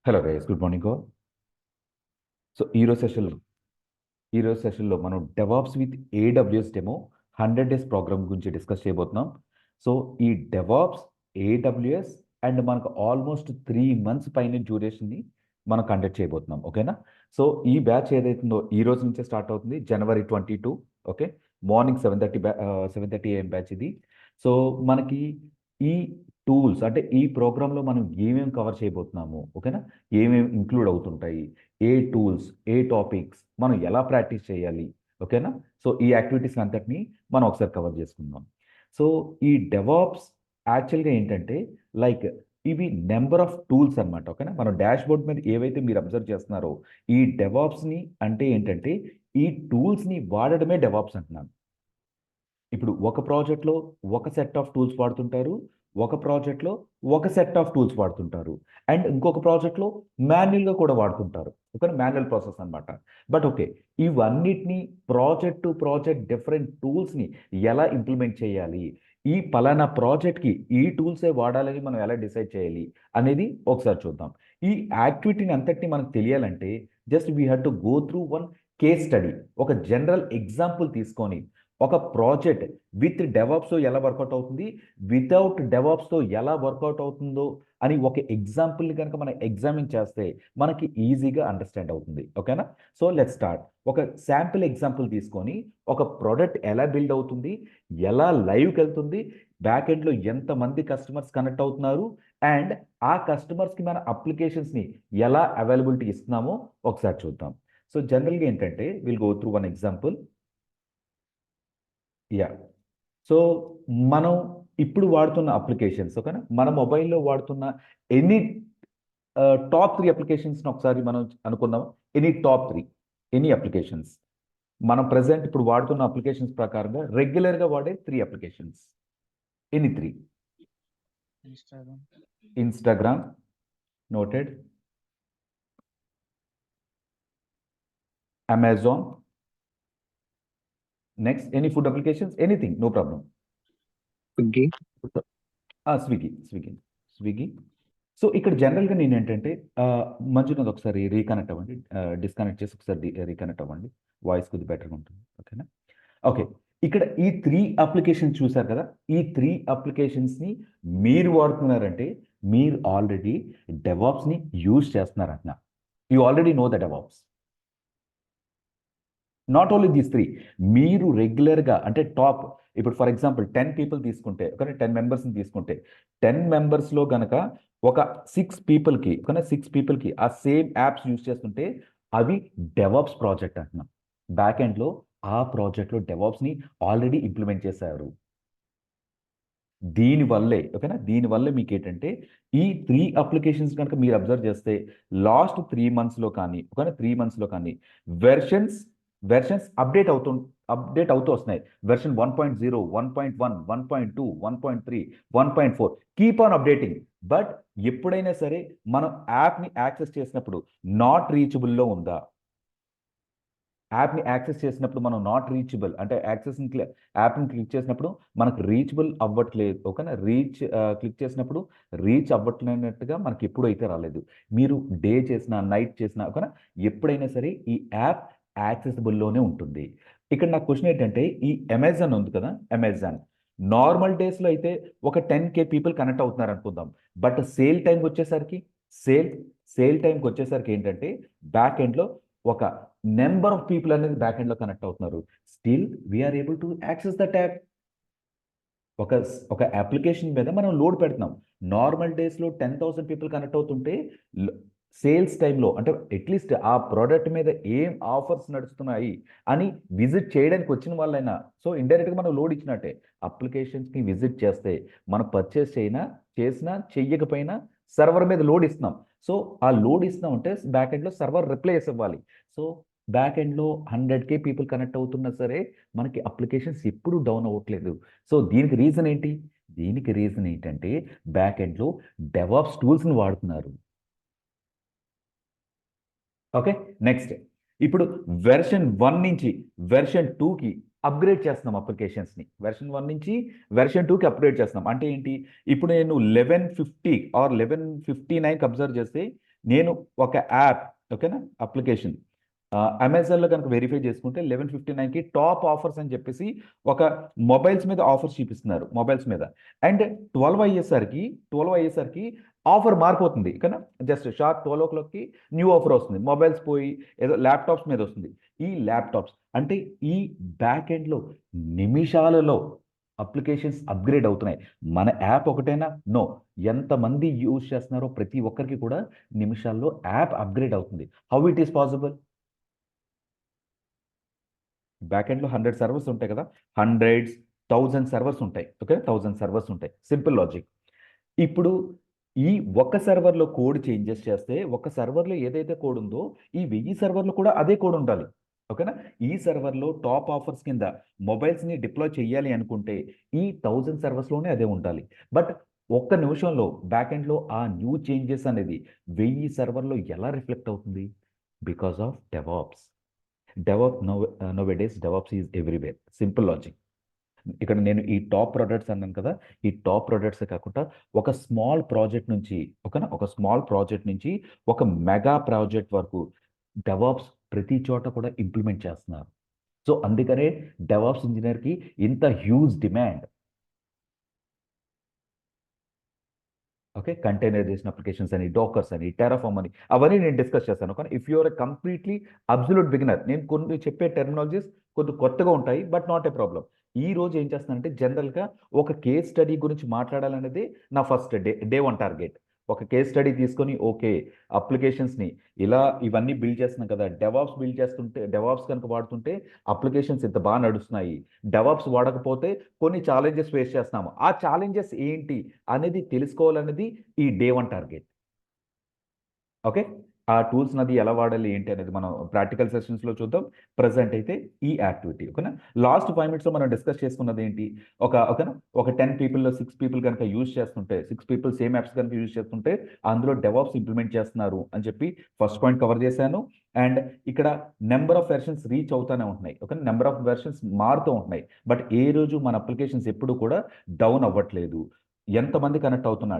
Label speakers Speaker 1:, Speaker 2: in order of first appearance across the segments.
Speaker 1: Hello guys, good morning all. So ఈరోజు సెషన్లో మనం DevOps with AWS demo 100 days programme గురించి డిస్కస్ చేయబోతున్నాం. సో ఈ డెవాప్స్ ఏడబ్ల్యూఎస్ అండ్ మనకు ఆల్మోస్ట్ 3 months పైన డ్యూరేషన్ని మనం కండక్ట్ చేయబోతున్నాం. ఓకేనా? సో ఈ బ్యాచ్ ఏదైతుందో ఈ రోజు నుంచే స్టార్ట్ అవుతుంది, January 22. Okay, morning 7:30 AM batch ఇది. సో మనకి ఈ టూల్స్ అంటే ఈ ప్రోగ్రాంలో మనం ఏమేమి కవర్ చేయబోతున్నాము, ఓకేనా, ఏమేమి ఇంక్లూడ్ అవుతుంటాయి, ఏ టూల్స్, ఏ టాపిక్స్, మనం ఎలా ప్రాక్టీస్ చేయాలి, ఓకేనా. సో ఈ యాక్టివిటీస్ అంతటిని మనం ఒకసారి కవర్ చేసుకుందాం. సో ఈ డెవాప్స్ యాక్చువల్గా ఏంటంటే లైక్ ఇవి నెంబర్ ఆఫ్ టూల్స్ అన్నమాట. ఓకేనా, మనం డాష్ బోర్డ్ మీద ఏవైతే మీరు అబ్జర్వ్ చేస్తున్నారో ఈ డెవాప్స్ని అంటే ఏంటంటే ఈ టూల్స్ని వాడడమే డెవాప్స్ అంటున్నాను. ఇప్పుడు ఒక ప్రాజెక్ట్లో ఒక సెట్ ఆఫ్ టూల్స్ వాడుతుంటారు, ఒక ప్రాజెక్ట్లో ఒక సెట్ ఆఫ్ టూల్స్ వాడుతుంటారు, అండ్ ఇంకొక ప్రాజెక్ట్లో మాన్యువల్గా కూడా వాడుతుంటారు. ఓకే, మాన్యువల్ ప్రాసెస్ అన్నమాట. బట్ ఓకే, ఇవన్నిటిని ప్రాజెక్ట్ టు ప్రాజెక్ట్ డిఫరెంట్ టూల్స్ని ఎలా ఇంప్లిమెంట్ చేయాలి, ఈ పలానా ప్రాజెక్ట్కి ఈ టూల్సే వాడాలని మనం ఎలా డిసైడ్ చేయాలి అనేది ఒకసారి చూద్దాం. ఈ యాక్టివిటీని అంతటిని మనకు తెలియాలంటే just we have to go through one case study. ఒక జనరల్ ఎగ్జాంపుల్ తీసుకొని ఒక ప్రాజెక్ట్ విత్ డెవాప్స్తో ఎలా వర్కౌట్ అవుతుంది, వితౌట్ డెవాప్స్తో ఎలా వర్కౌట్ అవుతుందో అని ఒక ఎగ్జాంపుల్ని కనుక మనం ఎగ్జామిన్ చేస్తే మనకి ఈజీగా అండర్స్టాండ్ అవుతుంది. ఓకేనా? So let start. ఒక శాంపిల్ ఎగ్జాంపుల్ తీసుకొని ఒక ప్రోడక్ట్ ఎలా బిల్డ్ అవుతుంది, ఎలా లైవ్కి వెళ్తుంది, బ్యాక్ ఎండ్లో ఎంతమంది కస్టమర్స్ కనెక్ట్ అవుతున్నారు, అండ్ ఆ కస్టమర్స్కి మన అప్లికేషన్స్ని ఎలా అవైలబిలిటీ ఇస్తున్నామో ఒకసారి చూద్దాం. సో జనరల్గా ఏంటంటే will go through one example. Yeah, so మనం ఇప్పుడు వాడుతున్న అప్లికేషన్స్, ఓకేనా, మన మొబైల్లో వాడుతున్న ఎనీ టాప్ 3 అప్లికేషన్స్ని ఒకసారి మనం అనుకుందాం. ఎనీ అప్లికేషన్స్ మనం ప్రజెంట్ ఇప్పుడు వాడుతున్న అప్లికేషన్స్ ప్రకారంగా రెగ్యులర్గా వాడే 3 applications. Any 3? Instagram noted, Amazon, next any food applications, anything, no problem.
Speaker 2: Swiggy.
Speaker 1: Swiggy. So ఇక్కడ జనరల్గా నేను ఏంటంటే మంజునాథ్ ఒకసారి రీకనెక్ట్ అవ్వండి, డిస్కనెక్ట్ చేసి ఒకసారి రీకనెక్ట్ అవ్వండి, వాయిస్ కొద్దిగా బెటర్గా ఉంటుంది. ఓకేనా? ఓకే, ఇక్కడ ఈ 3 అప్లికేషన్స్ చూసారు కదా, ఈ 3 అప్లికేషన్స్ని మీరు వాడుతున్నారంటే మీరు ఆల్రెడీ డెవాప్స్ని యూజ్ చేస్తున్నారంట. You already know the DevOps. Not only these 3, మీరు రెగ్యులర్గా అంటే టాప్, ఇప్పుడు ఫర్ ఎగ్జాంపుల్ 10 పీపుల్ తీసుకుంటే, ఒక 10 మెంబర్స్ని తీసుకుంటే 10 మెంబర్స్లో కనుక ఒక 6 పీపుల్కి, ఒక 6 పీపుల్కి ఆ సేమ్ యాప్స్ యూజ్ చేస్తుంటే అవి డెవాప్స్ ప్రాజెక్ట్ అంటున్నాం. బ్యాక్ ఎండ్లో ఆ ప్రాజెక్ట్లో డెవాప్స్ని ఆల్రెడీ ఇంప్లిమెంట్ చేశారు. దీనివల్లే మీకు ఏంటంటే ఈ 3 అప్లికేషన్స్ కనుక మీరు అబ్జర్వ్ చేస్తే లాస్ట్ 3 monthsలో కానీ, ఒక 3 monthsలో కానీ వెర్షన్స్ అప్డేట్ అవుతూ వస్తున్నాయి. Version 1.0, 1.1, 1.2, 1.3, 1.4 keep on updating. But ఎప్పుడైనా సరే మనం యాప్ని యాక్సెస్ చేసినప్పుడు నాట్ రీచబుల్లో ఉందా, యాప్ని యాక్సెస్ చేసినప్పుడు మనం నాట్ రీచబుల్ అంటే యాప్ని క్లిక్ చేసినప్పుడు మనకు రీచబుల్ అవ్వట్లేదు, ఓకేనా, క్లిక్ చేసినప్పుడు రీచ్ అవ్వట్లేనట్టుగా మనకి ఎప్పుడు అయితే రాలేదు. మీరు డే చేసినా నైట్ చేసినా, ఓకేనా, ఎప్పుడైనా సరే ఈ యాప్ యాక్సెసిబుల్లోనే ఉంటుంది. ఇక్కడ నా క్వశ్చన్ ఏంటంటే ఈ అమెజాన్ ఉంది కదా, అమెజాన్ నార్మల్ డేస్లో అయితే ఒక 10K పీపుల్ కనెక్ట్ అవుతున్నారు అనుకుందాం. బట్ సేల్ టైంకి వచ్చేసరికి ఏంటంటే బ్యాక్ ఎండ్లో ఒక నెంబర్ ఆఫ్ పీపుల్ అనేది బ్యాక్ ఎండ్లో కనెక్ట్ అవుతున్నారు. Still we're able to access that app. ఒక అప్లికేషన్ మీద మనం లోడ్ పెడుతున్నాం. నార్మల్ డేస్లో 10,000 పీపుల్ కనెక్ట్ అవుతుంటే సేల్స్ టైంలో అంటే అట్లీస్ట్ ఆ ప్రోడక్ట్ మీద ఏం ఆఫర్స్ నడుస్తున్నాయి అని విజిట్ చేయడానికి వచ్చిన వాళ్ళైనా, సో ఇండైరెక్ట్గా మనం లోడ్ ఇచ్చినట్టే. అప్లికేషన్స్కి విజిట్ చేస్తే మనం పర్చేస్ చేసినా చెయ్యకపోయినా సర్వర్ మీద లోడ్ ఇస్తున్నాం. సో ఆ లోడ్ ఇస్తున్నాం అంటే బ్యాక్ ఎండ్లో సర్వర్ రిప్లేస్ ఇవ్వాలి. సో బ్యాక్ ఎండ్లో 100K పీపుల్ కనెక్ట్ అవుతున్నా సరే మనకి అప్లికేషన్స్ ఎప్పుడు డౌన్ అవ్వట్లేదు. సో దీనికి రీజన్ ఏంటంటే బ్యాక్ ఎండ్లో డెవాప్స్ టూల్స్ని వాడుతున్నారు. ఓకే, నెక్స్ట్ ఇప్పుడు వెర్షన్ 1 నుంచి వెర్షన్ 2కి అప్గ్రేడ్ చేస్తున్నాం అప్లికేషన్స్ని. వెర్షన్ 1 నుంచి వెర్షన్ 2కి అప్గ్రేడ్ చేస్తున్నాం అంటే ఏంటి, ఇప్పుడు నేను 1150 ఆర్ 1159కి అబ్జర్వ్ చేస్తే నేను ఒక యాప్, ఓకేనా, అప్లికేషన్ అమెజాన్లో కనుక వెరిఫై చేసుకుంటే 11:59కి టాప్ ఆఫర్స్ అని చెప్పేసి ఒక మొబైల్స్ మీద ఆఫర్స్ చూపిస్తున్నారు, మొబైల్స్ మీద. అండ్ 12 అయ్యేసరికి ఆఫర్ మారిపోతుంది, ఓకేనా. జస్ట్ షార్ప్ 12 o'clockకి న్యూ ఆఫర్ వస్తుంది, మొబైల్స్ పోయి ఏదో ల్యాప్టాప్స్ మీద వస్తుంది. ఈ ల్యాప్టాప్స్ అంటే ఈ బ్యాక్ ఎండ్లో నిమిషాలలో అప్లికేషన్స్ అప్గ్రేడ్ అవుతున్నాయి. మన యాప్ ఒకటేనా? నో. ఎంతమంది యూజ్ చేస్తున్నారో ప్రతి ఒక్కరికి కూడా నిమిషాల్లో యాప్ అప్గ్రేడ్ అవుతుంది. How it is possible? Back ఎండ్లో 100 సర్వర్స్ ఉంటాయి కదా, హండ్రెడ్స్, 1000 సర్వర్స్ ఉంటాయి, ఓకే, 1000 సర్వర్స్ ఉంటాయి. Simple logic. ఇప్పుడు ఈ ఒక్క సర్వర్లో కోడ్ చేంజెస్ చేస్తే, ఒక సర్వర్లో ఏదైతే కోడ్ ఉందో ఈ 1000 సర్వర్లు కూడా అదే కోడ్ ఉండాలి, ఓకేనా. ఈ సర్వర్లో టాప్ ఆఫర్స్ కింద మొబైల్స్ని డిప్లాయ్ చేయాలి అనుకుంటే ఈ 1000 సర్వర్స్లోనే అదే ఉండాలి. బట్ ఒక్క నిమిషంలో బ్యాక్ ఎండ్లో ఆ న్యూ చేంజెస్ అనేది 1000 సర్వర్లో ఎలా రిఫ్లెక్ట్ అవుతుంది? Because of DevOps. Nowadays DevOps is everywhere. Simple logic. ఇక్కడ నేను ఈ టాప్ ప్రొడక్ట్స్ అన్నాను కదా, ఈ టాప్ ప్రొడక్ట్స్ కాకుండా ఒక స్మాల్ ప్రాజెక్ట్ నుంచి, ఓకేనా, ఒక స్మాల్ ప్రాజెక్ట్ నుంచి ఒక మెగా ప్రాజెక్ట్ వరకు డెవాప్స్ ప్రతి చోట కూడా ఇంప్లిమెంట్ చేస్తున్నారు. సో అందుకనే డెవాప్స్ ఇంజనీర్కి ఇంత huge demand. Okay, containerization applications అని, డోకర్స్ అని, టెరాఫామ్ అని, అవన్నీ నేను డిస్కస్ చేస్తాను. కానీ if you're completely absolute beginner, నేను కొన్ని చెప్పే టెర్మినాలజీస్ కొద్ది కొత్తగా ఉంటాయి, బట్ నాట్ ఏ ప్రాబ్లం. ఈ రోజు ఏం చేస్తానంటే జనరల్గా ఒక కేస్ స్టడీ గురించి మాట్లాడాలనేది నా ఫస్ట్ డే 1 టార్గెట్. ఒక కేస్ స్టడీ తీసుకొని, ఓకే, అప్లికేషన్స్ని ఇలా ఇవన్నీ బిల్డ్ చేస్తున్నాం కదా, డెవాప్స్ బిల్డ్ చేస్తుంటే, డెవాప్స్ కనుక వాడుతుంటే అప్లికేషన్స్ ఇంత బాగా నడుస్తున్నాయి, డెవాప్స్ వాడకపోతే కొన్ని ఛాలెంజెస్ ఫేస్ చేస్తున్నాము, ఆ ఛాలెంజెస్ ఏంటి అనేది తెలుసుకోవాలనేది ఈ డే 1 టార్గెట్. ఓకే, ఆ టూల్స్ నది ఎలా వాడాలి ఏంటి అనేది మనం ప్రాక్టికల్ సెషన్స్లో చూద్దాం. ప్రజెంట్ అయితే ఈ యాక్టివిటీ, ఓకేనా. లాస్ట్ 5 minutesలో మనం డిస్కస్ చేసుకున్నది ఏంటి? ఓకేనా, ఒక 10 పీపుల్లో 6 పీపుల్ కనుక యూజ్ చేస్తుంటే, 6 పీపుల్ సేమ్ యాప్స్ కనుక యూజ్ చేస్తుంటే అందులో డెవాప్స్ ఇంప్లిమెంట్ చేస్తున్నారు అని చెప్పి ఫస్ట్ పాయింట్ కవర్ చేశాను. అండ్ ఇక్కడ నెంబర్ ఆఫ్ వెర్షన్స్ రీచ్ అవుతూనే ఉంటున్నాయి, ఓకే, నెంబర్ ఆఫ్ వెర్షన్స్ మారుతూ ఉంటున్నాయి. బట్ ఏ రోజు మన అప్లికేషన్స్ ఎప్పుడు కూడా డౌన్ అవ్వట్లేదు. ఎంతమంది కనెక్ట్ అవుతున్నా,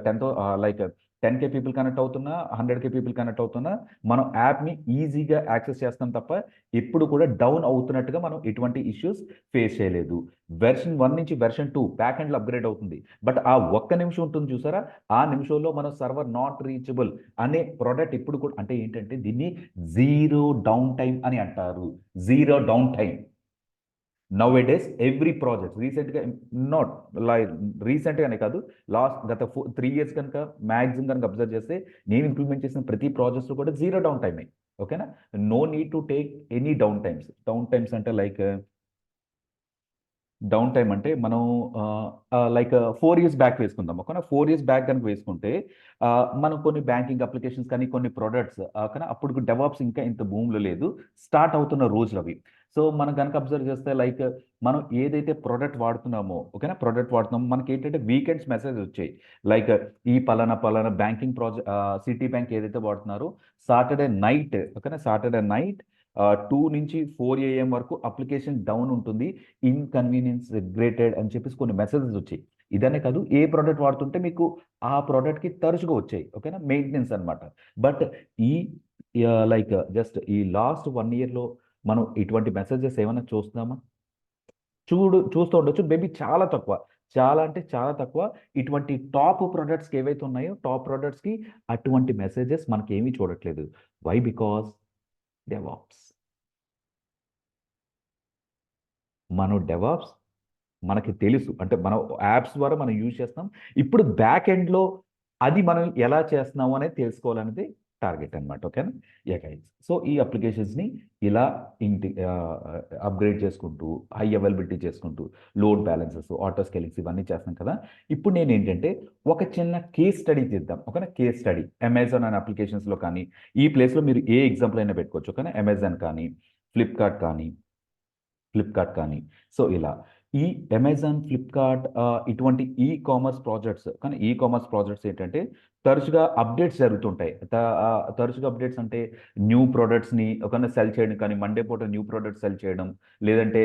Speaker 1: 10తో లైక్ 10K పీపుల్ కనెక్ట్ అవుతున్నా, 100K పీపుల్ కనెక్ట్ అవుతున్నా, మనం యాప్ని ఈజీగా యాక్సెస్ చేస్తాం తప్ప ఎప్పుడు కూడా డౌన్ అవుతున్నట్టుగా మనం ఎటువంటి ఇష్యూస్ ఫేస్ చేయలేదు. వెర్షన్ 1 నుంచి వెర్షన్ 2 బ్యాక్ ఎండ్లో అప్గ్రేడ్ అవుతుంది. బట్ ఆ ఒక్క నిమిషం ఉంటుంది చూసారా, ఆ నిమిషంలో మనం సర్వర్ నాట్ రీచబుల్ అనే ప్రోడక్ట్ ఇప్పుడు కూడా, అంటే ఏంటంటే దీన్ని జీరో డౌన్ టైం అని అంటారు. Zero down time. నౌ ఏ డేస్ ఎవ్రీ ప్రాజెక్ట్ రీసెంట్గా, నాట్ లైక్ రీసెంట్గానే కాదు, గత 3 years కనుక మ్యాక్సిమం కనుక అబ్జర్వ్ చేస్తే నేను ఇంప్లిమెంట్ చేసిన ప్రతి ప్రాజెక్ట్స్ కూడా జీరో డౌన్ టైమే, ఓకేనా. No need to take any down times. Down times అంటే లైక్ డౌన్ టైమ్ అంటే మనం లైక్ 4 years బ్యాక్ వేసుకుందాం, ఓకేనా. 4 years బ్యాక్ కనుక వేసుకుంటే మనం కొన్ని బ్యాంకింగ్ అప్లికేషన్స్ కానీ కొన్ని ప్రొడక్ట్స్, ఓకేనా, అప్పుడు డెవాప్స్ ఇంకా ఇంత భూమిలో లేదు, స్టార్ట్ అవుతున్న రోజులు అవి. సో మనం కనుక అబ్జర్వ్ చేస్తే లైక్ మనం ఏదైతే ప్రోడక్ట్ వాడుతున్నామో, ఓకేనా, ప్రోడక్ట్ వాడుతున్నామో మనకి ఏంటంటే వీకెండ్స్ మెసేజ్ వచ్చాయి, లైక్ ఈ పలానా బ్యాంకింగ్ ప్రాజెక్ట్, సిటీ బ్యాంక్ ఏదైతే వాడుతున్నారో సాటర్డే నైట్, ఓకేనా, సాటర్డే నైట్ 2 నుంచి 4 AM వరకు అప్లికేషన్ డౌన్ ఉంటుంది, ఇన్కన్వీనియన్స్ గ్రేటెడ్ అని చెప్పేసి కొన్ని మెసేజెస్ వచ్చాయి. ఇదనే కాదు, ఏ ప్రోడక్ట్ వాడుతుంటే మీకు ఆ ప్రోడక్ట్కి తరచుగా వచ్చాయి, ఓకేనా, మెయింటెనెన్స్ అనమాట. బట్ ఈ లైక్ జస్ట్ ఈ లాస్ట్ 1 yearలో మనం ఇటువంటి మెసేజెస్ ఏమైనా చూస్తున్నామా? చూస్తూ ఉండొచ్చు, మేబీ చాలా తక్కువ. చాలా అంటే చాలా తక్కువ. ఇటువంటి టాప్ ప్రొడక్ట్స్కి ఏవైతే ఉన్నాయో టాప్ ప్రొడక్ట్స్కి అటువంటి మెసేజెస్ మనకి ఏమీ చూడట్లేదు. వై? Because DevOps. మనం డెవాప్స్ మనకి తెలుసు, అంటే మనం యాప్స్ ద్వారా మనం యూజ్ చేస్తాం. ఇప్పుడు బ్యాక్ ఎండ్లో అది మనం ఎలా చేస్తున్నాము అనేది తెలుసుకోవాలనేది టార్గెట్ అనమాట, ఓకేనా. యా గైస్, సో ఈ అప్లికేషన్స్ని ఇలా అప్గ్రేడ్ చేసుకుంటూ, హై అవైలబిలిటీ చేసుకుంటూ, లోడ్ బ్యాలెన్సెస్, ఆటో స్కేలింగ్స్ ఇవన్నీ చేస్తాం కదా. ఇప్పుడు నేను ఏంటంటే ఒక చిన్న కేస్ స్టడీ చేద్దాం, ఓకేనా. కేస్ స్టడీ అమెజాన్ అనే అప్లికేషన్స్లో కానీ, ఈ ప్లేస్లో మీరు ఏ ఎగ్జాంపుల్ అయినా పెట్టుకోవచ్చు, ఓకేనా. అమెజాన్ కానీ, ఫ్లిప్కార్ట్ కానీ, సో ఇలా ఈ అమెజాన్, ఫ్లిప్కార్ట్ ఇటువంటి ఈ కామర్స్ ప్రాజెక్ట్స్, కానీ ఈ కామర్స్ ప్రాజెక్ట్స్ ఏంటంటే తరచుగా అప్డేట్స్ జరుగుతుంటాయి. తరచుగా అప్డేట్స్ అంటే న్యూ ప్రోడక్ట్స్ని ఒక సెల్ చేయడం, కానీ మండే పూట న్యూ ప్రోడక్ట్స్ సెల్ చేయడం, లేదంటే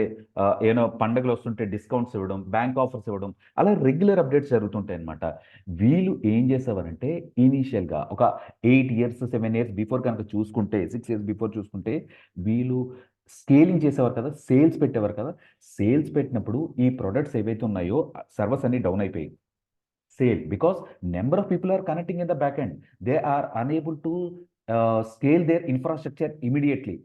Speaker 1: ఏదో పండుగలు వస్తుంటే డిస్కౌంట్స్ ఇవ్వడం, బ్యాంక్ ఆఫర్స్ ఇవ్వడం, అలా రెగ్యులర్ అప్డేట్స్ జరుగుతుంటాయి అనమాట. వీళ్ళు ఏం చేసేవారంటే ఇనీషియల్గా ఒక 8 ఇయర్స్ 7 ఇయర్స్ బిఫోర్ కనుక చూసుకుంటే, 6 ఇయర్స్ బిఫోర్ చూసుకుంటే వీళ్ళు స్కేలింగ్ చేసేవారు కదా, సేల్స్ పెట్టేవారు కదా. సేల్స్ పెట్టినప్పుడు ఈ ప్రొడక్ట్స్ ఏవైతే ఉన్నాయో సర్వర్స్ అన్ని డౌన్ అయిపోయాయి. Sale because number of people are connecting in the back end, they are unable to scale their infrastructure immediately.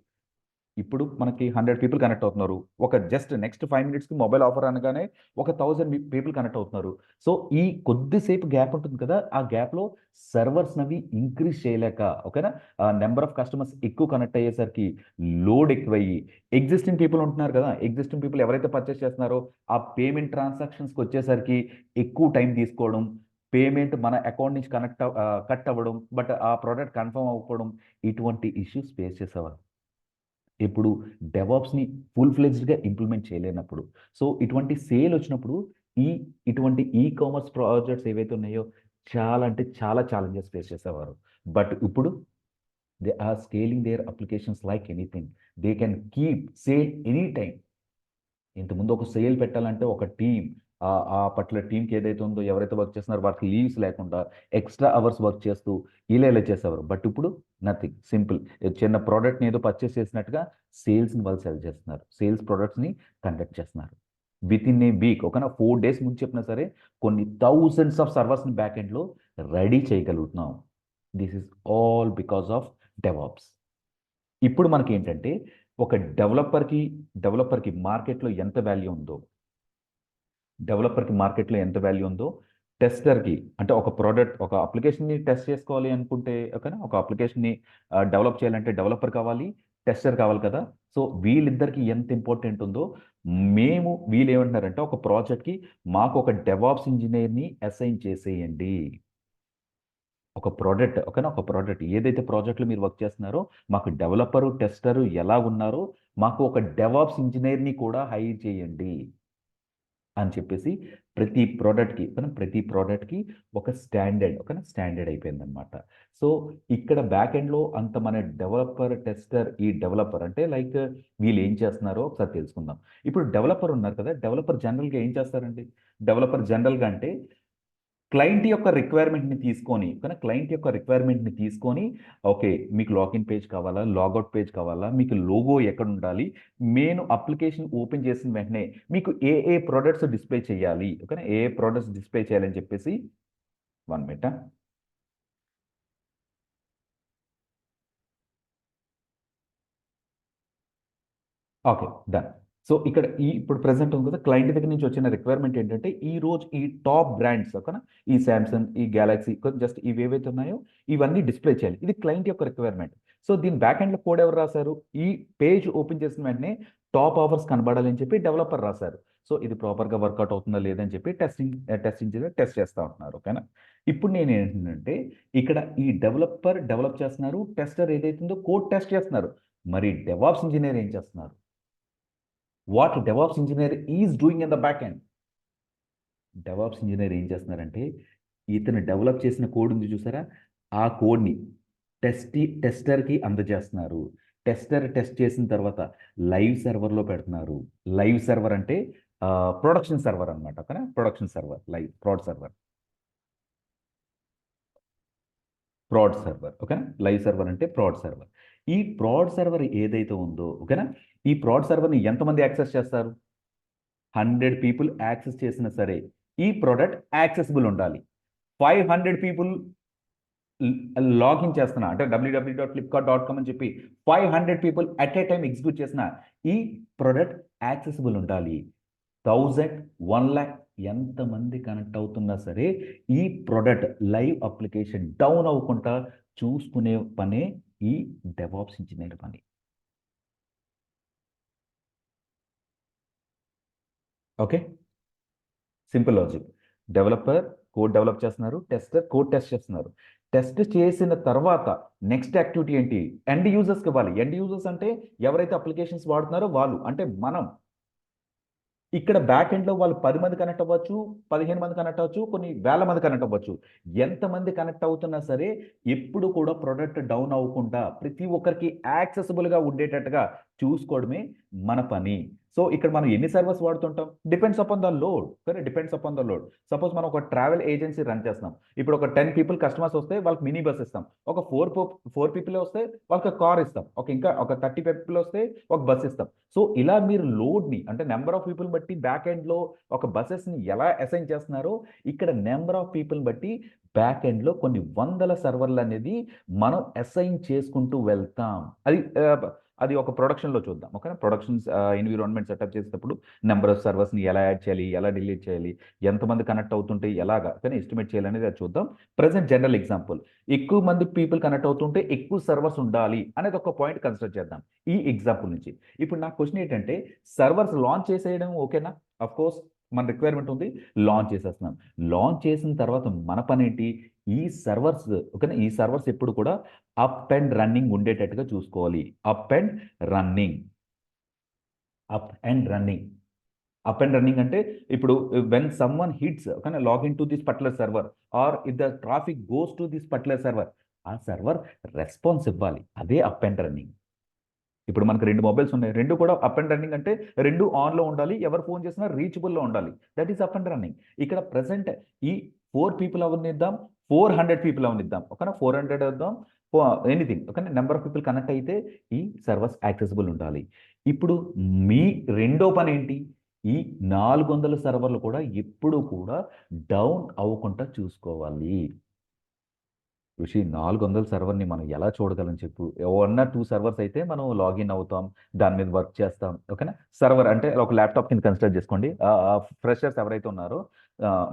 Speaker 1: ఇప్పుడు మనకి 100 పీపుల్ కనెక్ట్ అవుతున్నారు. ఒక జస్ట్ నెక్స్ట్ 5 మినిట్స్కి మొబైల్ ఆఫర్ అనగానే ఒక 1000 పీపుల్ కనెక్ట్ అవుతున్నారు. సో ఈ కొద్దిసేపు గ్యాప్ ఉంటుంది కదా, ఆ గ్యాప్లో సర్వర్స్ నవి ఇంక్రీజ్ చేయలేక, ఓకేనా, నెంబర్ ఆఫ్ కస్టమర్స్ ఎక్కువ కనెక్ట్ అయ్యేసరికి లోడ్ ఎక్కువయ్యి ఎగ్జిస్టింగ్ పీపుల్ ఉంటున్నారు కదా, ఎగ్జిస్టింగ్ పీపుల్ ఎవరైతే పర్చేస్ చేస్తున్నారో ఆ పేమెంట్ ట్రాన్సాక్షన్స్కి వచ్చేసరికి ఎక్కువ టైం తీసుకోవడం, పేమెంట్ మన అకౌంట్ నుంచి కట్ అవ్వడం, బట్ ఆ ప్రోడక్ట్ కన్ఫర్మ్ అవ్వకపోవడం, ఇటువంటి ఇష్యూస్ ఫేస్ చేసేవారు. ఇప్పుడు డెవాప్స్ని ఫుల్ ఫ్లెడ్జ్డ్గా ఇంప్లిమెంట్ చేయలేనప్పుడు, సో ఇటువంటి సేల్ వచ్చినప్పుడు ఈ ఇటువంటి ఈ కామర్స్ ప్రాజెక్ట్స్ ఏవైతే ఉన్నాయో చాలా అంటే చాలా ఛాలెంజెస్ ఫేస్ చేసేవారు. బట్ ఇప్పుడు they are scaling their applications like anything. They can keep sale any time. ఇంతకుముందు ఒక సేల్ పెట్టాలంటే ఒక టీం, ఆ పర్టికులర్ టీంకి ఏదైతే ఉందో, ఎవరైతే వర్క్ చేస్తున్నారో వాళ్ళకి లీవ్స్ లేకుండా ఎక్స్ట్రా అవర్స్ వర్క్ చేస్తూ ఇలా చేసేవారు. బట్ ఇప్పుడు నథింగ్, సింపుల్. చిన్న ప్రోడక్ట్ని ఏదో పర్చేస్ చేసినట్టుగా సేల్స్ని వాళ్ళు సెల్ చేస్తున్నారు, సేల్స్ ప్రోడక్ట్స్ని కండక్ట్ చేస్తున్నారు. విత్ ఇన్ ఏ వీక్, ఒక 4 days ముందు చెప్పినా సరే కొన్ని థౌజండ్స్ ఆఫ్ సర్వర్స్ని బ్యాక్ ఎండ్లో రెడీ చేయగలుగుతున్నాం. This is all because of DevOps. ఇప్పుడు మనకి ఏంటంటే ఒక డెవలపర్కి మార్కెట్లో ఎంత వాల్యూ ఉందో, టెస్టర్కి అంటే ఒక ప్రోడక్ట్, ఒక అప్లికేషన్ని టెస్ట్ చేసుకోవాలి అనుకుంటే, ఓకేనా, ఒక అప్లికేషన్ని డెవలప్ చేయాలంటే డెవలపర్ కావాలి, టెస్టర్ కావాలి కదా. సో వీళ్ళిద్దరికి ఎంత ఇంపార్టెంట్ ఉందో, వీళ్ళు ఏమంటున్నారంటే ఒక ప్రాజెక్ట్కి మాకు ఒక డెవాప్స్ ఇంజనీర్ని అసైన్ చేసేయండి. ఒక ప్రోడక్ట్, ఓకేనా, ఒక ప్రోడక్ట్ ఏదైతే ప్రాజెక్ట్లో మీరు వర్క్ చేస్తున్నారో మాకు డెవలపరు, టెస్టరు ఎలా ఉన్నారో మాకు ఒక డెవాప్స్ ఇంజనీర్ని కూడా హైర్ చేయండి అని చెప్పేసి ప్రతి ప్రోడక్ట్కి ఒక స్టాండర్డ్ అయిపోయిందనమాట. సో ఇక్కడ బ్యాక్ ఎండ్లో అంత మన డెవలపర్, టెస్టర్, ఈ డెవలపర్ అంటే లైక్ వీళ్ళు ఏం చేస్తున్నారో ఒకసారి తెలుసుకుందాం. ఇప్పుడు డెవలపర్ ఉన్నారు కదా, డెవలపర్ జనరల్గా ఏం చేస్తారండి? డెవలపర్ జనరల్గా అంటే క్లయింట్ యొక్క రిక్వైర్మెంట్ని తీసుకొని, ఓకే, మీకు లాగిన్ పేజ్ కావాలా, లాగౌట్ పేజ్ కావాలా, మీకు లోగో ఎక్కడ ఉండాలి, నేను అప్లికేషన్ ఓపెన్ చేసిన వెంటనే మీకు ఏ ప్రోడక్ట్స్ డిస్ప్లే చేయాలి, ఓకేనా, ఏ ప్రోడక్ట్స్ డిస్ప్లే చేయాలని చెప్పేసి 1 minute. Okay, done. సో ఇక్కడ ఇప్పుడు ప్రెసెంట్ ఉంది కదా, క్లయింట్ దగ్గర నుంచి వచ్చిన రిక్వైర్మెంట్ ఏంటంటే ఈ రోజు ఈ టాప్ బ్రాండ్స్, ఓకేనా, ఈ శాంసంగ్, ఈ గ్యాలక్సీ, జస్ట్ ఇవి ఏవైతే ఉన్నాయో ఇవన్నీ డిస్ప్లే చేయాలి. ఇది క్లయింట్ యొక్క రిక్వైర్మెంట్. సో దీని బ్యాక్ ఎండ్లో కోడ్ ఎవరు రాశారు? ఈ పేజ్ ఓపెన్ చేసిన వెంటనే టాప్ ఆఫర్స్ కనబడాలి అని చెప్పి డెవలపర్ రాశారు. సో ఇది ప్రాపర్గా వర్కౌట్ అవుతుందా లేదని చెప్పి టెస్ట్ చేస్తూ ఉంటున్నారు, ఓకేనా. ఇప్పుడు నేను ఏంటంటే ఇక్కడ ఈ డెవలప్ చేస్తున్నారు, టెస్టర్ ఏదైతుందో కోడ్ టెస్ట్ చేస్తున్నారు. మరి డెవాప్స్ ఇంజనీర్ ఏం చేస్తున్నారు? What DevOps engineer is doing in the back end? DevOps engineer ఏం చేస్తున్నారంటే ఇతను డెవలప్ చేసిన కోడ్ ఉంది చూసారా, ఆ కోడ్ని టెస్టర్కి అందజేస్తున్నారు. టెస్టర్ టెస్ట్ చేసిన తర్వాత లైవ్ సర్వర్లో పెడుతున్నారు. లైవ్ సర్వర్ అంటే ప్రొడక్షన్ సర్వర్ అనమాట, ఓకేనా, production server, live proud server, ఓకేనా. లైవ్ సర్వర్ అంటే ప్రాడ్ సర్వర్. ఈ ప్రాడ్ సర్వర్ ఏదైతే ఉందో, ఓకేనా, ఈ ప్రాడ్ సర్వర్ని ఎంతమంది యాక్సెస్ చేస్తారు? 100 పీపుల్ యాక్సెస్ చేసినా సరే ఈ ప్రోడక్ట్ యాక్సెసిబుల్ ఉండాలి. 500 పీపుల్ లాగిన్ చేస్తున్నా అంటే www.flipkart.com అని చెప్పి 500 people at a time execute చేసిన ఈ ప్రోడక్ట్ యాక్సెసిబుల్ ఉండాలి. 1000, 1 lakh ఎంతమంది కనెక్ట్ అవుతున్నా సరే ఈ ప్రోడక్ట్ లైవ్ అప్లికేషన్ డౌన్ అవ్వకుండా చూసుకునే పనే ఈ డెవాప్స్ ఇంజనీర్ పని. Okay, simple logic. Developer code develop చేస్తున్నారు, టెస్టర్ కోడ్ టెస్ట్ చేస్తున్నారు. టెస్ట్ చేసిన తర్వాత నెక్స్ట్ యాక్టివిటీ ఏంటి? ఎండ్ యూజర్స్కి ఇవ్వాలి. ఎండ్ యూజర్స్ అంటే ఎవరైతే అప్లికేషన్స్ వాడుతున్నారో వాళ్ళు, అంటే మనం. ఇక్కడ బ్యాక్ ఎండ్లో వాళ్ళు 10 మంది కనెక్ట్ అవ్వచ్చు, 15 మంది కనెక్ట్ అవ్వచ్చు, కొన్ని వేల మంది కనెక్ట్ అవ్వచ్చు. ఎంతమంది కనెక్ట్ అవుతున్నా సరే ఎప్పుడు కూడా ప్రొడక్ట్ డౌన్ అవ్వకుండా ప్రతి ఒక్కరికి యాక్సెసిబుల్గా ఉండేటట్టుగా చూసుకోవడమే మన పని. సో ఇక్కడ మనం ఎన్ని సర్వర్స్ వాడుతుంటాం, డిపెండ్స్ అపాన్ ద లోడ్. సరే, depends upon the load. Suppose మనం ఒక ట్రావెల్ ఏజెన్సీ రన్ చేస్తున్నాం. ఇప్పుడు ఒక 10 పీపుల్ కస్టమర్స్ వస్తే వాళ్ళకి మినీ బస్ ఇస్తాం. ఒక 4 పీపుల్ వస్తే వాళ్ళకి కార్ ఇస్తాం. ఇంకా ఒక 30 పీపుల్ వస్తే ఒక బస్ ఇస్తాం. సో ఇలా మీరు లోడ్ని అంటే నెంబర్ ఆఫ్ పీపుల్ బట్టి బ్యాక్ ఎండ్లో ఒక బస్సెస్ని ఎలా అసైన్ చేస్తున్నారో ఇక్కడ నెంబర్ ఆఫ్ పీపుల్ బట్టి బ్యాక్ ఎండ్లో కొన్ని వందల సర్వర్లు అనేది మనం అసైన్ చేసుకుంటూ వెళ్తాం. అది ఒక ప్రొడక్షన్లో చూద్దాం. ఓకేనా, ప్రొడక్షన్స్ ఎన్విరాన్మెంట్ సెటప్ చేసేటప్పుడు నెంబర్ ఆఫ్ సర్వర్స్ని ఎలా యాడ్ చేయాలి, ఎలా డిలీట్ చేయాలి, ఎంతమంది కనెక్ట్ అవుతుంటే ఎలాగా కానీ ఎస్టిమేట్ చేయాలి అనేది అది చూద్దాం. ప్రజెంట్ జనరల్ ఎగ్జాంపుల్, ఎక్కువ మంది పీపుల్ కనెక్ట్ అవుతుంటే ఎక్కువ సర్వర్స్ ఉండాలి అనేది ఒక పాయింట్ కన్సిడర్ చేద్దాం ఈ ఎగ్జాంపుల్ నుంచి. ఇప్పుడు నా క్వశ్చన్ ఏంటంటే సర్వర్స్ లాంచ్ చేసేయడం ఓకేనా? అఫ్ కోర్స్ మన రిక్వైర్మెంట్ ఉంది, లాంచ్ చేసేస్తున్నాం. లాంచ్ చేసిన తర్వాత మన పని ఏంటి, ఈ సర్వర్స్ ఓకేనా, ఈ సర్వర్స్ ఎప్పుడు కూడా అప్ అండ్ రన్నింగ్ ఉండేటట్టుగా చూసుకోవాలి. Up and running, up and running. Up and running అంటే ఇప్పుడు వెన్ సమ్వన్ హిట్స్ కానీ login to this particular server or if the traffic goes to this particular server, ఆ సర్వర్ రెస్పాన్స్ ఇవ్వాలి. అదే up and running. ఇప్పుడు మనకు 2 mobiles ఉన్నాయి, 2 కూడా అప్ అండ్ రన్నింగ్ అంటే 2 ఆన్లో ఉండాలి, ఎవరు ఫోన్ చేసినా రీచబుల్లో ఉండాలి. That is up and running. ఇక్కడ ప్రజెంట్ ఈ 4 పీపుల్ అవనిద్దాం, 400 పీపుల్ అవనిద్దాం, ఓకేనా, 400 వద్దాం, ఎనీథింగ్ ఓకేనా, నెంబర్ ఆఫ్ పీపుల్ కనెక్ట్ అయితే ఈ సర్వర్స్ యాక్సెసిబుల్ ఉండాలి. ఇప్పుడు మీ రెండో పని ఏంటి, ఈ 400 సర్వర్లు కూడా ఎప్పుడు కూడా డౌన్ అవ్వకుండా చూసుకోవాలి. ఋషి 400 సర్వర్ని మనం ఎలా చూడగలం చెప్పు. 1 or 2 సర్వర్స్ అయితే మనం లాగిన్ అవుతాం, దాని మీద వర్క్ చేస్తాం. ఓకేనా, సర్వర్ అంటే ఒక ల్యాప్టాప్ కింద కన్సిడర్ చేసుకోండి. ఫ్రెషర్స్ ఎవరైతే ఉన్నారో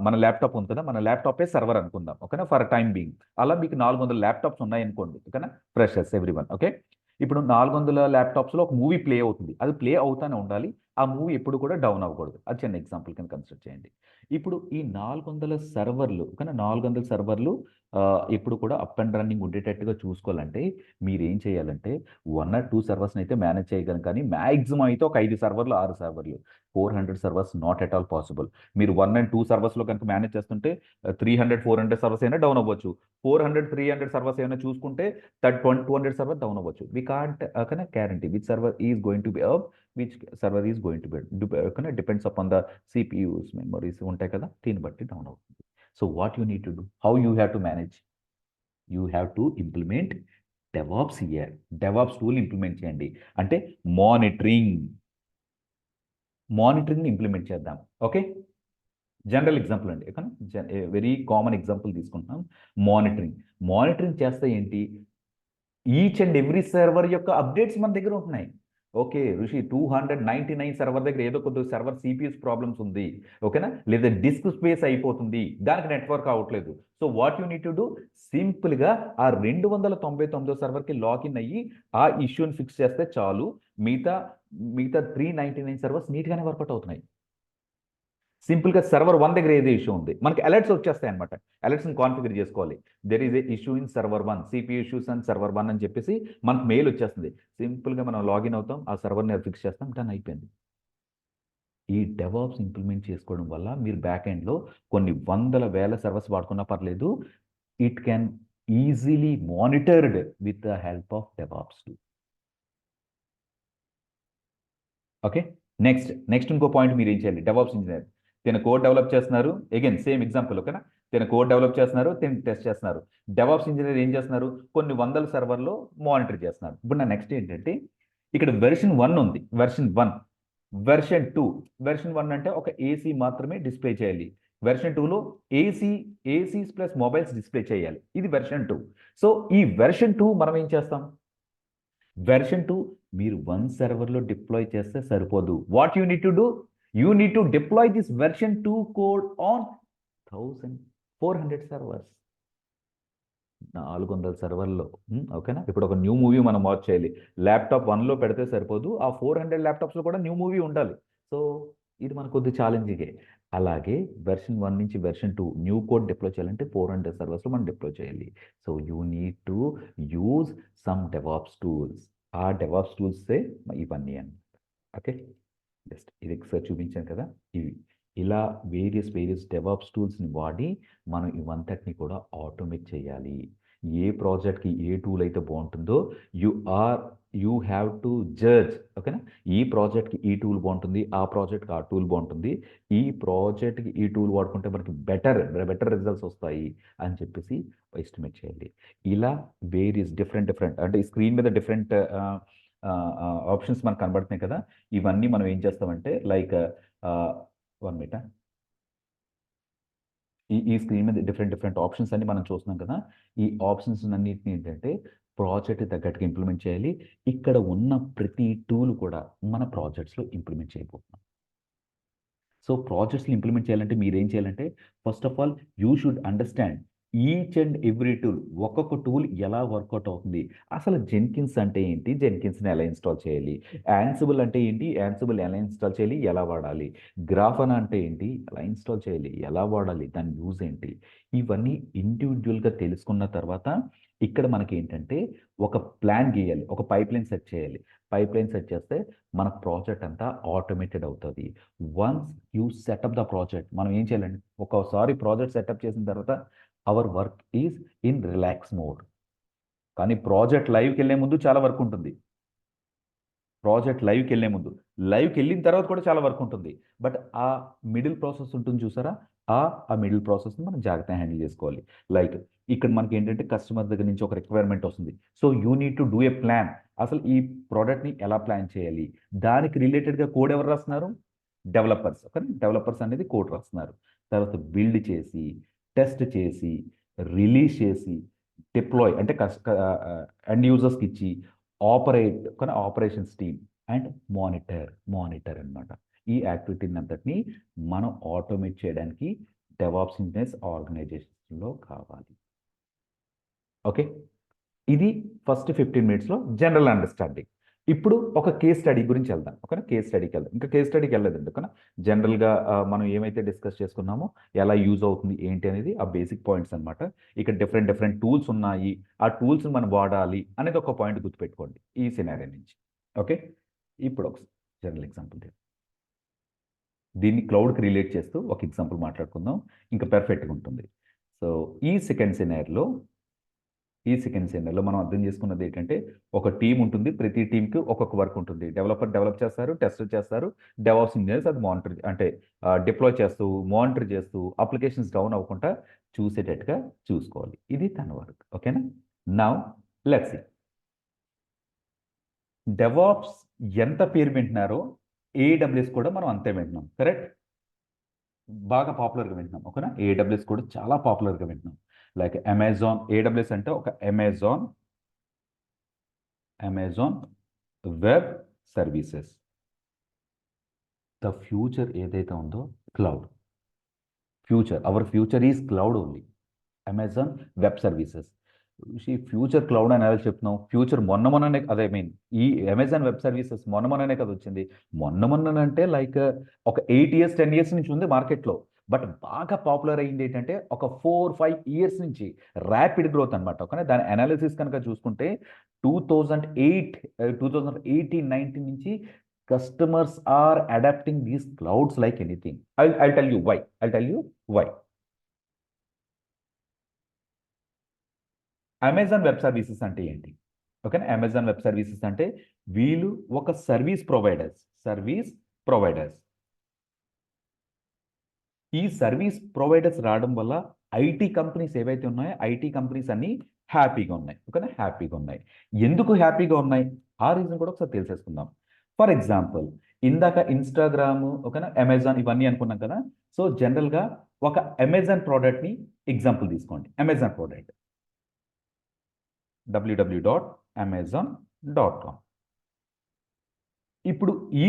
Speaker 1: మన ల్యాప్టాప్ ఉంది కదా, మన ల్యాప్టాపే సర్వర్ అనుకుందాం. ఓకేనా, ఫర్ టైం బీయింగ్. అలా మీకు 400 ల్యాప్టాప్స్ ఉన్నాయనుకోండి. ఓకేనా, ఫ్రెషర్స్ ఎవ్రీవన్. ఓకే, ఇప్పుడు 400 ల్యాప్టాప్స్లో ఒక మూవీ ప్లే అవుతుంది, అది ప్లే అవుతానే ఉండాలి. ఆ మూవీ ఎప్పుడు కూడా డౌన్ అవ్వకూడదు. అది చిన్న ఎగ్జాంపుల్ కింద కన్సిడర్ చేయండి. ఇప్పుడు ఈ 400 సర్వర్లు ఓకేనా, 400 సర్వర్లు ఎప్పుడు కూడా అప్ అండ్ రన్నింగ్ ఉండేటట్టుగా చూసుకోవాలంటే మీరు ఏం చేయాలంటే 1 or 2 సర్వర్స్ని అయితే మేనేజ్ చేయగలం, కానీ మ్యాక్సిమం అయితే ఒక 5 సర్వర్లు 6 సర్వర్లు. 400 servers not at all possible. మీరు 1 and 2 సర్వర్స్లో కనుక మేనేజ్ చేస్తుంటే 300 400 సర్వర్స్ అయినా డౌన్ అవ్వచ్చు. 400 300 సర్వర్స్ ఏమైనా చూసుకుంటే 200 సర్వర్ డౌన్ అవ్వచ్చు. వి కాంట్ కానీ guarantee which server is going to be up, which server is going to be depends upon the CPUs, memories ఉంటాయి కదా, దీన్ని బట్టి డౌన్ అవుతుంది. So what you need to do, how you have to manage, you have to implement DevOps here. DevOps tool implement చేయండి. అంటే monitoring implement చేద్దాం. Okay, general example అండి, very common example తీసుకుంటున్నాం. మానిటరింగ్ చేస్తే ఏంటి, ఈచ్ అండ్ ఎవ్రీ సర్వర్ యొక్క updates మన దగ్గర ఉంటున్నాయి. ఓకే ఋషి, 299 సర్వర్ దగ్గర ఏదో కొద్ది సర్వర్ సిపిఎస్ ప్రాబ్లమ్స్ ఉంది, ఓకేనా, లేదా డిస్క్ స్పేస్ అయిపోతుంది, దానికి నెట్వర్క్ అవ్వట్లేదు. So what you need to do, సింపుల్గా ఆ 299 సర్వర్కి లాగిన్ అయ్యి ఆ ఇష్యూని ఫిక్స్ చేస్తే చాలు. మిగతా 399 సర్వర్స్ నీట్గానే వర్కౌట్ అవుతున్నాయి. సింపుల్గా సర్వర్ 1 దగ్గర ఏదో ఇష్యూ ఉంది, మనకి అలర్ట్స్ వచ్చేస్తాయి అనమాట. అలర్ట్స్ని కాన్ఫిగర్ చేసుకోవాలి. There is a issue in server 1, CPU issues and server 1 అని చెప్పేసి మనకు మెయిల్ వచ్చేస్తుంది. సింపుల్గా మనం లాగిన్ అవుతాం, ఆ సర్వర్ని ఫిక్స్ చేస్తాం, డన్ అయిపోయింది. ఈ డెవాప్స్ ఇంప్లిమెంట్ చేసుకోవడం వల్ల మీరు బ్యాక్ ఎండ్లో కొన్ని వందల వేల సర్వర్స్ వాడుకున్నా పర్లేదు, it can easily monitored with the help of DevOps tool. Okay, next ఇంకో పాయింట్ మీరు ఏం చేయాలి, డెవాప్స్ ఇంజనీర్ తిన కోడ్ డెవలప్ చేస్తున్నారు. అగైన్ సేమ్ ఎగ్జాంపుల్, ఓకేనా, తిన కోడ్ డెవలప్ చేస్తున్నారు, తిన టెస్ట్ చేస్తున్నారు. డెవాప్స్ ఇంజనీర్ ఏం చేస్తున్నారు, కొన్ని వందల సర్వర్లో మానిటర్ చేస్తున్నారు. ఇప్పుడు నా నెక్స్ట్ ఏంటంటే ఇక్కడ వెర్షన్ 1 ఉంది, వెర్షన్ 1, వెర్షన్ 2. వెర్షన్ 1 అంటే ఒక ఏసీ మాత్రమే డిస్ప్లే చేయాలి. వెర్షన్ 2లో ఏసీస్ ప్లస్ మొబైల్స్ డిస్ప్లే చేయాలి. ఇది వెర్షన్ 2. సో ఈ వెర్షన్ 2 మనం ఏం చేస్తాం, వెర్షన్ 2 మీరు 1 సర్వర్లో డిప్లాయ్ చేస్తే సరిపోదు. What you need to do, you need to deploy this version 2 code on 1400 servers, 400 సర్వర్లో. ఓకేనా, ఇప్పుడు ఒక న్యూ మూవీ మనం వాచ్ చేయాలి, ల్యాప్టాప్ 1లో పెడితే సరిపోదు, ఆ 400 ల్యాప్టాప్స్లో కూడా న్యూ మూవీ ఉండాలి. సో ఇది మనకు కొద్ది ఛాలెంజింగే. అలాగే వెర్షన్ 1 నుంచి వెర్షన్ 2 న్యూ కోడ్ డిప్లాయ్ చేయాలంటే 400 సర్వర్స్లో మనం డిప్లాయ్ చేయాలి. So you need to use some DevOps tools. ఆ డెవాప్స్ టూల్సే ఇవన్నీ అని. ఓకే, జస్ట్ ఇది ఒకసారి చూపించాను కదా, ఇవి ఇలా వేరియస్ డెవాప్స్ టూల్స్ని వాడి మనం ఇవంతటిని కూడా ఆటోమేట్ చేయాలి. ఏ ప్రాజెక్ట్కి ఏ టూల్ అయితే బాగుంటుందో యూ హ్యావ్ టు జడ్జ్. ఓకేనా, ఈ ప్రాజెక్ట్కి ఈ టూల్ బాగుంటుంది, ఆ ప్రాజెక్ట్కి ఆ టూల్ బాగుంటుంది, ఈ ప్రాజెక్ట్కి ఈ టూల్ వాడుకుంటే మనకి బెటర్ రిజల్ట్స్ వస్తాయి అని చెప్పేసి ఎస్టిమేట్ చేయాలి. ఇలా వేరియస్ డిఫరెంట్ అంటే ఈ స్క్రీన్ మీద డిఫరెంట్ ఆప్షన్స్ మనకు కనబడుతున్నాయి కదా, ఇవన్నీ మనం ఏం చేస్తామంటే లైక్ 1 మినిట్, ఈ స్క్రీన్ మీద డిఫరెంట్ ఆప్షన్స్ అన్ని మనం చూస్తున్నాం కదా, ఈ ఆప్షన్స్ అన్నిటిని ఏంటంటే ప్రాజెక్ట్ తగ్గట్టుగా ఇంప్లిమెంట్ చేయాలి. ఇక్కడ ఉన్న ప్రతి టూల్ కూడా మన ప్రాజెక్ట్స్లో ఇంప్లిమెంట్ చేయబోతున్నాం. సో ప్రాజెక్ట్స్ని ఇంప్లిమెంట్ చేయాలంటే మీరేం చేయాలంటే first of all you should understand each and every tool, ఒక్కొక్క టూల్ ఎలా వర్కౌట్ అవుతుంది, అసలు జెన్కిన్స్ అంటే ఏంటి, జెన్కిన్స్ని ఎలా ఇన్స్టాల్ చేయాలి, యాన్సిబుల్ అంటే ఏంటి, యాన్సిబుల్ ఎలా ఇన్స్టాల్ చేయాలి, ఎలా వాడాలి, గ్రాఫన్ అంటే ఏంటి, ఎలా ఇన్స్టాల్ చేయాలి, ఎలా వాడాలి, దాని యూజ్ ఏంటి, ఇవన్నీ ఇండివిజువల్గా తెలుసుకున్న తర్వాత ఇక్కడ మనకి ఏంటంటే ఒక ప్లాన్ గీయాలి, ఒక పైప్ లైన్ సెట్ చేయాలి. పైప్ లైన్ సెట్ చేస్తే మన ప్రాజెక్ట్ అంతా ఆటోమేటెడ్ అవుతుంది. Once you set up the project, మనం ఏం చేయాలండి, ఒకసారి ప్రాజెక్ట్ సెటప్ చేసిన తర్వాత our work is in relax mode. కానీ ప్రాజెక్ట్ లైవ్కి వెళ్ళే ముందు చాలా వర్క్ ఉంటుంది. లైవ్కి వెళ్ళిన తర్వాత కూడా చాలా వర్క్ ఉంటుంది. బట్ ఆ మిడిల్ ప్రాసెస్ ఉంటుంది చూసారా, ఆ మిడిల్ ప్రాసెస్ని మనం జాగ్రత్తగా హ్యాండిల్ చేసుకోవాలి. లైక్ ఇక్కడ మనకి ఏంటంటే కస్టమర్ దగ్గర నుంచి ఒక రిక్వైర్మెంట్ వస్తుంది. So you need to do a plan. అసలు ఈ ప్రోడక్ట్ని ఎలా ప్లాన్ చేయాలి, దానికి రిలేటెడ్గా కోడ్ ఎవరు రాస్తున్నారు, డెవలపర్స్. ఓకే, డెవలపర్స్ అనేది కోడ్ రాస్తున్నారు. తర్వాత బిల్డ్ చేసి, టెస్ట్ చేసి, రిలీజ్ చేసి, డిప్లాయ్ అంటే ఎండ్ యూజర్స్కి ఇచ్చి, ఆపరేట్ కానీ ఆపరేషన్స్ టీమ్ అండ్ మానిటర్ అన్నమాట. ఈ యాక్టివిటీని అంతటిని మనం ఆటోమేట్ చేయడానికి డెవాప్స్ ఇంజనీర్స్ ఆర్గనైజేషన్లో కావాలి. ఓకే, ఇది ఫస్ట్ 15 మినిట్స్లో జనరల్ అండర్స్టాండింగ్. ఇప్పుడు ఒక కేస్ స్టడీ గురించి వెళ్దాం. ఓకేనా, కేస్ స్టడీకి వెళ్దాం. ఇంకా కేస్ స్టడీకి వెళ్ళలేదండి. ఓకేనా, జనరల్గా మనం ఏమైతే డిస్కస్ చేసుకున్నామో ఎలా యూజ్ అవుతుంది ఏంటి అనేది ఆ బేసిక్ పాయింట్స్ అనమాట. ఇక్కడ డిఫరెంట్ టూల్స్ ఉన్నాయి, ఆ టూల్స్ మనం వాడాలి అనేది ఒక పాయింట్ గుర్తుపెట్టుకోండి ఈ సినారియో నుంచి. ఓకే, ఇప్పుడు ఒక జనరల్ ఎగ్జాంపుల్ దీన్ని క్లౌడ్కి రిలేట్ చేస్తూ ఒక ఎగ్జాంపుల్ మాట్లాడుకుందాం, ఇంకా పెర్ఫెక్ట్గా ఉంటుంది. సో ఈ సెకండ్ సినారియోలో మనం అర్థం చేసుకున్నది ఏంటంటే ఒక టీం ఉంటుంది, ప్రతి టీంకి ఒక్కొక్క వర్క్ ఉంటుంది. డెవలపర్ డెవలప్ చేస్తారు, టెస్ట్ చేస్తారు, డెవాప్స్ ఇంజనీర్స్ అది మానిటర్ అంటే డిప్లాయ్ చేస్తూ, మానిటర్ చేస్తూ, అప్లికేషన్స్ డౌన్ అవ్వకుండా చూసేటట్టుగా చూసుకోవాలి. ఇది తన వర్క్. ఓకేనా, నౌ లెట్స్ సీ. డెవాప్స్ ఎంత పేరు వింటున్నారో ఏడబ్ల్యూఎస్ కూడా మనం అంతే వింటున్నాం. కరెక్ట్, బాగా పాపులర్గా వింటున్నాం. ఓకేనా, ఏడబ్ల్యూఎస్ కూడా చాలా పాపులర్గా వింటున్నాం. లైక్ అమెజాన్, ఏడబ్ల్యూఎస్ అంటే ఒక Amazon web services. The future ఏదైతే ఉందో cloud. Our future is cloud only. Amazon web services. Future cloud అని ఎలా చెప్తున్నాం, ఫ్యూచర్ మొన్ననే అదే మీన్ ఈ అమెజాన్ వెబ్ సర్వీసెస్ మొన్ననే కదా వచ్చింది. మొన్ననంటే లైక్ ఒక 8 years 10 years నుంచి ఉంది మార్కెట్లో. బట్ బాగా పాపులర్ అయింది ఏంటంటే ఒక 4-5 years నుంచి ర్యాపిడ్ గ్రోత్ అనమాట. ఓకే, దాని అనాలిసిస్ కనుక చూసుకుంటే 2018-19 నుంచి customers are adapting these clouds like anything. I tell you why. Amazon web services అంటే ఏంటి? ఓకేనా, అమెజాన్ వెబ్ సర్వీసెస్ అంటే వీళ్ళు ఒక సర్వీస్ ప్రొవైడర్స్. ఈ సర్వీస్ ప్రొవైడర్స్ రావడం వల్ల ఐటీ కంపెనీస్ ఏవైతే ఉన్నాయో ఐటీ కంపెనీస్ అన్ని హ్యాపీగా ఉన్నాయి. ఓకేనా, హ్యాపీగా ఉన్నాయి. ఎందుకు హ్యాపీగా ఉన్నాయి ఆ రీజన్ కూడా ఒకసారి తెలిసేసుకుందాం. ఫర్ ఎగ్జాంపుల్ ఇందాక ఇన్స్టాగ్రామ్, ఓకేనా, అమెజాన్ ఇవన్నీ అనుకున్నాం కదా. సో జనరల్గా ఒక అమెజాన్ ప్రోడక్ట్ని ఎగ్జాంపుల్ తీసుకోండి. Amazon product www.amazon.com. ఇప్పుడు ఈ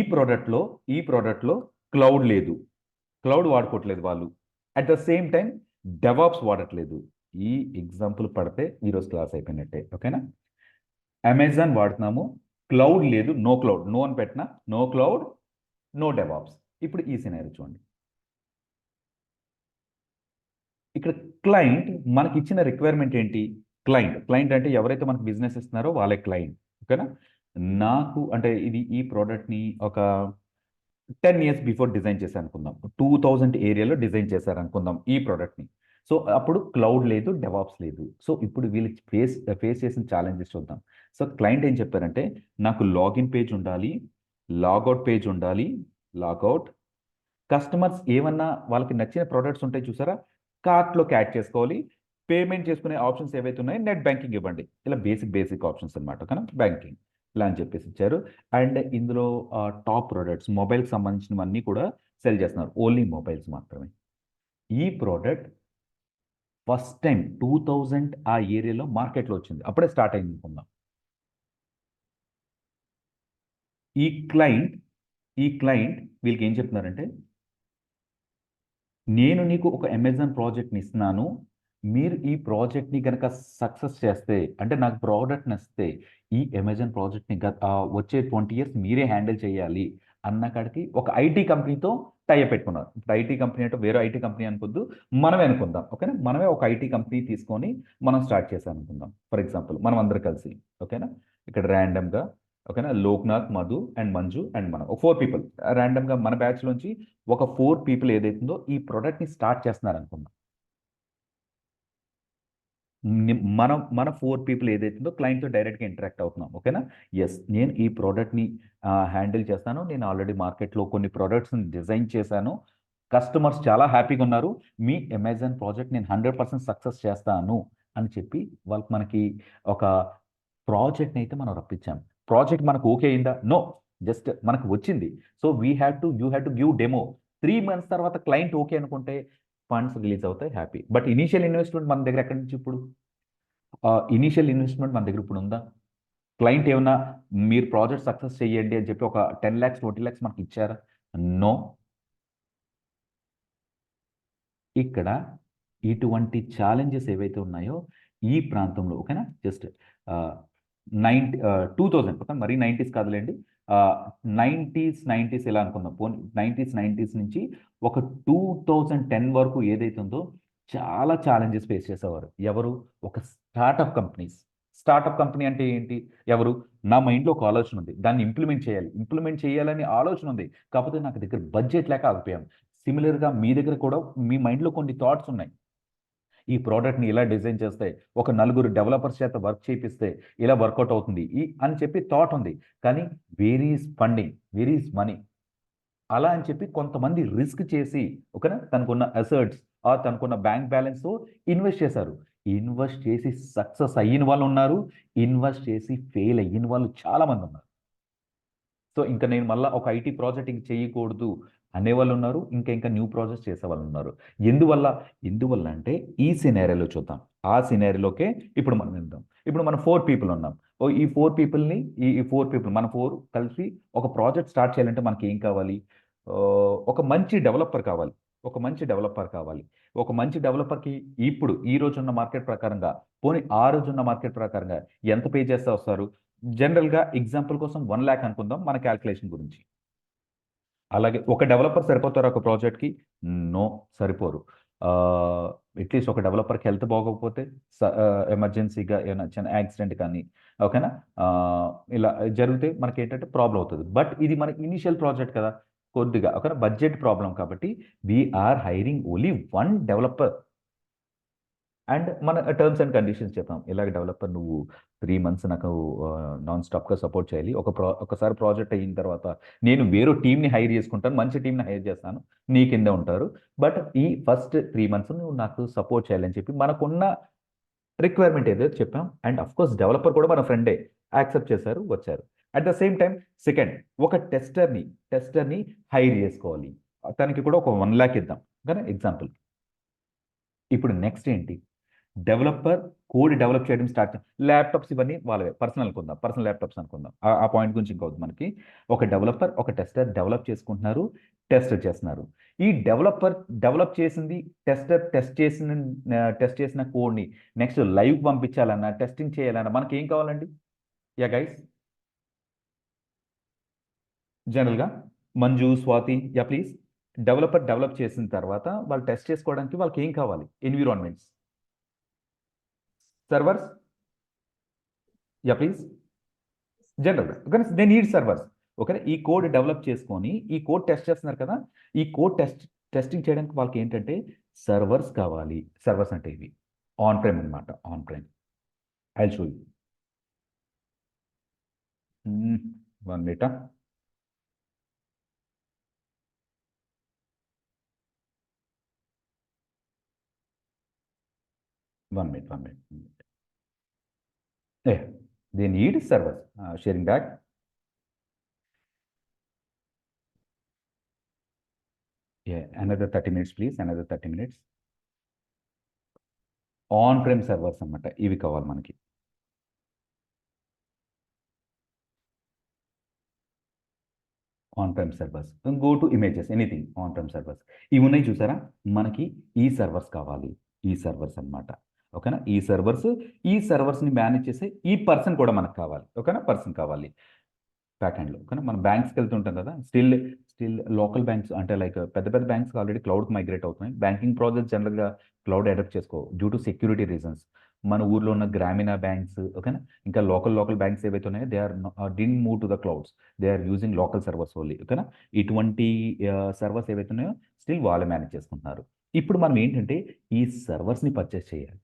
Speaker 1: ప్రోడక్ట్లో క్లౌడ్ లేదు, క్లౌడ్ వాడుకోవట్లేదు వాళ్ళు. At the same time DevOps వాడట్లేదు. ఈ ఎగ్జాంపుల్ పడితే ఈరోజు క్లాస్ అయిపోయినట్టే. ఓకేనా, అమెజాన్ వాడుతున్నాము, క్లౌడ్ లేదు, నో క్లౌడ్, నో అని పెట్టినా నో క్లౌడ్, నో డెవాప్స్. ఇప్పుడు ఈ సినారియో చూడండి. ఇక్కడ క్లయింట్ మనకి ఇచ్చిన రిక్వైర్మెంట్ ఏంటి? క్లయింట్ అంటే ఎవరైతే మనకు బిజినెస్ ఇస్తున్నారో వాళ్ళే క్లయింట్. ఓకేనా, నాకు అంటే ఈ ప్రోడక్ట్ని ఒక 10 years బిఫోర్ డిజైన్ చేశారు అనుకుందాం, 2000 ఏరియాలో డిజైన్ చేశారు అనుకుందాం ఈ ప్రోడక్ట్ని. సో అప్పుడు క్లౌడ్ లేదు, డెవాప్స్ లేదు. సో ఇప్పుడు వీళ్ళు ఫేస్ చేసిన ఛాలెంజెస్ చూద్దాం. సో క్లయింట్ ఏం చెప్పారంటే, నాకు లాగిన్ పేజ్ ఉండాలి, లాగౌట్ పేజ్ ఉండాలి, లాగౌట్. కస్టమర్స్ ఏమన్నా వాళ్ళకి నచ్చిన ప్రోడక్ట్స్ ఉంటాయి చూసారా, కార్ట్లోకి యాడ్ చేసుకోవాలి. పేమెంట్ చేసుకునే ఆప్షన్స్ ఏవైతే ఉన్నాయో నెట్ బ్యాంకింగ్ ఇవ్వండి. ఇలా బేసిక్ ఆప్షన్స్ అనమాట, కానీ బ్యాంకింగ్ ఇలా అని చెప్పేసి ఇచ్చారు. అండ్ ఇందులో టాప్ ప్రోడక్ట్స్ మొబైల్కి సంబంధించినవన్నీ కూడా సెల్ చేస్తున్నారు, ఓన్లీ మొబైల్స్ మాత్రమే. ఈ ప్రోడక్ట్ ఫస్ట్ టైం 2000 ఆ ఏరియాలో మార్కెట్లో వచ్చింది, అప్పుడే స్టార్ట్ అయింది అనుకుందాం. ఈ క్లయింట్ వీళ్ళకి ఏం చెప్తున్నారంటే, నేను నీకు ఒక అమెజాన్ ప్రాజెక్ట్ని ఇస్తున్నాను, మీరు ఈ ప్రాజెక్ట్ని కనుక సక్సెస్ చేస్తే, అంటే నాకు ప్రోడక్ట్ నచ్చితే ఈ అమెజాన్ ప్రాజెక్ట్ని వచ్చే 20 years మీరే హ్యాండిల్ చేయాలి అన్న కాడికి ఒక ఐటీ కంపెనీతో టైఅప్ పెట్టుకున్నారు. ఇప్పుడు ఐటీ కంపెనీ అంటే వేరే ఐటీ కంపెనీ అనుకోద్దు, మనమే అనుకుందాం. ఓకేనా, మనమే ఒక ఐటీ కంపెనీ తీసుకొని మనం స్టార్ట్ చేసాం అనుకుందాం. ఫర్ ఎగ్జాంపుల్ మనం అందరు కలిసి, ఓకేనా, ఇక్కడ ర్యాండమ్గా, ఓకేనా, లోక్నాథ్, మధు అండ్ మంజు అండ్ మనం ఒక 4 people ర్యాండమ్గా మన బ్యాచ్లోంచి ఒక 4 people ఏదైతుందో ఈ ప్రోడక్ట్ని స్టార్ట్ చేస్తున్నారు అనుకుందాం. మన 4 people ఏదైతుందో క్లయింట్తో డైరెక్ట్గా ఇంటరాక్ట్ అవుతున్నాం. ఓకేనా, ఎస్, నేను ఈ ప్రోడక్ట్ని హ్యాండిల్ చేస్తాను, నేను ఆల్రెడీ మార్కెట్లో కొన్ని ప్రోడక్ట్స్ని డిజైన్ చేశాను, కస్టమర్స్ చాలా హ్యాపీగా ఉన్నారు, మీ అమెజాన్ ప్రాజెక్ట్ నేను 100% సక్సెస్ చేస్తాను అని చెప్పి వాళ్ళకి మనకి ఒక ప్రాజెక్ట్ని అయితే మనం రప్పించాం. ప్రాజెక్ట్ మనకు ఓకే అయిందా? నో, జస్ట్ మనకు వచ్చింది. So you have to give demo. 3 months తర్వాత క్లయింట్ ఓకే అనుకుంటే ఫండ్స్ రిలీజ్ అవుతాయి, హ్యాపీ. బట్ ఇనీషియల్ ఇన్వెస్ట్మెంట్ మన దగ్గర ఎక్కడి నుంచి ఇప్పుడు? ఇనీషియల్ ఇన్వెస్ట్మెంట్ మన దగ్గర ఇప్పుడు ఉందా? క్లయింట్ ఏమన్నా మీరు ప్రాజెక్ట్ సక్సెస్ చేయండి అని చెప్పి ఒక 10 lakhs 20 lakhs మనకి ఇచ్చారా? నో. ఇక్కడ ఇటువంటి ఛాలెంజెస్ ఏవైతే ఉన్నాయో ఈ ప్రాంతంలో, ఓకేనా, జస్ట్ 2000, ఓకే, మరీ 90s కాదులేండి, 90s ఎలా అనుకుందాం, పోనీ 90s నుంచి ఒక 2010 వరకు ఏదైతే ఉందో చాలా ఛాలెంజెస్ ఫేస్ చేసేవారు. ఎవరు? ఒక స్టార్టప్ కంపెనీస్. స్టార్టప్ కంపెనీ అంటే ఏంటి? ఎవరు? నా మైండ్లో ఒక ఆలోచన ఉంది, దాన్ని ఇంప్లిమెంట్ చేయాలని ఆలోచన ఉంది, కాకపోతే నాకు దగ్గర బడ్జెట్ లేక ఆగిపోయాం. సిమిలర్గా మీ దగ్గర కూడా మీ మైండ్లో కొన్ని థాట్స్ ఉన్నాయి, ఈ ప్రోడక్ట్ని ఇలా డిజైన్ చేస్తే, ఒక 4 డెవలపర్స్ చేత వర్క్ చేపిస్తే ఇలా వర్కౌట్ అవుతుంది అని చెప్పి థాట్ ఉంది, కానీ where is funding, where is money, అలా అని చెప్పి కొంతమంది రిస్క్ చేసి, ఓకేనా, తనకున్న అసెట్స్ తనకున్న బ్యాంక్ బ్యాలెన్స్తో ఇన్వెస్ట్ చేశారు. ఇన్వెస్ట్ చేసి సక్సెస్ అయిన వాళ్ళు ఉన్నారు, ఇన్వెస్ట్ చేసి ఫెయిల్ అయిన వాళ్ళు చాలామంది ఉన్నారు. సో ఇంకా నేను మళ్ళీ ఒక ఐటీ ప్రాజెక్ట్ ఇంక చేయకూడదు అనేవాళ్ళు ఉన్నారు, ఇంకా న్యూ ప్రాజెక్ట్స్ చేసేవాళ్ళు ఉన్నారు. ఎందువల్ల అంటే ఈ సినారియోలో చూద్దాం. ఆ సినారియోలోకే ఇప్పుడు మనం వెళ్దాం. ఇప్పుడు మనం 4 people ఉన్నాం. ఈ 4 peopleని ఈ 4 people మన 4 కలిసి ఒక ప్రాజెక్ట్ స్టార్ట్ చేయాలంటే మనకి ఏం కావాలి? ఒక మంచి డెవలపర్ కావాలి. ఒక మంచి డెవలపర్కి ఇప్పుడు ఈ రోజున్న మార్కెట్ ప్రకారంగా, పోనీ ఆ రోజున్న మార్కెట్ ప్రకారంగా ఎంత పే చేస్తే వస్తారు? జనరల్గా ఎగ్జాంపుల్ కోసం 1 lakh అనుకుందాం మన క్యాల్కులేషన్ గురించి. అలాగే ఒక డెవలపర్ సరిపోతారు ఒక ప్రాజెక్ట్కి? నో, సరిపోరు. అట్లీస్ట్ ఒక డెవలపర్కి హెల్త్ బాగోకపోతే, ఎమర్జెన్సీగా ఏమైనా చిన్న యాక్సిడెంట్ కానీ, ఓకేనా, ఇలా జరిగితే మనకి ఏంటంటే ప్రాబ్లం అవుతుంది. బట్ ఇది మన ఇనిషియల్ ప్రాజెక్ట్ కదా, కొద్దిగా ఓకేనా, బడ్జెట్ ప్రాబ్లం కాబట్టి we're hiring only 1 developer. And మన టర్మ్స్ అండ్ కండిషన్స్ చెప్పాం, ఇలాగ డెవలపర్ నువ్వు 3 months నాకు నాన్ స్టాప్గా సపోర్ట్ చేయాలి, ఒకసారి ప్రాజెక్ట్ అయిన తర్వాత నేను వేరే టీంని హైర్ చేసుకుంటాను, మంచి టీంని హైర్ చేస్తాను, నీ కింద ఉంటారు, బట్ ఈ ఫస్ట్ 3 months నువ్వు నాకు సపోర్ట్ చేయాలని చెప్పి మనకున్న రిక్వైర్మెంట్ ఏదైతే చెప్పాం. అండ్ అఫ్ కోర్స్ డెవలపర్ కూడా మన ఫ్రెండే, యాక్సెప్ట్ చేశారు, వచ్చారు. At the same time second, ఒక టెస్టర్ని హైర్ చేసుకోవాలి, తనకి కూడా ఒక 1 lakh ఇద్దాం కానీ ఎగ్జాంపుల్. ఇప్పుడు నెక్స్ట్ ఏంటి? డెవలపర్ కోడ్ డెవలప్ చేయడం స్టార్ట్, ల్యాప్టాప్స్ ఇవన్నీ వాళ్ళవే, పర్సనల్ ల్యాప్టాప్స్ అనుకుందాం. ఆ పాయింట్ గురించి ఇంకొద్దు మనకి. ఒక డెవలపర్ ఒక టెస్టర్ డెవలప్ చేసుకుంటున్నారు, టెస్ట్ చేస్తున్నారు. ఈ డెవలపర్ డెవలప్ చేసింది, టెస్ట్ చేసిన కోడ్ని నెక్స్ట్ లైవ్ పంపించాలన్నా, టెస్టింగ్ చేయాలన్నా మనకి ఏం కావాలండి? యా గైస్, జనరల్గా Manju, Swathi, yeah please. Developer develop చేసిన తర్వాత వాళ్ళు టెస్ట్ చేసుకోవడానికి వాళ్ళకి ఏం కావాలి? Environments, servers, yeah please. జనరల్గా దే నీడ్ సర్వర్స్. ఓకేనా, ఈ కోడ్ డెవలప్ చేసుకొని ఈ కోడ్ టెస్ట్ చేస్తున్నారు కదా, ఈ కోడ్ టెస్టింగ్ చేయడానికి వాళ్ళకి ఏంటంటే సర్వర్స్ కావాలి. సర్వర్స్ అంటే ఇవి ఆన్ ప్రైమ్ అనమాట, on prime. I show you. 1 minute. 1 minute, 1 minute. Yeah, they need servers. Sharing back. Yeah, another 30 minutes, please. Another 30 minutes. On prime servers అనమాట, ఇవి కావాలి మనకి. On prime servers, go to images, anything on prime servers. ఇవి ఉన్నాయి చూసారా, మనకి ఈ servers కావాలి. ఈ సర్వర్స్ అనమాట. ఓకేనా, ఈ సర్వర్స్ని మేనేజ్ చేసే ఈ పర్సన్ కూడా మనకు కావాలి. ఓకేనా, పర్సన్ కావాలి బ్యాక్ హ్యాండ్లో. ఓకేనా, మనం బ్యాంక్స్కి వెళ్తుంటాం కదా, స్టిల్ లోకల్ బ్యాంక్స్ అంటే లైక్ పెద్ద పెద్ద బ్యాంక్స్ ఆల్రెడీ క్లౌడ్ మైగ్రేట్ అవుతున్నాయి. బ్యాంకింగ్ ప్రాసెస్ జనరల్గా క్లౌడ్ అడాప్ట్ చేసుకో డ్యూ టు సెక్యూరిటీ రీజన్స్. మన ఊర్లో ఉన్న గ్రామీణ బ్యాంక్స్, ఓకేనా, ఇంకా లోకల్ బ్యాంక్స్ ఏవైతే ఉన్నాయో they are didn't move to the clouds, they are using local servers only. ఓకేనా, ఇటువంటి సర్వర్స్ ఏవైతే ఉన్నాయో స్టిల్ వాళ్ళే మేనేజ్ చేసుకుంటున్నారు. ఇప్పుడు మనం ఏంటంటే ఈ సర్వర్స్ని పర్చేస్ చేయాలి.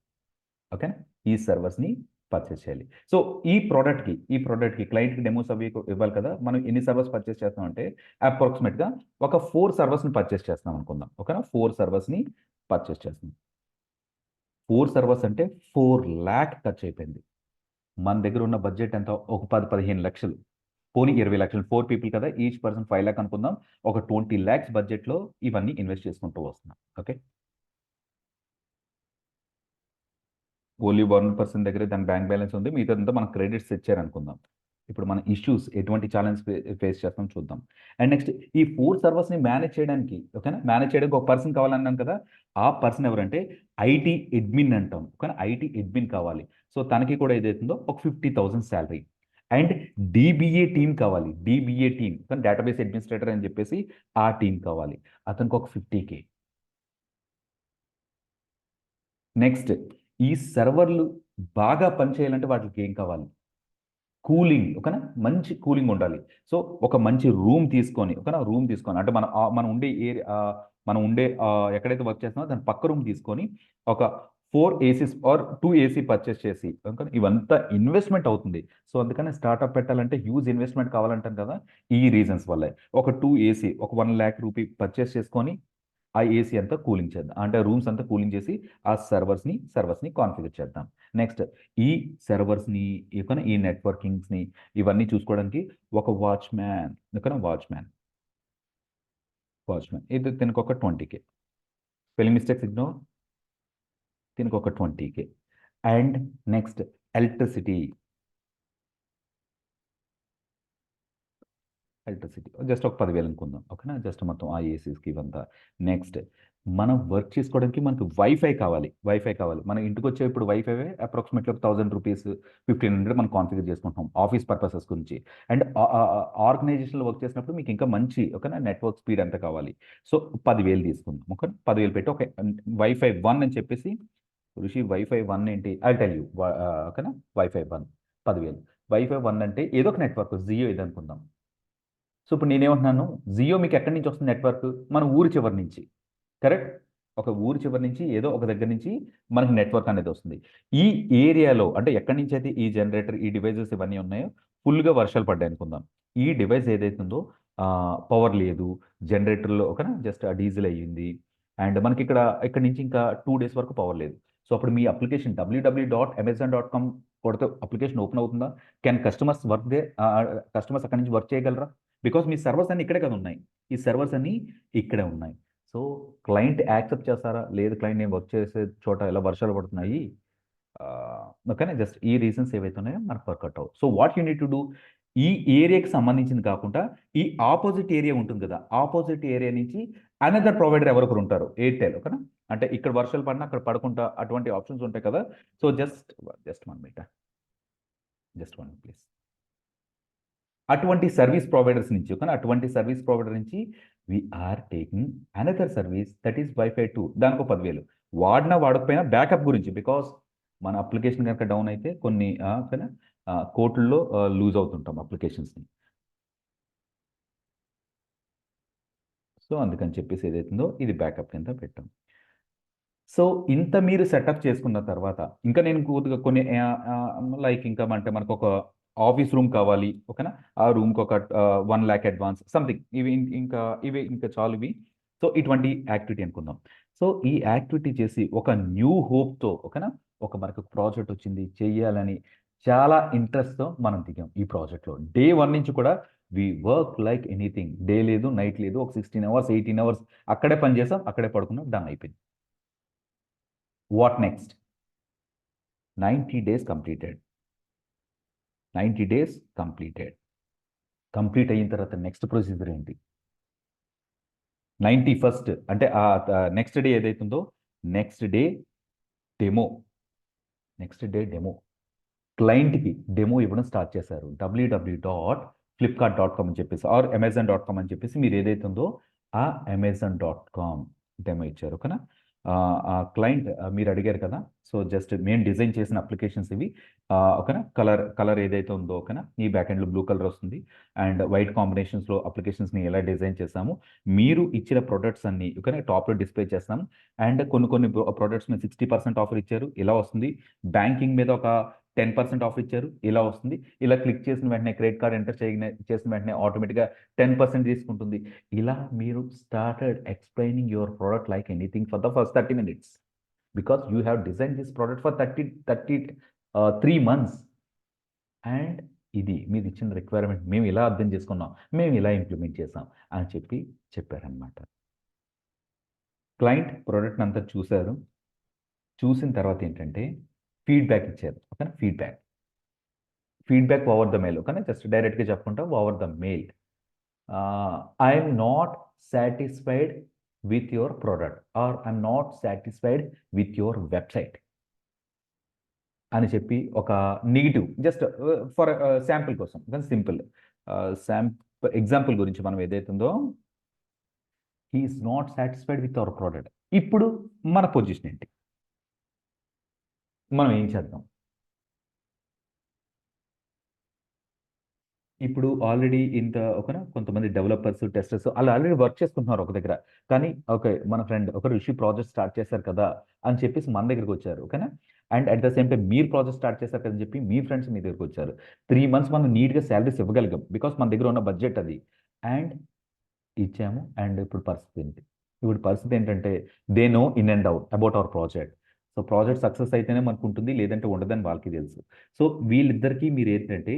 Speaker 1: ఓకేనా, ఈ సర్వర్స్ని పర్చేస్ చేయాలి. సో ఈ ప్రోడక్ట్కి క్లయింట్కి డెమోస్ అవి ఇవ్వాలి కదా, మనం ఎన్ని సర్వర్స్ పర్చేస్ చేస్తామంటే అప్రాక్సిమేట్గా ఒక 4 సర్వర్స్ని పర్చేస్ చేస్తాం అనుకుందాం. ఓకేనా, 4 సర్వర్స్ని పర్చేస్ చేస్తాం. 4 సర్వర్స్ అంటే 4 lakh ఖర్చు అయిపోయింది. మన దగ్గర ఉన్న బడ్జెట్ ఎంత, ఒక 10-15 లక్షలు, పోనీ 20 లక్షలు, 4 people కదా, ఈచ్ పర్సన్ 5 lakh అనుకుందాం. ఒక 20 lakhs బడ్జెట్లో ఇవన్నీ ఇన్వెస్ట్ చేసుకుంటూ వస్తున్నాం. ఓకే, ఓన్లీ 1% దగ్గర దాని బ్యాంక్ బ్యాలెన్స్ ఉంది, మిగతాదంతా మన క్రెడిట్స్ ఇచ్చారనుకుందాం. ఇప్పుడు మన ఇష్యూస్ ఎటువంటి ఛాలెంజ్ ఫేస్ చేస్తాం చూద్దాం. అండ్ నెక్స్ట్ ఈ 4 సర్వర్స్ని మేనేజ్ చేయడానికి, ఓకేనా, మేనేజ్ చేయడానికి ఒక పర్సన్ కావాలన్నాను కదా, ఆ పర్సన్ ఎవరంటే ఐటీ అడ్మిన్ అంటాం. ఓకేనా, ఐటీ అడ్మిన్ కావాలి. సో తనకి కూడా ఏదైతుందో ఒక 50,000 శాలరీ. అండ్ డిబిఏ టీం కావాలి, డిబిఏ టీం, కానీ డేటాబేస్ అడ్మినిస్ట్రేటర్ అని చెప్పేసి ఆ టీం కావాలి, అతనికి ఒక 50K. నెక్స్ట్ ఈ సర్వర్లు బాగా పనిచేయాలంటే వాటికి ఏం కావాలి, కూలింగ్. ఓకేనా, మంచి కూలింగ్ ఉండాలి. సో ఒక మంచి రూమ్ తీసుకొని, ఓకేనా, రూమ్ తీసుకొని అంటే మనం ఉండే ఏరియా, మనం ఉండే ఎక్కడైతే వర్క్ చేస్తున్నామో దాని పక్క రూమ్ తీసుకొని ఒక 4 ఏసీస్ ఆర్ 2 ఏసీ పర్చేస్ చేసి, ఓకేనా, ఇవంతా ఇన్వెస్ట్మెంట్ అవుతుంది. సో అందుకని స్టార్ట్అప్ పెట్టాలంటే హ్యూజ్ ఇన్వెస్ట్మెంట్ కావాలంటాం కదా, ఈ రీజన్స్ వల్లే ఒక 2 ఏసీ ఒక 1 lakh రూపీ పర్చేస్ చేసుకొని ఆ ఏసీ అంతా కూలింగ్ చేద్దాం, అంటే రూమ్స్ అంతా కూలింగ్ చేసి ఆ సర్వర్స్ని కాన్ఫిగర్ చేద్దాం. నెక్స్ట్ ఈ సర్వర్స్ని, ఈ నెట్వర్కింగ్స్ని ఇవన్నీ చూసుకోవడానికి ఒక వాచ్మ్యాన్, వాచ్మ్యాన్ ఇది దీనికి ఒక 20K. స్పెల్లింగ్ మిస్టేక్స్ ఇగ్నోర్, దీనికి ఒక 20K. And next electricity just ఒక 10,000 అనుకుందాం. ఓకేనా, జస్ట్ మొత్తం ఆ ఏసీస్కి ఇవంతా. నెక్స్ట్ మనం వర్క్ చేసుకోవడానికి మనకు వైఫై కావాలి. మన ఇంటికి వచ్చే ఇప్పుడు వైఫై అప్రాక్సిమేట్లీ ఒక 1,000 రూపీస్ 1,500 మనం కాన్ఫిగర్ చేసుకుంటాం ఆఫీస్ పర్పసెస్ గురించి. అండ్ ఆర్గనైజేషన్లో వర్క్ చేసినప్పుడు మీకు ఇంకా మంచి, ఓకేనా, నెట్వర్క్ స్పీడ్ ఎంత కావాలి. సో 10,000 తీసుకుందాం. ఓకే, 10,000 పెట్టి ఒక వైఫై 1 అని చెప్పేసి, ఋషి వైఫై 1 ఏంటి, ఐ టెల్ యూ. ఓకేనా, వైఫై 1 10,000. వైఫై 1 అంటే ఏదో ఒక నెట్వర్క్, జియో ఇది అనుకుందాం. సో ఇప్పుడు నేనేమంటున్నాను, జియో మీకు ఎక్కడి నుంచి వస్తుంది నెట్వర్క్, మన ఊరి చివరి నుంచి. కరెక్ట్, ఒక ఊరి చివరి నుంచి ఏదో ఒక దగ్గర నుంచి మనకి నెట్వర్క్ అనేది వస్తుంది. ఈ ఏరియాలో అంటే ఎక్కడి నుంచి అయితే ఈ జనరేటర్, ఈ డివైజెస్ ఇవన్నీ ఉన్నాయో, ఫుల్గా వర్షాలు పడ్డాయి అనుకుందాం. ఈ డివైస్ ఏదైతుందో పవర్ లేదు, జనరేటర్లో ఓకేనా, జస్ట్ ఆ డీజిల్ అయ్యింది. అండ్ మనకి ఇక్కడ నుంచి ఇంకా 2 days వరకు పవర్ లేదు. సో అప్పుడు మీ అప్లికేషన్ www.amazon.com కొడితే అప్లికేషన్ ఓపెన్ అవుతుందా? Can customers work they, customers అక్కడి నుంచి వర్క్ చేయగలరా? బికాస్ మీ సర్వర్స్ అన్ని ఇక్కడే కదా ఉన్నాయి, ఈ సర్వర్స్ అన్ని ఇక్కడే ఉన్నాయి. సో క్లయింట్ యాక్సెప్ట్ చేస్తారా, లేదు క్లయింట్ నేను వర్క్ చేసే చోట ఎలా వర్షాలు పడుతున్నాయి, ఓకేనా, జస్ట్ ఈ రీజన్స్ ఏవైతే ఉన్నాయో మనకు వర్కౌట్ అవ్వు. So what you need to do, ఈ ఏరియాకి సంబంధించింది కాకుండా ఈ ఆపోజిట్ ఏరియా ఉంటుంది కదా, ఆపోజిట్ ఏరియా నుంచి అనదర్ ప్రొవైడర్ ఎవరొకరు ఉంటారు, ఎయిర్టెల్. ఓకేనా, అంటే ఇక్కడ వర్షాలు పడినా అక్కడ పడకుండా అటువంటి ఆప్షన్స్ ఉంటాయి కదా. So just 1 minute, just 1 please. అటువంటి సర్వీస్ ప్రొవైడర్స్ నుంచి, ఓకే, అటువంటి సర్వీస్ ప్రొవైడర్ నుంచి we're taking another service that is wifi 2, దానికి 10,000. వాడినా వాడకపోయినా బ్యాకప్ గురించి, బికాస్ మన అప్లికేషన్ కనుక డౌన్ అయితే కొన్ని ఓకేనా కోర్టుల్లో లూజ్ అవుతుంటాం అప్లికేషన్స్ని. సో అందుకని చెప్పేసి ఏదైతుందో ఇది బ్యాకప్ కింద పెట్టాం. సో ఇంత మీరు సెటప్ చేసుకున్న తర్వాత ఇంకా నేను కొద్దిగా కొన్ని లైక్ ఇంకా అంటే మనకు ఒక ఆఫీస్ రూమ్ కావాలి, ఓకేనా? ఆ రూమ్కి ఒక 1 lakh అడ్వాన్స్ సంథింగ్, ఇవి ఇంకా చాలు ఇవి. సో ఇటువంటి యాక్టివిటీ అనుకుందాం. సో ఈ యాక్టివిటీ చేసి ఒక న్యూ హోప్తో, ఓకేనా, మనకు ప్రాజెక్ట్ వచ్చింది చెయ్యాలని చాలా ఇంట్రెస్ట్తో మనం దిగాం ఈ ప్రాజెక్ట్లో. డే 1 నుంచి కూడా we work like anything. Day లేదు నైట్ లేదు, ఒక 16 hours 18 hours అక్కడే పని చేసాం, అక్కడే పడుకున్నాం, డన్ అయిపోయింది. What next? 90 days completed. 90 days completed. Complete అయిన తర్వాత నెక్స్ట్ ప్రొసీజర్ ఏంటి? 91st అంటే నెక్స్ట్ డే ఏదైతుందో next day demo. Next day demo క్లయింట్కి డెమో ఇవ్వడం స్టార్ట్ చేశారు. www.flipkart.com అని చెప్పేసి ఆర్ amazon.com అని చెప్పేసి మీరు ఏదైతే ఉందో ఆ amazon.com డెమో ఇచ్చారు, ఓకేనా? ఆ క్లయింట్ మీరు అడిగారు కదా, సో జస్ట్ మేము డిజైన్ చేసిన అప్లికేషన్స్ ఇవి, ఓకేనా? కలర్ ఏదైతే ఉందో, ఓకేనా, ఈ బ్యాక్ ఎండ్లో బ్లూ కలర్ వస్తుంది అండ్ వైట్ కాంబినేషన్స్లో అప్లికేషన్స్ని ఎలా డిజైన్ చేసాము, మీరు ఇచ్చిన ప్రొడక్ట్స్ అన్ని, ఓకేనా, టాప్లో డిస్ప్లే చేస్తాం. అండ్ కొన్ని ప్రొడక్ట్స్ మీద 60% ఆఫర్ ఇచ్చారు, ఇలా వస్తుంది. బ్యాంకింగ్ మీద ఒక 10% ఆఫర్ ఇచ్చారు, ఇలా వస్తుంది. ఇలా క్లిక్ చేసిన వెంటనే క్రెడిట్ కార్డ్ ఎంటర్ చేసిన వెంటనే ఆటోమేటిక్గా 10% తీసుకుంటుంది. ఇలా మీరు started explaining your product like anything for the first 30 minutes because you have design this product for 3 months. And ఇది మీరు ఇచ్చిన రిక్వైర్మెంట్ మేము ఇలా అర్థం చేసుకున్నాం, మేము ఇలా ఇంప్లిమెంట్ చేసాం అని చెప్పారనమాట. క్లయింట్ ప్రోడక్ట్ని అంతా చూశారు. చూసిన తర్వాత ఏంటంటే ఫీడ్బ్యాక్ ఇచ్చారు, ఓకేనా? ఫీడ్బ్యాక్ ఓవర్ ద మెయిల్, ఓకేనా? జస్ట్ డైరెక్ట్గా చెప్పుకుంటా over the mail. I'm not satisfied with your product or I'm not satisfied with your website అని చెప్పి ఒక నెగిటివ్ జస్ట్ ఫర్ శాంపుల్ కోసం, కానీ సింపుల్ ఎగ్జాంపుల్ గురించి మనం ఏదైతుందో he's not satisfied with our product. ఇప్పుడు మన పొజిషన్ ఏంటి, మనం ఏం చేద్దాం? ఇప్పుడు ఆల్రెడీ ఇంత ఓకేనా, కొంతమంది డెవలపర్స్ టెస్టర్స్ అలా ఆల్రెడీ వర్క్ చేసుకుంటున్నారు ఒక దగ్గర. కానీ ఓకే, మన ఫ్రెండ్ ఒక ఋషి ప్రాజెక్ట్ స్టార్ట్ చేశారు కదా అని చెప్పేసి మన దగ్గరికి వచ్చారు, ఓకేనా? And at the same time మీరు ప్రాజెక్ట్ స్టార్ట్ చేశారు కదా అని చెప్పి మీ ఫ్రెండ్స్ మీ దగ్గరికి వచ్చారు. 3 months మనం నీట్గా శాలరీస్ ఇవ్వగలిగాం బికాస్ మన దగ్గర ఉన్న బడ్జెట్ అది. అండ్ ఇచ్చాము. అండ్ ఇప్పుడు పరిస్థితి ఏంటి? ఇప్పుడు పరిస్థితి ఏంటంటే they know in and out about our project. So project success అయితేనే మనకు ఉంటుంది, లేదంటే ఉండదని వాళ్ళకి తెలుసు. సో వీళ్ళిద్దరికీ మీరు ఏంటంటే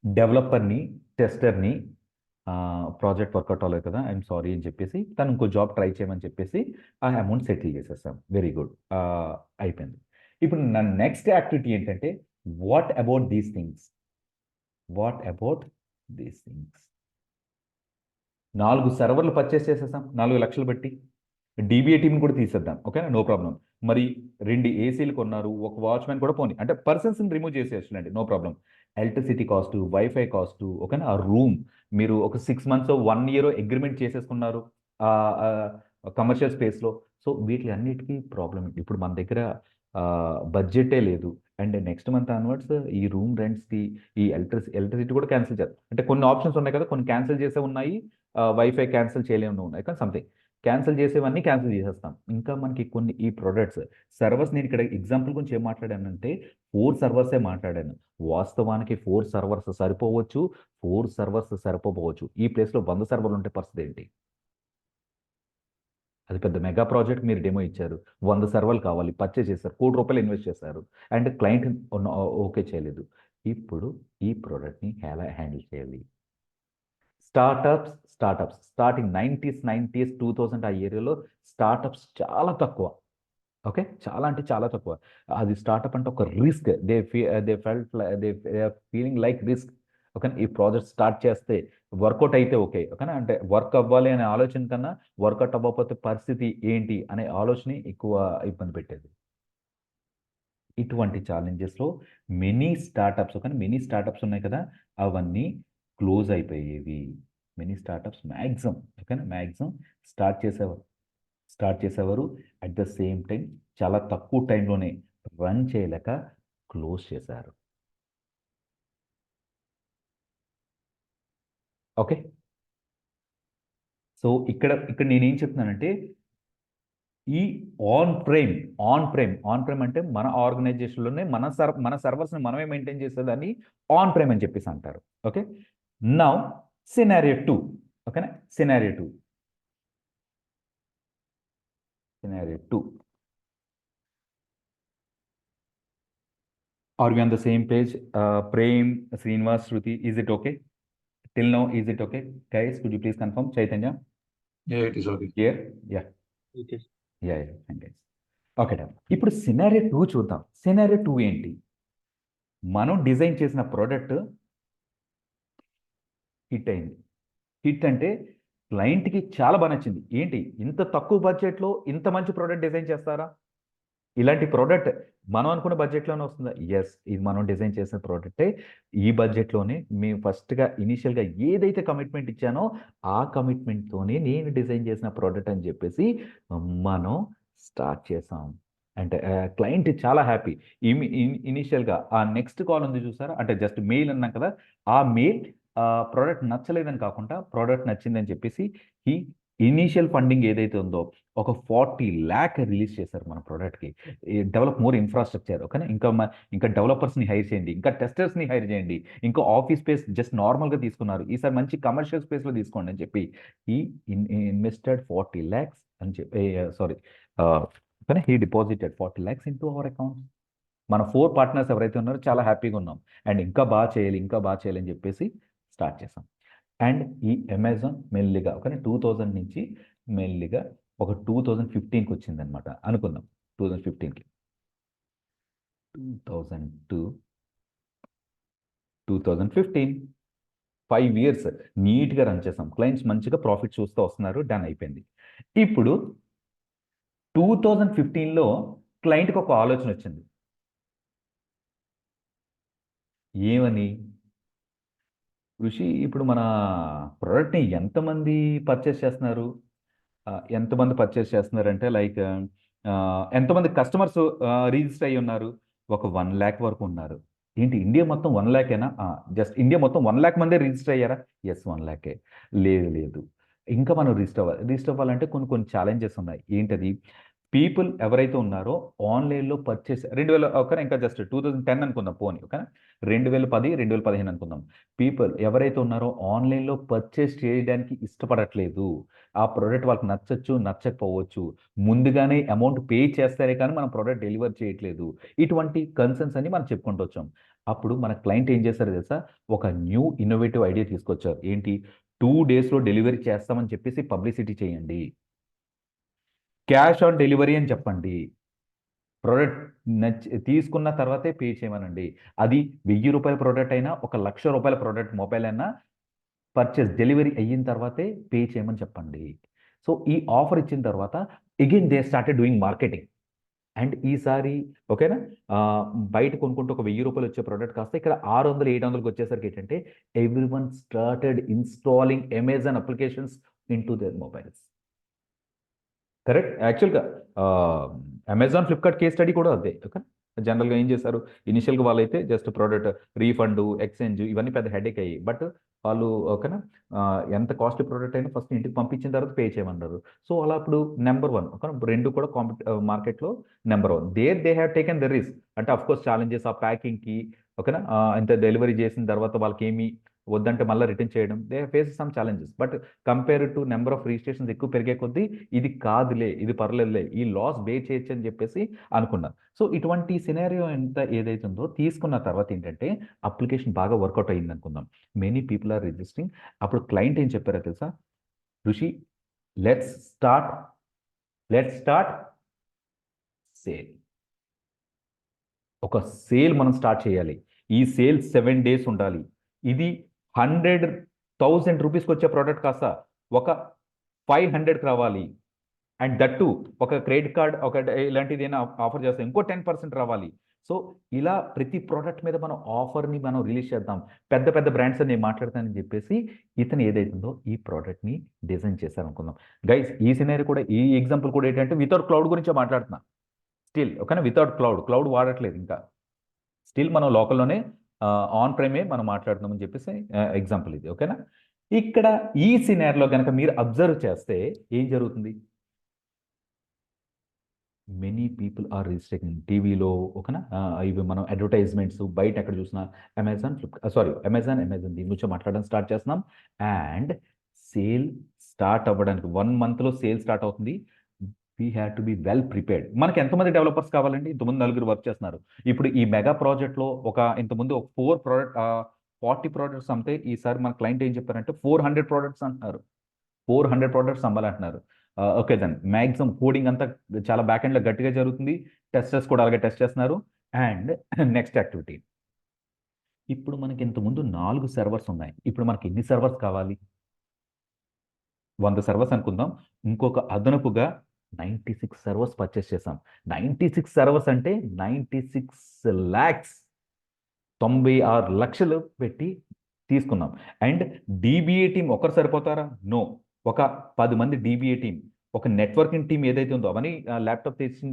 Speaker 1: డెవలపర్ని టెస్టర్ని ప్రాజెక్ట్ వర్కౌట్ అవ్వలేదు కదా, ఐఎమ్ సారీ అని చెప్పేసి తను ఇంకో జాబ్ ట్రై చేయమని చెప్పేసి ఆ అమౌంట్ సెటిల్ చేసేస్తాం. వెరీ గుడ్, అయిపోయింది. ఇప్పుడు నా నెక్స్ట్ యాక్టివిటీ ఏంటంటే what about these things? What about these things? 4 సర్వర్లు పర్చేస్ చేసేస్తాం 4 లక్షలు పెట్టి. డీబీఏ టీంని కూడా తీసేద్దాం, ఓకేనా, నో ప్రాబ్లం. మరి 2 ఏసీలు కొన్నారు, ఒక వాచ్మెన్ కూడా పోనీ, అంటే పర్సన్స్ని రిమూవ్ చేసేయచ్చులేండి, no problem. Electricity cost, wifi cost, ఓకేనా, ఆ రూమ్ మీరు ఒక 6 months 1 year అగ్రిమెంట్ చేసేసుకున్నారు కమర్షియల్ స్పేస్లో. సో వీటి అన్నిటికీ ప్రాబ్లం. ఇప్పుడు మన దగ్గర బడ్జెటే లేదు. అండ్ నెక్స్ట్ మంత్ ఆన్వర్డ్స్ ఈ రూమ్ రెంట్స్కి ఈ ఎలక్ట్రిసిటీ కూడా క్యాన్సిల్ చేద్దాం. అంటే కొన్ని ఆప్షన్స్ ఉన్నాయి కదా, కొన్ని క్యాన్సిల్ చేసే ఉన్నాయి, వైఫై క్యాన్సిల్ చేయలేము ఉన్నాయి, కానీ సంథింగ్ క్యాన్సిల్ చేసేవన్నీ క్యాన్సిల్ చేసేస్తాం. ఇంకా మనకి కొన్ని ఈ ప్రొడక్ట్స్ సర్వర్స్, నేను ఇక్కడ ఎగ్జాంపుల్ గురించి ఏం మాట్లాడానంటే 4 సర్వర్సే మాట్లాడాను. వాస్తవానికి 4 సర్వర్స్ సరిపోవచ్చు, 4 సర్వర్స్ సరిపోవచ్చు. ఈ ప్లేస్లో 100 సర్వర్లు ఉంటే పరిస్థితి ఏంటి? అది పెద్ద మెగా ప్రాజెక్ట్, మీరు డెమో ఇచ్చారు, 100 సర్వర్లు కావాలి, పర్చేస్ చేశారు, ₹1 కోటి ఇన్వెస్ట్ చేశారు, అండ్ క్లయింట్ ఓకే చేయలేదు. ఇప్పుడు ఈ ప్రోడక్ట్ని ఎలా హ్యాండిల్ చేయాలి? స్టార్టింగ్ 90s 2000 ఆ ఏరియాలో స్టార్టప్స్ చాలా తక్కువ. ఓకే, చాలా అంటే చాలా తక్కువ. అది స్టార్టప్ అంటే ఒక risk. They feeling like risk. Okay, ఈ ప్రాజెక్ట్ స్టార్ట్ చేస్తే వర్కౌట్ అయితే ఓకే, ఓకేనా, అంటే వర్క్ అవ్వాలి అనే ఆలోచన కన్నా వర్కౌట్ అవ్వకపోతే పరిస్థితి ఏంటి అనే ఆలోచన ఎక్కువ ఇబ్బంది పెట్టేది. ఇటువంటి ఛాలెంజెస్లో మెనీ స్టార్టప్స్ ఉన్నాయి కదా, అవన్నీ క్లోజ్ అయిపోయేవి. మెనీ స్టార్టప్స్ మ్యాక్సిమం, ఓకేనా, మ్యాక్సిమం స్టార్ట్ చేసేవారు స్టార్ట్ చేసేవారు అట్ ద సేమ్ టైం చాలా తక్కువ టైంలోనే రన్ చేయలేక క్లోజ్ చేశారు. ఓకే, సో ఇక్కడ నేనేం చెప్తున్నానంటే ఈ ఆన్ ప్రైమ్ అంటే మన ఆర్గనైజేషన్లోనే మన సర్వర్స్ని మనమే మెయింటైన్ చేసేదాన్ని ఆన్ ప్రైమ్ అని చెప్పేసి అంటారు. Okay, now scenario 2. ఓకేనా, scenario 2. Are we on the same page? Prem, Srinivas, Shruti, is it okay? Till now, is it okay? Guys, could you please confirm? Chaitanya?
Speaker 2: Yeah, it is okay.
Speaker 1: Here? Yeah.
Speaker 2: Okay.
Speaker 1: Yeah, fine, guys. Okay, ఇప్పుడు scenario 2 చూద్దాం. Scenario 2 ఏంటి? మనం design చేసిన product hit అయింది. Hit అంటే క్లయింట్కి చాలా బాగా నచ్చింది. ఏంటి, ఇంత తక్కువ బడ్జెట్లో ఇంత మంచి ప్రోడక్ట్ డిజైన్ చేస్తారా? ఇలాంటి ప్రోడక్ట్ మనం అనుకున్న బడ్జెట్లోనే వస్తుందా? ఎస్, ఇది మనం డిజైన్ చేసిన ప్రోడక్టే. ఈ బడ్జెట్లోనే మేము ఫస్ట్గా ఇనీషియల్గా ఏదైతే కమిట్మెంట్ ఇచ్చానో ఆ కమిట్మెంట్తోనే నేను డిజైన్ చేసిన ప్రోడక్ట్ అని చెప్పేసి మనం స్టార్ట్ చేసాం. అంటే క్లయింట్ చాలా హ్యాపీ. ఇనీషియల్గా ఆ నెక్స్ట్ కాల్ ఉంది చూసారా, అంటే జస్ట్ మెయిల్ అన్నాం కదా, ఆ మెయిల్ ప్రోడక్ట్ నచ్చలేదని కాకుండా ప్రోడక్ట్ నచ్చిందని చెప్పేసి ఈ ఇనీషియల్ ఫండింగ్ ఏదైతే ఉందో ఒక 40 lakh రిలీజ్ చేశారు మన ప్రోడక్ట్కి. Develop more infrastructure. ఓకేనా, ఇంకా డెవలపర్స్ని హైర్ చేయండి, ఇంకా టెస్టర్స్ని హైర్ చేయండి, ఇంకా ఆఫీస్ స్పేస్ జస్ట్ నార్మల్గా తీసుకున్నారు, ఈసారి మంచి కమర్షియల్ స్పేస్లో తీసుకోండి అని చెప్పి ఈ ఇన్వెస్టెడ్ 40 lakhs అని చెప్పి సారీ కానీ he deposited 40 lakhs into hour accounts. మన 4 పార్ట్నర్స్ ఎవరైతే ఉన్నారో చాలా హ్యాపీగా ఉన్నాం. అండ్ ఇంకా బాగా చేయాలి అని చెప్పేసి స్టార్ట్ చేసాం. అండ్ ఈ అమెజాన్ మెల్లిగా ఒక 2000 నుంచి మెల్లిగా ఒక 2015కి వచ్చిందనమాట అనుకుందాం. 2015కి 2002 2015 5 years నీట్గా రన్ చేసాం. క్లయింట్స్ మంచిగా ప్రాఫిట్ చూస్తూ వస్తున్నారు, డన్ అయిపోయింది. ఇప్పుడు 2015లో క్లయింట్కి ఒక ఆలోచన వచ్చింది. ఏమని, ఋషి ఇప్పుడు మన ప్రోడక్ట్ని ఎంతమంది పర్చేస్ చేస్తున్నారు, ఎంతమంది పర్చేస్ చేస్తున్నారంటే లైక్ ఎంతమంది కస్టమర్స్ రిజిస్టర్ అయ్యి ఉన్నారు, ఒక 1 lakh వరకు ఉన్నారు. ఏంటి, ఇండియా మొత్తం 1 lakh ఏనా? జస్ట్ ఇండియా మొత్తం 1 lakh మందే రిజిస్టర్ అయ్యారా? Yes, 1 lakh. లేదు, ఇంకా మనం రిజిస్టర్ అవ్వాలంటే కొన్ని ఛాలెంజెస్ ఉన్నాయి. ఏంటది, పీపుల్ ఎవరైతే ఉన్నారో ఆన్లైన్లో పర్చేస్ 2000 ఓకేనా, ఇంకా జస్ట్ 2010 అనుకుందాం పోనీ, ఓకేనా 2010 2015 అనుకుందాం. పీపుల్ ఎవరైతే ఉన్నారో ఆన్లైన్లో పర్చేస్ చేయడానికి ఇష్టపడట్లేదు. ఆ ప్రోడక్ట్ వాళ్ళకి నచ్చచ్చు, నచ్చకపోవచ్చు, ముందుగానే అమౌంట్ పే చేస్తారే కానీ మనం ప్రోడక్ట్ డెలివర్ చేయట్లేదు. ఇటువంటి కన్సర్న్స్ అని మనం చెప్పుకుంటూ వచ్చాం. అప్పుడు మన క్లయింట్ ఏం చేశారు తెలుసా, ఒక న్యూ ఇన్నోవేటివ్ ఐడియా తీసుకొచ్చారు. ఏంటి, 2 daysలో డెలివరీ చేస్తామని చెప్పేసి పబ్లిసిటీ చేయండి, క్యాష్ ఆన్ డెలివరీ అని చెప్పండి, ప్రోడక్ట్ తీసుకున్న తర్వాతే పే చేయమనండి. అది 1000 రూపాయల ప్రోడక్ట్ అయినా, 1,00,000 రూపాయల ప్రోడక్ట్ మొబైల్ అయినా పర్చేస్ డెలివరీ అయిన తర్వాతే పే చేయమని చెప్పండి. సో ఈ ఆఫర్ ఇచ్చిన తర్వాత again they started doing marketing. And ఈసారి ఓకేనా, బయట కొనుక్కుంటే ఒక 1000 రూపాయలు వచ్చే ప్రోడక్ట్ కాస్త ఇక్కడ 600 700కి వచ్చేసరికి ఏంటంటే everyone started installing Amazon applications in to their mobiles. Correct, యాక్చువల్గా అమెజాన్ ఫ్లిప్కార్ట్ కేస్ స్టడీ కూడా అదే. ఓకే, జనరల్గా ఏం చేశారు, ఇనిషియల్గా వాళ్ళైతే జస్ట్ ప్రోడక్ట్ రీఫండ్, ఎక్స్చేంజ్ ఇవన్నీ పెద్ద హెడేక్ అయ్యాయి. బట్ వాళ్ళు ఓకేనా, ఎంత కాస్ట్లీ ప్రోడక్ట్ అయినా ఫస్ట్ ఇంటికి పంపించిన తర్వాత పే చేయమన్నారు. సో అలా ఇప్పుడు నెంబర్ 1 ఓకే, రెండు కూడా మార్కెట్లో number 1. They have taken the risk. అంటే అఫ్ కోర్స్ ఛాలెంజెస్ ఆ ప్యాకింగ్కి ఓకేనా, ఇంత డెలివరీ చేసిన తర్వాత వాళ్ళకి ఏమి వద్దంటే మళ్ళీ రిటర్న్ చేయడం, they face some challenges. But compare to number of registrations ఎక్కువ పెరిగే కొద్దీ ఇది కాదులే, ఇది పర్లేదులే, ఈ లాస్ బే చేయొచ్చు అని చెప్పేసి అనుకున్నారు. సో ఇటువంటి సినారియో ఏదైతే ఉందో తీసుకున్న తర్వాత ఏంటంటే అప్లికేషన్ బాగా వర్కౌట్ అయ్యింది అనుకుందాం, మెనీ పీపుల్ ఆర్ రిజిస్టరింగ్. అప్పుడు క్లయింట్ ఏం చెప్పారో తెలుసా, ఋషి లెట్స్ స్టార్ట్ సేల్. ఒక సేల్ మనం స్టార్ట్ చేయాలి. ఈ సేల్ 7 days ఉండాలి. ఇది 100,000 రూపీస్కి వచ్చే ప్రోడక్ట్ కాస్త ఒక 500కి రావాలి. అండ్ దట్టు ఒక క్రెడిట్ కార్డ్ ఒక ఇలాంటిది ఏదైనా ఆఫర్ చేస్తాం, ఇంకో 10% రావాలి. సో ఇలా ప్రతి ప్రోడక్ట్ మీద మనం ఆఫర్ని మనం రిలీజ్ చేద్దాం. పెద్ద బ్రాండ్స్ అని నేను మాట్లాడతానని చెప్పేసి ఇతను ఏదైతుందో ఈ ప్రోడక్ట్ని డిజైన్ చేశారనుకుందాం. గైస్ ఈ సినారీ కూడా, ఈ ఎగ్జాంపుల్ కూడా ఏంటంటే వితౌట్ క్లౌడ్ గురించే మాట్లాడుతున్నా. స్టిల్ ఓకేనా, వితౌట్ క్లౌడ్ వాడట్లేదు ఇంకా. స్టిల్ మనం లోకల్లోనే ఆన్ ప్రైమే మనం మాట్లాడుతున్నామని చెప్పేసి ఎగ్జాంపుల్ ఇది. ఓకేనా, ఇక్కడ ఈ సినారియోలో కనుక మీరు అబ్జర్వ్ చేస్తే ఏం జరుగుతుంది? మెనీ పీపుల్ ఆర్ రిజిస్టరింగ్ టీవీలో ఓకేనా, ఇవి మనం అడ్వర్టైజ్మెంట్స్ బయట ఎక్కడ చూసినా అమెజాన్ అమెజాన్ దీని గురించి మాట్లాడడం స్టార్ట్ చేస్తున్నాం. అండ్ సేల్ స్టార్ట్ అవ్వడానికి 1 monthలో సేల్ స్టార్ట్ అవుతుంది. We have to B well prepared. మనకి ఎంతమంది డెవలపర్స్ కావాలండి? ఇంతకుముందు 4 వర్క్ చేస్తున్నారు. ఇప్పుడు ఈ మెగా ప్రాజెక్ట్లో ఇంతకుముందు ఒక 40 ప్రోడక్ట్స్ అమ్మితే ఈసారి మన క్లయింట్ ఏం చెప్పారంటే 400 ప్రోడక్ట్స్ అంటున్నారు. 400 ప్రోడక్ట్స్ అమ్మాలంటున్నారు. ఓకే దెన్ మ్యాక్సిమం కోడింగ్ అంతా చాలా బ్యాక్ ఎండ్లో గట్టిగా జరుగుతుంది. టెస్టర్స్ కూడా అలాగే టెస్ట్ చేస్తున్నారు. అండ్ నెక్స్ట్ యాక్టివిటీ, ఇప్పుడు మనకి ఇంతకుముందు 4 సర్వర్స్ ఉన్నాయి. ఇప్పుడు మనకి ఎన్ని సర్వర్స్ కావాలి? 100 సర్వర్స్ అనుకుందాం. ఇంకొక అదనపుగా 96 సర్వర్స్ పర్చేస్ చేసాం. 96 సర్వర్స్ అంటే 96 lakhs, 96 లక్షలు పెట్టి తీసుకున్నాం. అండ్ డీబీఏ టీం ఒక్కరు సరిపోతారా? నో. ఒక 10 మంది డీబీఏ టీం, ఒక నెట్వర్కింగ్ టీం ఏదైతే ఉందో అవన్నీ ల్యాప్టాప్ తెచ్చిన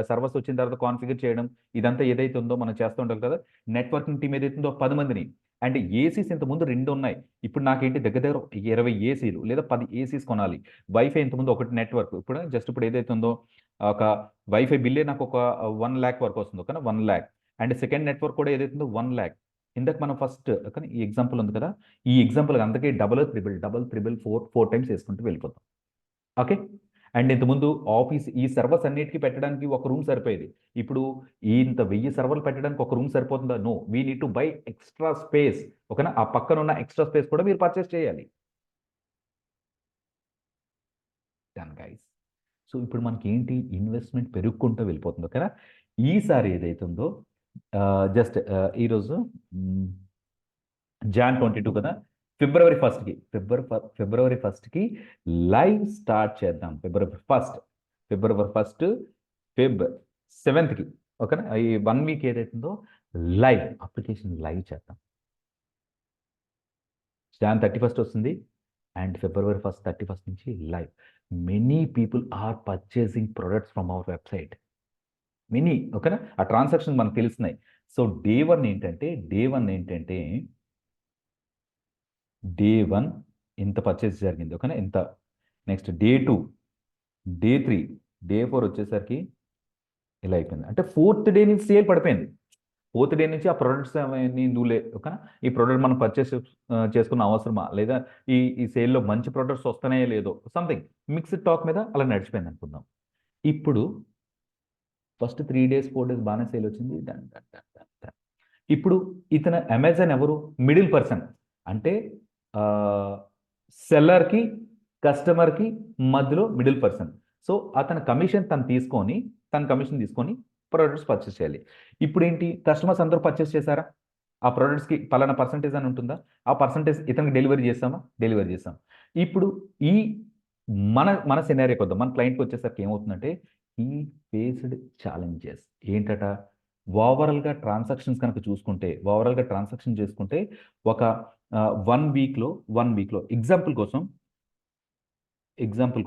Speaker 1: సర్వర్స్ వచ్చిన తర్వాత కాన్ఫిగర్ చేయడం, ఇదంతా ఏదైతే ఉందో మనం చేస్తూ ఉంటాం కదా. నెట్వర్కింగ్ టీం ఏదైతే ఉందో 10 మందిని. అండ్ ఏసీస్ ఇంతకుముందు 2 ఉన్నాయి. ఇప్పుడు నాకేంటి దగ్గర దగ్గర 20 ఏసీలు లేదా 10 ఏసీస్ కొనాలి. వైఫై ఇంతకుముందు ఒకటి నెట్వర్క్. ఇప్పుడు ఏదైతే ఉందో ఒక వైఫై బిల్లే నాకు ఒక 1 lakh వరకు వస్తుంది. ఓకేనా, 1 lakh. అండ్ సెకండ్ నెట్వర్క్ కూడా ఏదైతే ఉందో 1 lakh. ఇందాక మనం ఫస్ట్ కానీ ఈ ఎగ్జాంపుల్ ఉంది కదా, ఈ ఎగ్జాంపుల్ అందుకే డబల్ త్రిబుల్ 4 టైమ్స్ వేసుకుంటూ వెళ్ళిపోతాం. ఓకే. అండ్ ఇంతకుముందు ఆఫీస్ ఈ సర్వర్స్ అన్నిటికీ పెట్టడానికి ఒక రూమ్ సరిపోయేది. ఇప్పుడు ఇంత 1000 సర్వర్లు పెట్టడానికి ఒక రూమ్ సరిపోతుందా? No. We need to buy extra space. ఓకేనా, ఆ పక్కన ఉన్న ఎక్స్ట్రా స్పేస్ కూడా మీరు పర్చేస్ చేయాలి. Done guys. సో ఇప్పుడు మనకి ఏంటి, ఇన్వెస్ట్మెంట్ పెరుగుకుంటూ వెళ్ళిపోతుంది. ఓకేనా. ఈసారి ఏదైతే ఉందో జస్ట్ ఈరోజు Jan 22 కదా, ఫిబ్రవరి 1కి లైవ్ స్టార్ట్ చేద్దాం. ఫిబ్రవరి 1 ఫిబ్ 7కి ఓకేనా, ఈ 1 వీక్ ఏదైతే ఉందో లైవ్ అప్లికేషన్ లైవ్ చేద్దాం. Jan 31 వస్తుంది అండ్ ఫిబ్రవరి 31 నుంచి live. Many people are purchasing products from our website. Many ఓకేనా, ఆ ట్రాన్సాక్షన్ మనకు తెలుస్తున్నాయి. సో డే వన్ ఇంత పర్చేస్ జరిగింది. ఓకేనా, ఇంత. నెక్స్ట్ డే 2, డే 3, డే 4 వచ్చేసరికి ఇలా అయిపోయింది. అంటే 4th డే నుంచి సేల్ పడిపోయింది. 4th డే నుంచి ఆ ప్రొడక్ట్స్ అవన్నీ నువ్వులే. ఓకేనా, ఈ ప్రొడక్ట్ మనం పర్చేస్ చేసుకున్న అవసరమా లేదా, ఈ సేల్లో మంచి ప్రొడక్ట్స్ వస్తున్నాయో లేదో, సంథింగ్ మిక్స్డ్ టాక్ మీద అలా నడిచిపోయింది అనుకుందాం. ఇప్పుడు ఫస్ట్ 3 డేస్ 4 డేస్ బాగానే సేల్ వచ్చింది. Done done done done done. ఇప్పుడు ఇతను అమెజాన్ ఎవరు? Middle person. అంటే సెల్లర్కి కస్టమర్కి మధ్యలో మిడిల్ పర్సన్. సో అతని కమిషన్ తీసుకొని ప్రొడక్ట్స్ పర్చేస్ చేయాలి. ఇప్పుడు ఏంటి, కస్టమర్స్ అందరూ పర్చేస్ చేశారా? ఆ ప్రొడక్ట్స్కి పలానా పర్సంటేజ్ అని ఉంటుందా? ఆ పర్సంటేజ్ ఇతనికి డెలివరీ చేస్తాం. ఇప్పుడు ఈ మన మన సినారియో కొద్దాం, మన క్లయింట్కి వచ్చేసరికి ఏమవుతుందంటే ఈ ఫేస్డ్ ఛాలెంజెస్ ఏంటట? ఓవరాల్గా ట్రాన్సాక్షన్ చేసుకుంటే ఒక 1 వీక్లో ఎగ్జాంపుల్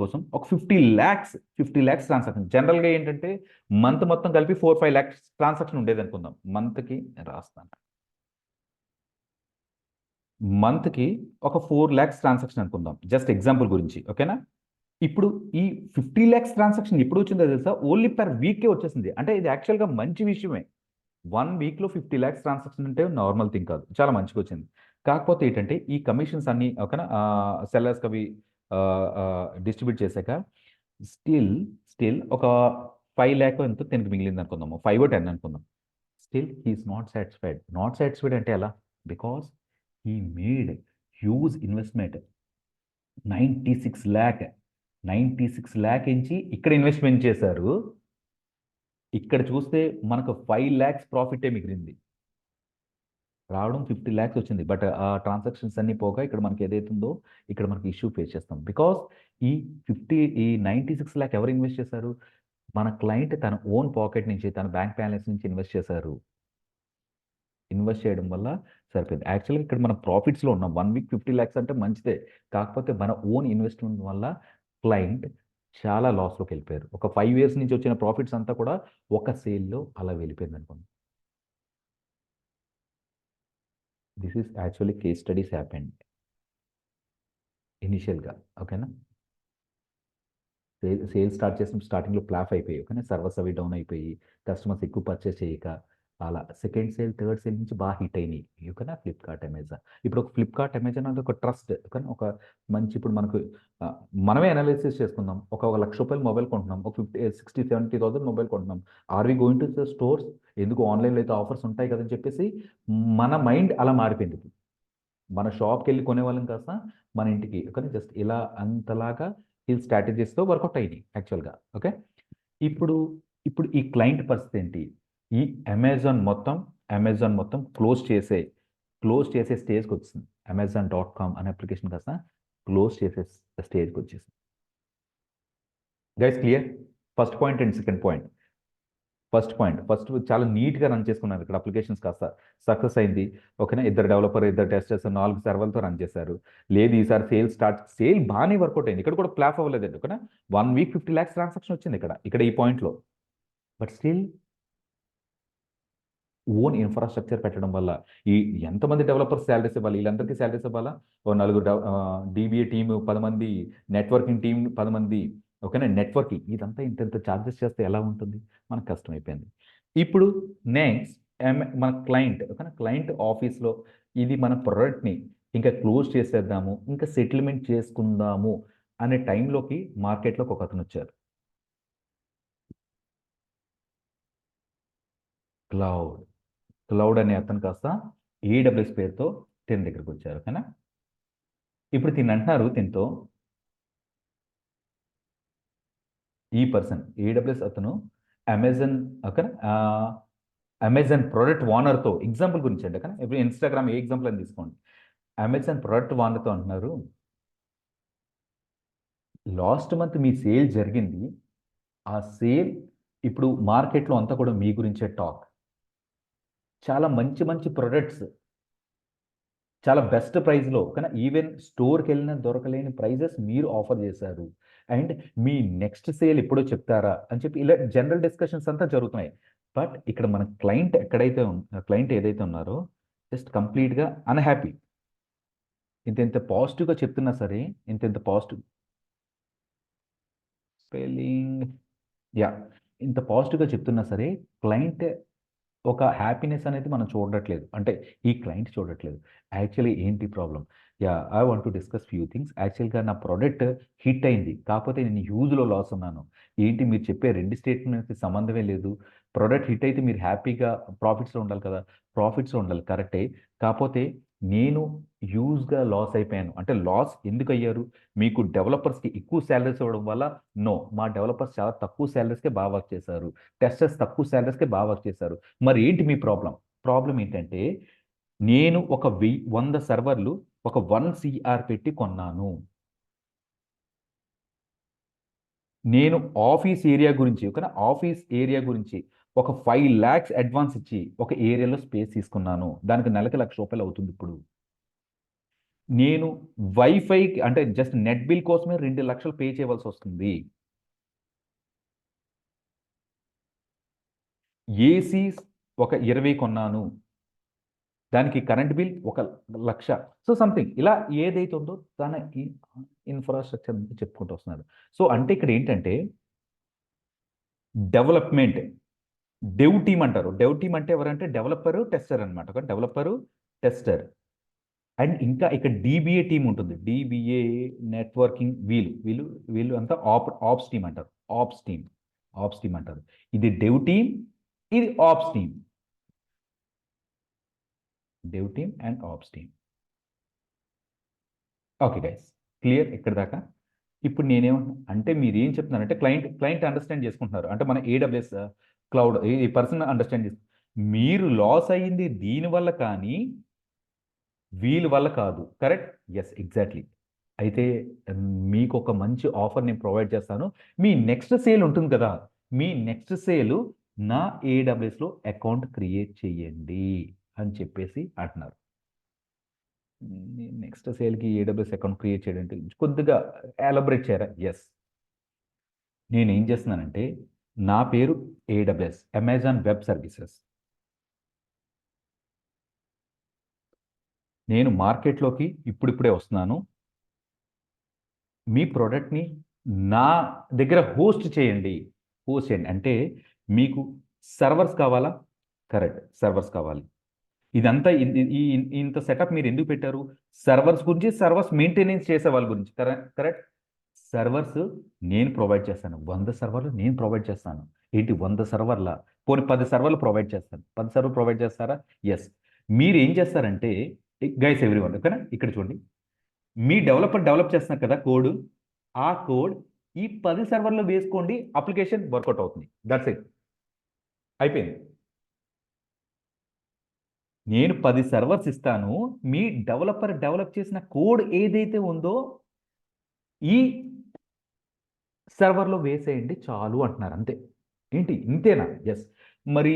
Speaker 1: కోసం ఒక 50 lakhs ట్రాన్సాక్షన్. జనరల్గా ఏంటంటే మంత్ మొత్తం కలిపి 4-5 lakhs ట్రాన్సాక్షన్ ఉండేది అనుకుందాం. మంత్కి ఒక 4 lakhs ట్రాన్సాక్షన్ అనుకుందాం, జస్ట్ ఎగ్జాంపుల్ గురించి. ఓకేనా. ఇప్పుడు ఈ 50 lakhs ట్రాన్సాక్షన్ ఎప్పుడు వచ్చిందో తెలుసా? ఓన్లీ పర్ వీకే వచ్చేసింది. అంటే ఇది యాక్చువల్గా మంచి విషయమే. 1 వీక్లో 50 lakhs ట్రాన్సాక్షన్ అంటే నార్మల్ థింగ్ కాదు, చాలా మంచిగా వచ్చింది. కాకపోతే ఏంటంటే ఈ కమిషన్స్ అన్ని ఓకేనా, సెల్లర్స్కి అవి డిస్ట్రిబ్యూట్ చేశాక స్టిల్ ఒక 5 lakh ఎంతో దీనికి మిగిలింది అనుకుందాము, 5 or 10 అనుకుందాం. స్టిల్ హీఈస్ నాట్ సాటిస్ఫైడ్ అంటే ఎలా? Because he made huge investment. 96 lakh నుంచి ఇక్కడ ఇన్వెస్ట్మెంట్ చేశారు. ఇక్కడ చూస్తే మనకు 5 lakhs ప్రాఫిటే మిగిలింది. రావడం 50 lakhs వచ్చింది. బట్ ఆ ట్రాన్సాక్షన్స్ అన్ని పోగా ఇక్కడ మనకి ఏదైతే ఉందో ఇక్కడ మనకి ఇష్యూ ఫేస్ చేస్తాం. బికాస్ ఈ 96 lakh ఎవరు ఇన్వెస్ట్ చేశారు? మన క్లయింట్ తన ఓన్ పాకెట్ నుంచి, తన బ్యాంక్ బ్యాలెన్స్ నుంచి ఇన్వెస్ట్ చేశారు. ఇన్వెస్ట్ చేయడం వల్ల సరిపోయింది. యాక్చువల్గా ఇక్కడ మనం ప్రాఫిట్స్లో ఉన్నాం. 1 వీక్ 50 lakhs అంటే మంచిదే. కాకపోతే మన ఓన్ ఇన్వెస్ట్మెంట్ వల్ల క్లయింట్ చాలా లాస్లోకి వెళ్ళిపోయారు. ఒక 5 years నుంచి వచ్చిన ప్రాఫిట్స్ అంతా కూడా ఒక సేల్లో అలా వెళ్ళిపోయింది అనుకోండి. This is actually case studies happened. ఇనిషియల్గా. ఓకేనా? సేల్ స్టార్ట్ చేసిన స్టార్టింగ్లో ప్లాఫ్ అయిపోయి, ఓకేనా, సర్వర్స్ అవి డౌన్ అయిపోయి కస్టమర్స్ ఎక్కువ పర్చేస్ చేయక అలా సెకండ్ సేల్ థర్డ్ సేల్ నుంచి బాగా హిట్ అయినాయి, ఓకేనా, ఫ్లిప్కార్ట్ అమెజాన్. ఇప్పుడు ఒక ఫ్లిప్కార్ట్ అమెజాన్ అంటే ఒక ట్రస్ట్, ఓకేనా, ఒక మంచి, ఇప్పుడు మనకు ఆ, మనమే అనాలిసిస్ చేసుకుందాం. ఒక ₹1,00,000 మొబైల్ కొంటున్నాం, ఒక 60,000-70,000 మొబైల్ కొంటున్నాం. Are we going to the stores? ఎందుకు ఆన్లైన్లో అయితే ఆఫర్స్ ఉంటాయి కదని చెప్పేసి మన మైండ్ అలా మారిపోయింది. మన షాప్కి వెళ్ళి కొనేవాళ్ళం కాస్త మన ఇంటికి, కానీ జస్ట్ ఇలా అంతలాగా ఈ స్ట్రాటజీస్తో వర్కౌట్ అయ్యింది యాక్చువల్గా. ఓకే, ఇప్పుడు ఇప్పుడు ఈ క్లయింట్ పరిస్థితి ఏంటి? ఈ అమెజాన్ మొత్తం క్లోజ్ చేసే స్టేజ్కి వచ్చింది. Amazon.com అనే అప్లికేషన్ కాస్త క్లోజ్ చేసే స్టేజ్కి వచ్చేసింది. Guys clear? First point and second point. First చాలా నీట్గా రన్ చేసుకున్నారు ఇక్కడ, అప్లికేషన్స్ కాస్త సక్సెస్ అయింది. ఓకేనా, ఇద్దరు డెవలపర్, ఇద్దరు టెస్టర్స్, 4 సర్వర్లతో రన్ చేశారు. లేదు, ఈసారి సేల్ బాగానే వర్కౌట్ అయింది. ఇక్కడ కూడా ప్లాఫ్ అవ్వలేదండి. ఓకేనా, 1 వీక్ 50 lakhs ట్రాన్సాక్షన్ వచ్చింది ఇక్కడ ఈ పాయింట్లో. బట్ స్టిల్ ఓన్ ఇన్ఫ్రాస్ట్రక్చర్ పెట్టడం వల్ల ఈ ఎంతమంది డెవలపర్స్ శాలరీస్ ఇవ్వాలి? వీళ్ళందరికీ శాలరీస్ ఇవ్వాలా? ఓ నలుగురు DBA టీమ్ 10 మంది, నెట్వర్కింగ్ టీం 10 మంది, ఓకేనా, నెట్వర్కింగ్ ఇదంతా ఇంత ఛార్జెస్ చేస్తే ఎలా ఉంటుంది? మనకు కష్టమైపోయింది. ఇప్పుడు నెక్స్ట్ మన క్లయింట్, ఓకేనా, క్లయింట్ ఆఫీస్లో ఇది మన ప్రోడక్ట్ని ఇంకా క్లోజ్ చేసేద్దాము, ఇంకా సెటిల్మెంట్ చేసుకుందాము అనే టైంలోకి మార్కెట్లోకి ఒక అతను వచ్చారు. క్లౌడ్ అనే అతను కాస్త AWS పేరుతో తిన దగ్గరికి వచ్చారు, ఓకేనా. ఇప్పుడు తిని అంటున్నారు తినతో, ఈ పర్సన్ AWS అతను అమెజాన్, ఓకేనా, అమెజాన్ ప్రొడక్ట్ ఓనర్తో, ఎగ్జాంపుల్ గురించి అండి, ఓకేనా, ఇప్పుడు ఇన్స్టాగ్రామ్ ఏ ఎగ్జాంపుల్ అని తీసుకోండి. అమెజాన్ ప్రొడక్ట్ ఓనర్తో అంటున్నారు, లాస్ట్ మంత్ మీ సేల్ జరిగింది, ఆ సేల్ ఇప్పుడు మార్కెట్లో అంతా కూడా మీ గురించే టాక్. చాలా మంచి మంచి ప్రొడక్ట్స్ చాలా బెస్ట్ ప్రైస్లో, కానీ ఈవెన్ స్టోర్కి వెళ్ళిన దొరకలేని ప్రైజెస్ మీరు ఆఫర్ చేశారు. అండ్ మీ నెక్స్ట్ సేల్ ఎప్పుడో చెప్తారా అని చెప్పి ఇలా జనరల్ డిస్కషన్స్ అంతా జరుగుతున్నాయి. బట్ ఇక్కడ మన క్లయింట్ ఏదైతే ఉన్నారో జస్ట్ కంప్లీట్గా అన్హ్యాపీ. ఇంత పాజిటివ్గా చెప్తున్నా సరే, ఇంత పాజిటివ్ స్పెల్లింగ్, యా, ఇంత పాజిటివ్గా చెప్తున్నా సరే క్లయింట్ ఒక హ్యాపీనెస్ అనేది మనం చూడట్లేదు. అంటే ఈ క్లయింట్ చూడట్లేదు. యాక్చువల్లీ ఏంటి problem? I want to discuss few things. యాక్చువల్‌గా నా ప్రొడక్ట్ హిట్ అయింది. కాకపోతే నేను హ్యూజ్‌లో లాస్ ఉన్నాను. ఏంటి మీరు చెప్పే 2 స్టేట్మెంట్స్‌కి సంబంధమే లేదు. ప్రొడక్ట్ హిట్ అయితే మీరు హ్యాపీగా ప్రాఫిట్స్‌లో ఉండాలి కదా! ప్రాఫిట్స్‌లో ఉండాలి కరెక్టే. కాపోతే నేను హ్యూజ్‌గా లాస్ అయిపోయాను. అంటే లాస్ ఎందుకయ్యారు? మీకు డెవలపర్స్‌కి ఎక్కువ సాలరీస్ ఇవ్వడం వల్ల? నో. మా డెవలపర్స్ చాలా తక్కువ సాలరీస్‌కే బాగా వర్క్ చేశారు. టెస్టర్స్ తక్కువ సాలరీస్‌కే బాగా వర్క్ చేశారు. మరి ఏంటి మీ ప్రాబ్లమ్? ప్రాబ్లమ్ ఏంటంటే, నేను ఒక 100 సర్వర్లు ఒక 1 CR పెట్టి కొన్నాను. నేను ఆఫీస్ ఏరియా గురించి ఒక 5 లాక్స్ అడ్వాన్స్ ఇచ్చి ఒక ఏరియాలో స్పేస్ తీసుకున్నాను. దానికి నెలకి ₹1,00,000 అవుతుంది ఇప్పుడు. నేను వైఫైకి అంటే జస్ట్ నెట్ బిల్ కోసమే 2,00,000 పే చేయవలసొస్తుంది. ఏసీస్ ఒక 20 కొన్నాను. దానికి కరెంట్ బిల్ 1,00,000. సో, సంథింగ్ ఇలా ఏదైతే ఉందో తన ఇన్‌ఫ్రాస్ట్రక్చర్ అంతా చెప్పుకుంటూ వస్తున్నాడు. సో, అంటే ఇక్కడ ఏంటంటే డెవలప్‌మెంట్, డెవ్ టీమ్ అంటారు. డెవ్ టీమ్ అంటే ఎవరంటే డెవలపరు, టెస్టర్ అనమాట. ఒక డెవలపరు, టెస్టర్. అండ్ ఇంకా ఇక్కడ DBA టీమ్ ఉంటుంది. DBA నెట్వర్కింగ్ వీళ్ళు అంతా ఆప్స్ టీమ్ అంటారు. Ops team. ఆప్స్ టీమ్ అంటారు. ఇది డెవ్ టీమ్, ఇది ops team. Dev team and ops team. Okay guys, clear ఇక్కడి దాకా? ఇప్పుడు అంటే మీరేం చెప్తున్నారంటే క్లయింట్ అండర్స్టాండ్ చేసుకుంటున్నారు. అంటే మన AWS క్లౌడ్ ఈ పర్సన్ అండర్స్టాండ్ చేసు మీరు లాస్ అయ్యింది దీనివల్ల కానీ, వీళ్ళ వల్ల కాదు. కరెక్ట్? Yes, exactly. అయితే మీకొక మంచి ఆఫర్ నేను ప్రొవైడ్ చేస్తాను. మీ నెక్స్ట్ సేల్ ఉంటుంది కదా! మీ నెక్స్ట్ సేలు నా AWSలో అకౌంట్ క్రియేట్ చేయండి అని చెప్పేసి అంటున్నారు. నెక్స్ట్ సేల్‌కి AWS అకౌంట్ క్రియేట్ చేయడం అంటే కొద్దిగా ఎలాబరేట్ చేయరా? యెస్. నేనేం చేస్తున్నానంటే, నా పేరు AWS, అమెజాన్ వెబ్ సర్వీసెస్. నేను మార్కెట్‌లోకి ఇప్పుడిప్పుడే వస్తున్నాను. మీ ప్రోడక్ట్ని నా దగ్గర హోస్ట్ చేయండి. హోస్ట్ చేయండి అంటే మీకు సర్వర్స్ కావాలా? కరెక్ట్, సర్వర్స్ కావాలి. ఇదంతా ఇంత సెటప్ మీరు ఎందుకు పెట్టారు? సర్వర్స్ గురించి, సర్వర్స్ మెయింటెనెన్స్ చేసే వాళ్ళ గురించి. Correct correct. సర్వర్స్ నేను ప్రొవైడ్ చేస్తాను. 100 సర్వర్లు నేను ప్రొవైడ్ చేస్తాను. ఏంటి 100 సర్వర్ల? పోనీ 10 సర్వర్లు ప్రొవైడ్ చేస్తాను. 10 సర్వర్లు ప్రొవైడ్ చేస్తారా? ఎస్. మీరు ఏం చేస్తారంటే గైస్ ఎవ్రీవన్, ఓకేనా? ఇక్కడ చూడండి, మీ డెవలపర్ డెవలప్ చేస్తున్నారు కదా కోడ్, ఆ కోడ్ ఈ 10 సర్వర్లో వేసుకోండి, అప్లికేషన్ వర్కౌట్ అవుతుంది. దట్స్ ఇట్, అయిపోయింది. నేను 10 సర్వర్స్ ఇస్తాను, మీ డెవలపర్ డెవలప్ చేసిన కోడ్ ఏదైతే ఉందో ఈ సర్వర్లో వేసేయండి చాలు అంటున్నారు. అంతే. ఏంటి ఇంతేనా? ఎస్. మరి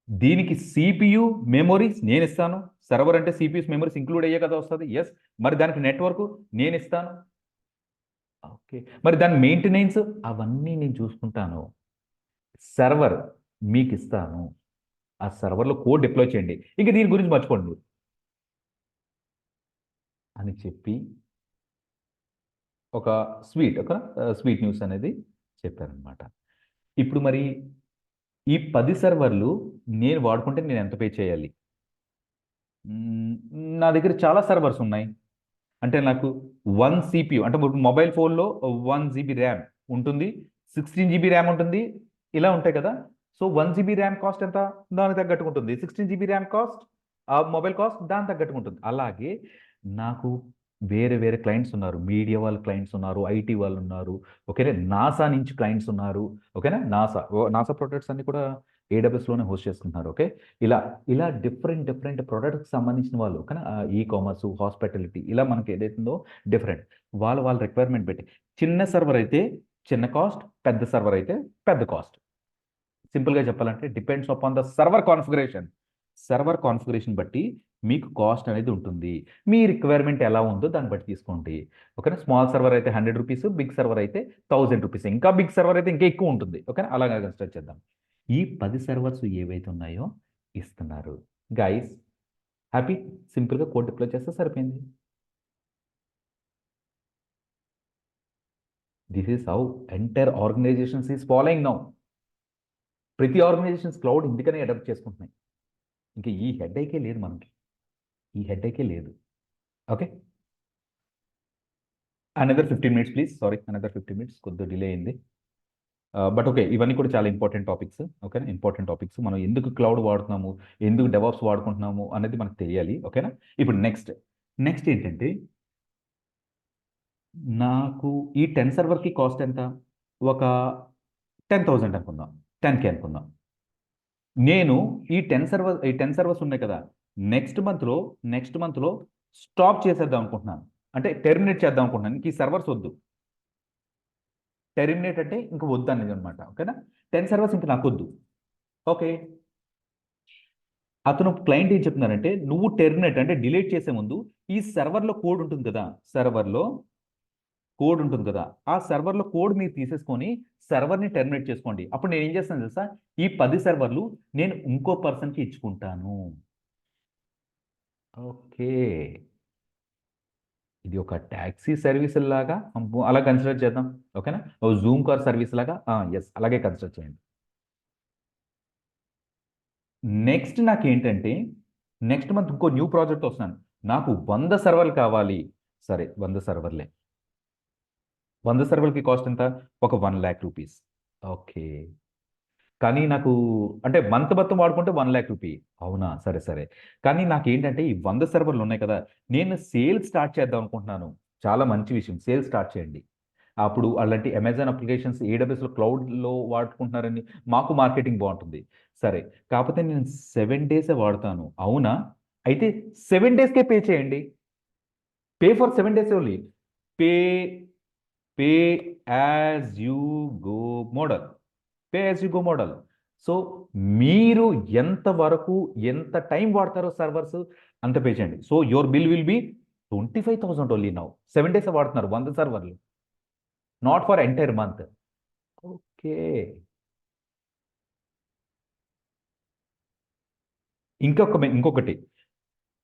Speaker 1: దీనికి సిపియు మెమొరీస్ నేను ఇస్తాను. సర్వర్ అంటే సిపియూస్ మెమరీస్ ఇంక్లూడ్ అయ్యే కదా వస్తుంది. ఎస్. మరి దానికి నెట్వర్క్ నేను ఇస్తాను. ఓకే. మరి దాని మెయింటెనెన్స్ అవన్నీ నేను చూసుకుంటాను. సర్వర్ మీకు ఇస్తాను, ఆ సర్వర్లో కోడ్ డిప్లాయ్ చేయండి, ఇంక దీని గురించి మర్చిపోండి అని చెప్పి ఒక స్వీట్ న్యూస్ అనేది చెప్పారనమాట. ఇప్పుడు మరి ఈ 10 సర్వర్లు నేను వాడుకుంటే నేను ఎంత పే చేయాలి? మ్మ్, నా దగ్గర చాలా సర్వర్స్ ఉన్నాయి. అంటే నాకు 1 CPU, అంటే మొబైల్ ఫోన్లో 1 GB ర్యామ్ ఉంటుంది, 16 GB ర్యామ్ ఉంటుంది, ఇలా ఉంటాయి కదా. సో 1 GB ర్యామ్ కాస్ట్ ఎంత? దానికి తగ్గట్టుగా ఉంటుంది. 16 GB ర్యామ్ కాస్ట్, ఆ మొబైల్ కాస్ట్ దానికి తగ్గట్టుగా ఉంటుంది. అలాగే నాకు వేరే వేరే క్లయింట్స్ ఉన్నారు, మీడియా వాళ్ళ క్లయింట్స్ ఉన్నారు, ఐటీ వాళ్ళు ఉన్నారు, ఓకేనా, నాసా నుంచి క్లయింట్స్ ఉన్నారు, ఓకేనా. నాసా ప్రొడక్ట్స్ అన్ని కూడా ఏడబ్ల్యూఎస్లోనే హోస్ట్ చేసుకుంటున్నారు. ఓకే. ఇలా ఇలా డిఫరెంట్ డిఫరెంట్ ప్రొడక్ట్కి సంబంధించిన వాళ్ళు, కానీ ఈ కామర్స్, హాస్పిటాలిటీ, ఇలా మనకి ఏదైతుందో డిఫరెంట్ వాళ్ళ రిక్వైర్మెంట్ పెట్టి, చిన్న సర్వర్ అయితే చిన్న కాస్ట్, పెద్ద సర్వర్ అయితే పెద్ద కాస్ట్. సింపుల్గా చెప్పాలంటే depends upon the server configuration. Server configuration బట్టి మీకు కాస్ట్ అనేది ఉంటుంది. మీ రిక్వైర్మెంట్ ఎలా ఉందో దాన్ని బట్టి తీసుకోండి. ఓకేనా. స్మాల్ సర్వర్ అయితే ₹100, బిగ్ సర్వర్ అయితే ₹1000, ఇంకా బిగ్ సర్వర్ అయితే ఇంకా ఎక్కువ ఉంటుంది. ఓకేనా. అలాగా కన్సిడర్ చేద్దాం. ఈ 10 సర్వర్స్ ఏవైతే ఉన్నాయో ఇస్తున్నారు. గైస్ హ్యాపీ, సింపుల్గా కోడ్ డిప్లాయ్ చేస్తే సరిపోయింది. This is how entire organizations is following now. ప్రతి ఆర్గనైజేషన్స్ క్లౌడ్ ఇందుకనే అడాప్ట్ చేసుకుంటున్నాయి. ఇంకా ఈ హెడ్ఏకే లేదు మనకి, ఈ హెడ్ఏకే లేదు. Okay. Another 15 minutes please. Sorry, another 15 minutes, కొద్దిగా డిలే అయింది. బట్ ఓకే, ఇవన్నీ కూడా చాలా ఇంపార్టెంట్ టాపిక్స్. ఓకేనా. Important topics. మనం ఎందుకు క్లౌడ్ వాడుతున్నాము, ఎందుకు డెవాప్స్ వాడుకుంటున్నాము అనేది మనకు తెలియాలి. ఓకేనా. ఇప్పుడు నెక్స్ట్ నెక్స్ట్ ఏంటంటే, నాకు ఈ 10 సర్వర్కి కాస్ట్ ఎంత? ఒక 10,000 అనుకుందాం, 10K అనుకుందాం. నేను ఈ 10 సర్వర్స్ ఉన్నాయి కదా, నెక్స్ట్ మంత్లో స్టాప్ చేసేద్దాం అనుకుంటున్నాను. అంటే టెర్మినేట్ చేద్దాం అనుకుంటున్నాను. ఇంక ఈ సర్వర్స్ వద్దు. టెర్మినేట్ అంటే ఇంక వద్దు అనేది అనమాట. ఓకేనా. 10 సర్వర్స్ ఇంక నాకు వద్దు. ఓకే. అతను క్లయింట్ ఏం చెప్తున్నారంటే, నువ్వు టెర్మినేట్ అంటే డిలీట్ చేసే ముందు ఈ సర్వర్లో కోడ్ ఉంటుంది కదా, సర్వర్లో కోడ్ ఉంటుంది కదా, ఆ సర్వర్లో కోడ్ మీరు తీసేసుకొని సర్వర్ని టెర్మినేట్ చేసుకోండి. అప్పుడు నేను ఏం చేస్తాను తెలుసా, ఈ 10 సర్వర్లు నేను ఇంకో పర్సన్కి ఇచ్చుకుంటాను. ఓకే. ఇది ఒక ట్యాక్సీ సర్వీస్ లాగా అలా కన్సిడర్ చేద్దాం. ఓకేనా. జూమ్ కార్ సర్వీస్ లాగా, ఎస్, అలాగే కన్సిడర్ చేయండి. నెక్స్ట్ నాకేంటంటే, నెక్స్ట్ మంత్ ఇంకో న్యూ ప్రాజెక్ట్ వస్తున్నాను, నాకు 100 సర్వర్లు కావాలి. సరే, 100 సర్వర్లే. 100 సర్వర్కి కాస్ట్ ఎంత? ఒక ₹1,00,000. ఓకే. కానీ నాకు, అంటే మంత్ మొత్తం వాడుకుంటే ₹1,00,000. అవునా, సరే సరే. కానీ నాకేంటంటే ఈ 100 సర్వర్లు ఉన్నాయి కదా, నేను సేల్ స్టార్ట్ చేద్దాం అనుకుంటున్నాను. చాలా మంచి విషయం, సేల్ స్టార్ట్ చేయండి. అప్పుడు అలాంటి అమెజాన్ అప్లికేషన్స్ ఏడబ్ల్యూఎస్లో క్లౌడ్లో వాడుకుంటున్నారని మాకు మార్కెటింగ్ బాగుంటుంది. సరే, కాకపోతే నేను 7 డేసే వాడతాను. అవునా, అయితే 7 డేస్కే పే చేయండి. Pay for 7 days only. Pay pay as you go model. Pay as you go model. So మీరు ఎంత వరకు ఎంత టైం వాడతారో సర్వర్స్ అంత పే చేయండి. So your bill will be 25,000 only now. 7 days వాడుతున్నారు 100 సర్వర్లు, not for entire month. Okay. ఇంకొకటి,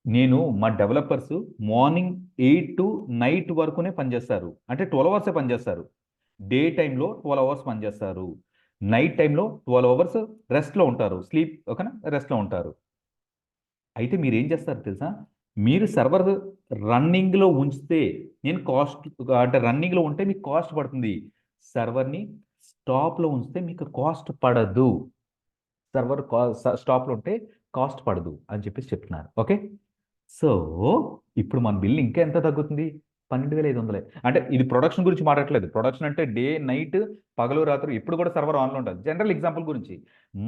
Speaker 1: నేను మా డెవలపర్స్ మార్నింగ్ 8 టు నైట్ వరకునే పనిచేస్తారు, అంటే 12 అవర్సే పనిచేస్తారు. డే టైంలో 12 అవర్స్ పనిచేస్తారు, నైట్ టైంలో 12 అవర్స్ రెస్ట్లో ఉంటారు, స్లీప్ ఓకేనా, రెస్ట్లో ఉంటారు. అయితే మీరు ఏం చేస్తారు తెలుసా, మీరు సర్వర్ రన్నింగ్లో ఉంచితే నేను కాస్ట్, అంటే రన్నింగ్లో ఉంటే మీకు కాస్ట్ పడుతుంది. సర్వర్ని స్టాప్లో ఉంచితే మీకు కాస్ట్ పడదు. సర్వర్ స్టాప్లో ఉంటే కాస్ట్ పడదు అని చెప్పేసి చెప్తున్నారు. ఓకే, సో ఇప్పుడు మన బిల్ ఇంకా ఎంత తగ్గుతుంది, 12,500. అంటే ఇది ప్రొడక్షన్ గురించి మాట్లాడట్లేదు. ప్రొడక్షన్ అంటే డే నైట్, పగలు రాత్రి ఎప్పుడు కూడా సర్వర్ ఆన్లో ఉంటుంది. జనరల్ ఎగ్జాంపుల్ గురించి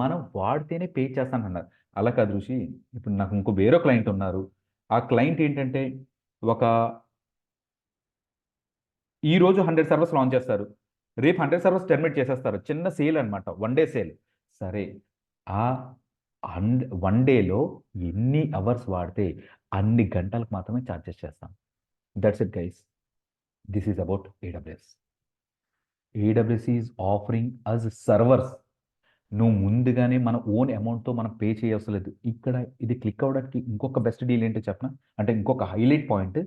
Speaker 1: మనం వాడితేనే పే చేస్తానన్నారు. అలా కాదు ఋషి, ఇప్పుడు నాకు ఇంకో వేరే క్లయింట్ ఉన్నారు. ఆ క్లయింట్ ఏంటంటే ఒక ఈ రోజు 100 సర్వర్స్ లాంచ్ చేస్తారు, రేపు 100 సర్వర్స్ టెర్మినేట్ చేసేస్తారు. చిన్న సేల్ అనమాట, వన్ డే సేల్. సరే, ఆ వన్ డేలో ఎన్ని అవర్స్ వాడితే అన్ని గంటలకు మాత్రమే ఛార్జెస్ చేస్తాం. That's it guys, this is about AWS. AWS is offering us servers. నువ్వు ముందుగానే మన ఓన్ అమౌంట్తో మనం పే చేయవలసిన లేదు. ఇక్కడ ఇది క్లిక్ అవ్వడానికి ఇంకొక బెస్ట్ డీల్ ఏంటో చెప్పనా, అంటే ఇంకొక హైలైట్ పాయింట్.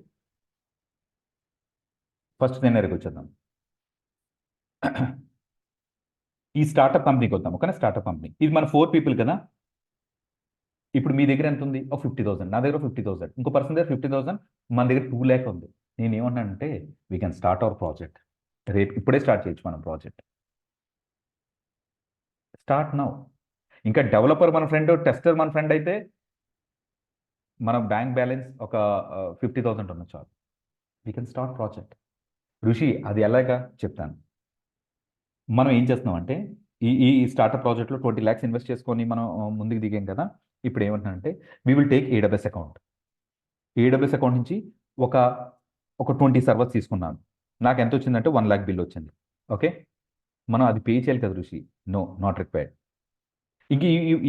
Speaker 1: ఫస్ట్ నేను వచ్చేద్దాం. ఈ స్టార్టప్ కంపెనీకి వద్దాం. ఓకేనా, స్టార్టప్ కంపెనీ ఇది మన 4 పీపుల్ కదా. ఇప్పుడు మీ దగ్గర ఎంత ఉంది, ఒక 50,000, నా దగ్గర 50,000, ఇంకో పర్సన్ దగ్గర 50,000, మన దగ్గర 2 lakh ఉంది. నేను ఏమన్నానంటే we can start our project. రేపు ఇప్పుడే స్టార్ట్ చేయొచ్చు మనం ప్రాజెక్ట్. Start now. ఇంకా డెవలపర్ మన ఫ్రెండ్, టెస్టర్ మన ఫ్రెండ్ అయితే మన బ్యాంక్ బ్యాలెన్స్ ఒక 50,000 ఉన్న చాలు, వీ కెన్ స్టార్ట్ ప్రాజెక్ట్. ఋషి అది ఎలాగా చెప్తాను. మనం ఏం చేస్తున్నాం అంటే ఈ ఈ స్టార్టప్ ప్రాజెక్ట్లో 20 lakhs ఇన్వెస్ట్ చేసుకొని మనం ముందుకు దిగాం కదా. ఇప్పుడు ఏమంటున్నానంటే we will take AWS account. AWS account నుంచి ఒక ఒక 20 సర్వర్స్ తీసుకున్నాను. నాకు ఎంత వచ్చిందంటే 1 lakh బిల్ వచ్చింది. ఓకే, మనం అది పే చేయాలి కదా ఋషి. No, not required. ఇంక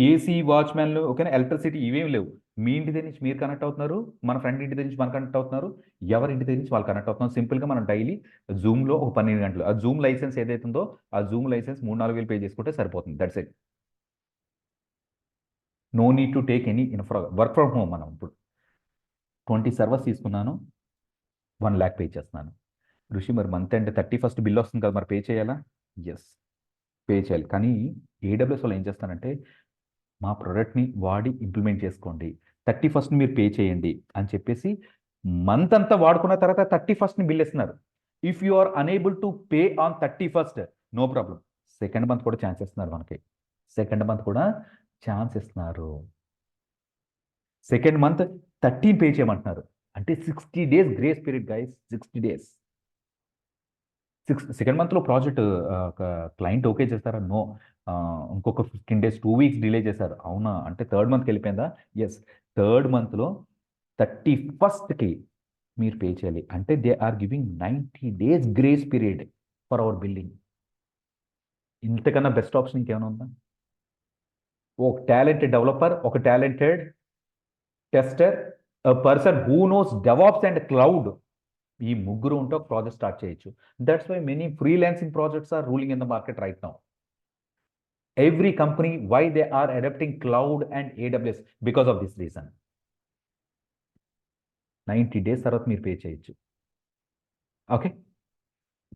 Speaker 1: ఏసీ, వాచ్మెన్లు, ఓకేనా, ఎలక్ట్రిసిటీ ఇవేం లేవు. మీ ఇంటి దగ్గర నుంచి మీరు కనెక్ట్ అవుతున్నారు, మన ఫ్రెండ్ ఇంటి దగ్గర నుంచి మనం కనెక్ట్ అవుతున్నారు, ఎవరి ఇంటి దగ్గర నుంచి వాళ్ళు కనెక్ట్ అవుతున్నారు. సింపుల్గా మనం డైలీ జూమ్లో ఒక 12 గంటలు ఆ జూమ్ లైసెన్స్ ఏదైతే ఉందో ఆ జూమ్ లైసెన్స్ 3-4 వేలు పే చేసుకుంటే సరిపోతుంది. That's it. No need to take any work from home. మనం ఇప్పుడు 20 సర్వర్స్ తీసుకున్నాను, 1 lakh పే చేస్తున్నాను. ఋషి మరి మంత్ అంటే 31st బిల్ వస్తుంది కదా, మరి పే చేయాలా? ఎస్, పే చేయాలి. కానీ ఏడబ్ల్యూఎస్ వాళ్ళు ఏం చేస్తారంటే మా ప్రోడక్ట్ని వాడి ఇంప్లిమెంట్ చేసుకోండి, 31st మీరు పే చేయండి అని చెప్పేసి మంత్ అంతా వాడుకున్న తర్వాత 31st బిల్ ఇస్తున్నారు. If you are unable to pay on 31st, no problem, second month కూడా ఛాన్స్ ఇస్తున్నారు మనకి. సెకండ్ మంత్ కూడా ఛాన్స్ ఇస్తున్నారు. సెకండ్ మంత్ 13 పే చేయమంటున్నారు. అంటే 60 days grace period guys, 60 days. Second మంత్లో ప్రాజెక్ట్ క్లయింట్ ఓకే చేస్తారా? నో, ఇంకొక 15 days, 2 weeks డిలే చేశారు. అవునా, అంటే థర్డ్ మంత్కి వెళ్ళిపోయిందా? ఎస్, థర్డ్ మంత్లో 31st మీరు పే చేయాలి. అంటే they are giving 90 days grace period for our building. ఇంతకన్నా బెస్ట్ ఆప్షన్ ఇంకేమైనా ఉందా? ఒక టాలెంటెడ్ డెవలపర్, ఒక talented tester, person who knows DevOps and cloud, ఈ ముగ్గురు ఉంటే ఒక ప్రాజెక్ట్ స్టార్ట్ చేయొచ్చు. That's why many freelancing projects are ruling in the market right now. Every company, why they are adopting cloud and AWS? Because of this reason. 90 days తర్వాత మీరు pay చేయొచ్చు. Okay,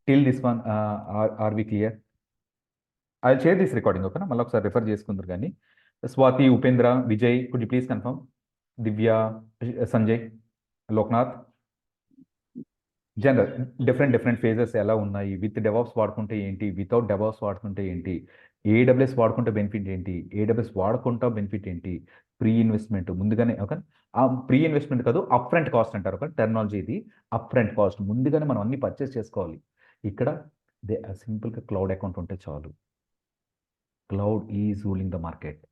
Speaker 1: till this one are we clear? I share this recording. ఓకేనా, మళ్ళీ ఒకసారి refer చేసుకుందరు. కానీ Swathi, Upendra, Vijay, could you please confirm? Divya, Sanjay, Loknath. General different phases ఎలా ఉన్నాయి, విత్ డెవాప్స్ వాడుకుంటే ఏంటి, వితౌట్ డెవాప్స్ వాడుకుంటే ఏంటి, ఏడబ్ల్యూఎస్ వాడుకుంటే బెనిఫిట్ ఏంటి, ఏడబ్ల్యూఎస్ వాడుకుంటా బెనిఫిట్ ఏంటి, ప్రీ ఇన్వెస్ట్మెంట్ ముందుగానే. ఓకే, ఆ ప్రీ ఇన్వెస్ట్మెంట్ కాదు, అప్ ఫ్రంట్ కాస్ట్ అంటారు. ఒక టెర్మినాలజీ ఇది, అప్ ఫ్రంట్ కాస్ట్. ముందుగానే మనం అన్ని పర్చేస్ చేసుకోవాలి. ఇక్కడ సింపుల్గా క్లౌడ్ అకౌంట్ ఉంటే చాలు. Cloud is ruling the market.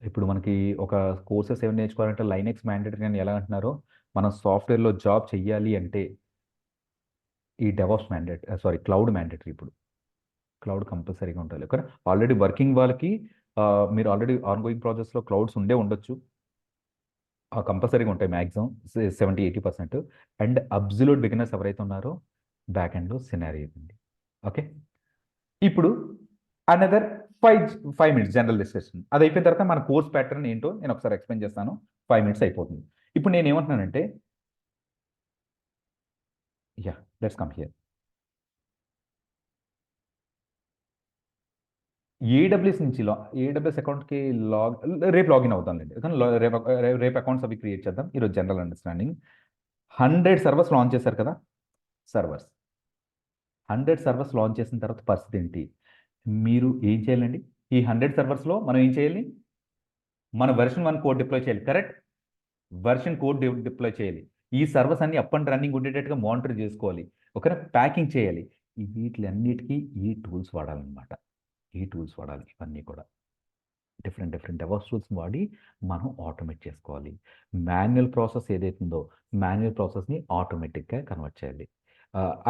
Speaker 1: ఇప్పుడు మనకి ఒక కోర్సెస్ ఏమైనా నేర్చుకోవాలంటే లైనెక్స్ మ్యాండేటరీ అని ఎలా అంటున్నారో, మనం సాఫ్ట్వేర్లో జాబ్ చెయ్యాలి అంటే ఈ డెవాప్స్ క్లౌడ్ మ్యాండేటరీ. ఇప్పుడు క్లౌడ్ కంపల్సరీగా ఉండాలి. ఓకే, ఆల్రెడీ వర్కింగ్ వాళ్ళకి మీరు ఆల్రెడీ ఆన్గోయింగ్ ప్రాజెక్ట్స్లో క్లౌడ్స్ ఉండొచ్చు, కంపల్సరీగా ఉంటాయి మ్యాక్సిమం 70-80%. అండ్ అబ్జల్యూట్ బిగినర్స్ ఎవరైతే ఉన్నారో బ్యాక్ ఎండ్లో సినారీ ఉంది. ఓకే, ఇప్పుడు అనదర్ 5 minutes జనరల్ డిస్కషన్. అది అయిపోయిన తర్వాత మన కోర్స్ ప్యాటర్న్ ఏంటో నేను ఒకసారి ఎక్స్ప్లెయిన్ చేస్తాను. 5 minutes అయిపోతుంది. ఇప్పుడు నేను ఏమంటున్నానంటే yeah let's come here. AWS నుంచి ఏడబ్ల్యూఎస్ అకౌంట్కి రేపు లాగిన్ అవుతాంలేండి, కానీ రేపు అకౌంట్స్ అవి క్రియేట్ చేద్దాం. ఈరోజు జనరల్ అండర్స్టాండింగ్. 100 సర్వర్స్ లాంచ్ చేశారు కదా, సర్వర్స్ 100 సర్వర్స్ లాంచ్ చేసిన తర్వాత పరిస్థితి ఏంటి? మీరు ఏం చేయాలండి? ఈ 100 సర్వర్స్లో మనం ఏం చేయాలి? మన వెర్షన్ 1 కోడ్ డిప్లాయ్ చేయాలి, కరెక్ట్? వెర్షన్ కోడ్ డిప్లాయ్ చేయాలి. ఈ సర్వర్స్ అన్ని అప్ అండ్ రన్నింగ్ ఉండేటట్టుగా మానిటర్ చేసుకోవాలి, ఓకేనా? ప్యాకింగ్ చేయాలి. వీటిలన్నిటికీ ఈ టూల్స్ వాడాలన్నమాట. ఈ టూల్స్ వాడాలి. ఇవన్నీ కూడా డిఫరెంట్ డెవాప్స్ టూల్స్ వాడి మనం ఆటోమేట్ చేసుకోవాలి. మాన్యువల్ ప్రాసెస్ ఏదైతుందో మాన్యువల్ ప్రాసెస్ని ఆటోమేటిక్గా కన్వర్ట్ చేయాలి.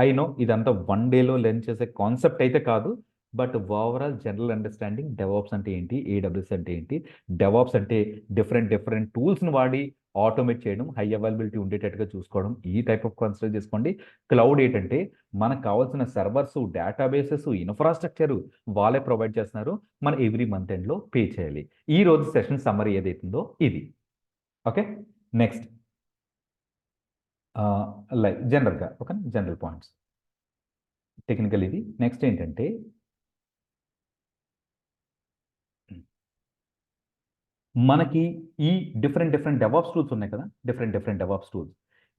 Speaker 1: ఐ నో ఇదంతా 1 డేలో లెర్న్ చేసే కాన్సెప్ట్ అయితే కాదు, but overall general understanding DevOps అంటే ఏంటి, ఏడబ్ల్యూఎస్ అంటే ఏంటి, డెవాప్స్ అంటే డిఫరెంట్ టూల్స్ని వాడి ఆటోమేట్ చేయడం, హై అవైలబిలిటీ ఉండేటట్టుగా చూసుకోవడం, ఈ టైప్ ఆఫ్ కన్సిడర్ చేసుకోండి. క్లౌడ్ ఏంటంటే మనకు కావాల్సిన సర్వర్స్, డేటాబేసెస్, ఇన్ఫ్రాస్ట్రక్చర్ వాళ్ళే ప్రొవైడ్ చేస్తున్నారు. మనం ఎవ్రీ మంత్ ఎండ్లో పే చేయాలి. ఈ రోజు సెషన్ సమ్మరీ ఏదైతుందో ఇది, ఓకే? నెక్స్ట్ లైక్ జనరల్గా ఓకే, జనరల్ పాయింట్స్, టెక్నికల్ ఇది. నెక్స్ట్ ఏంటంటే మనకి ఈ డిఫరెంట్ డెవాప్స్ టూల్స్ ఉన్నాయి కదా, డిఫరెంట్ డెవాప్స్ టూల్స్.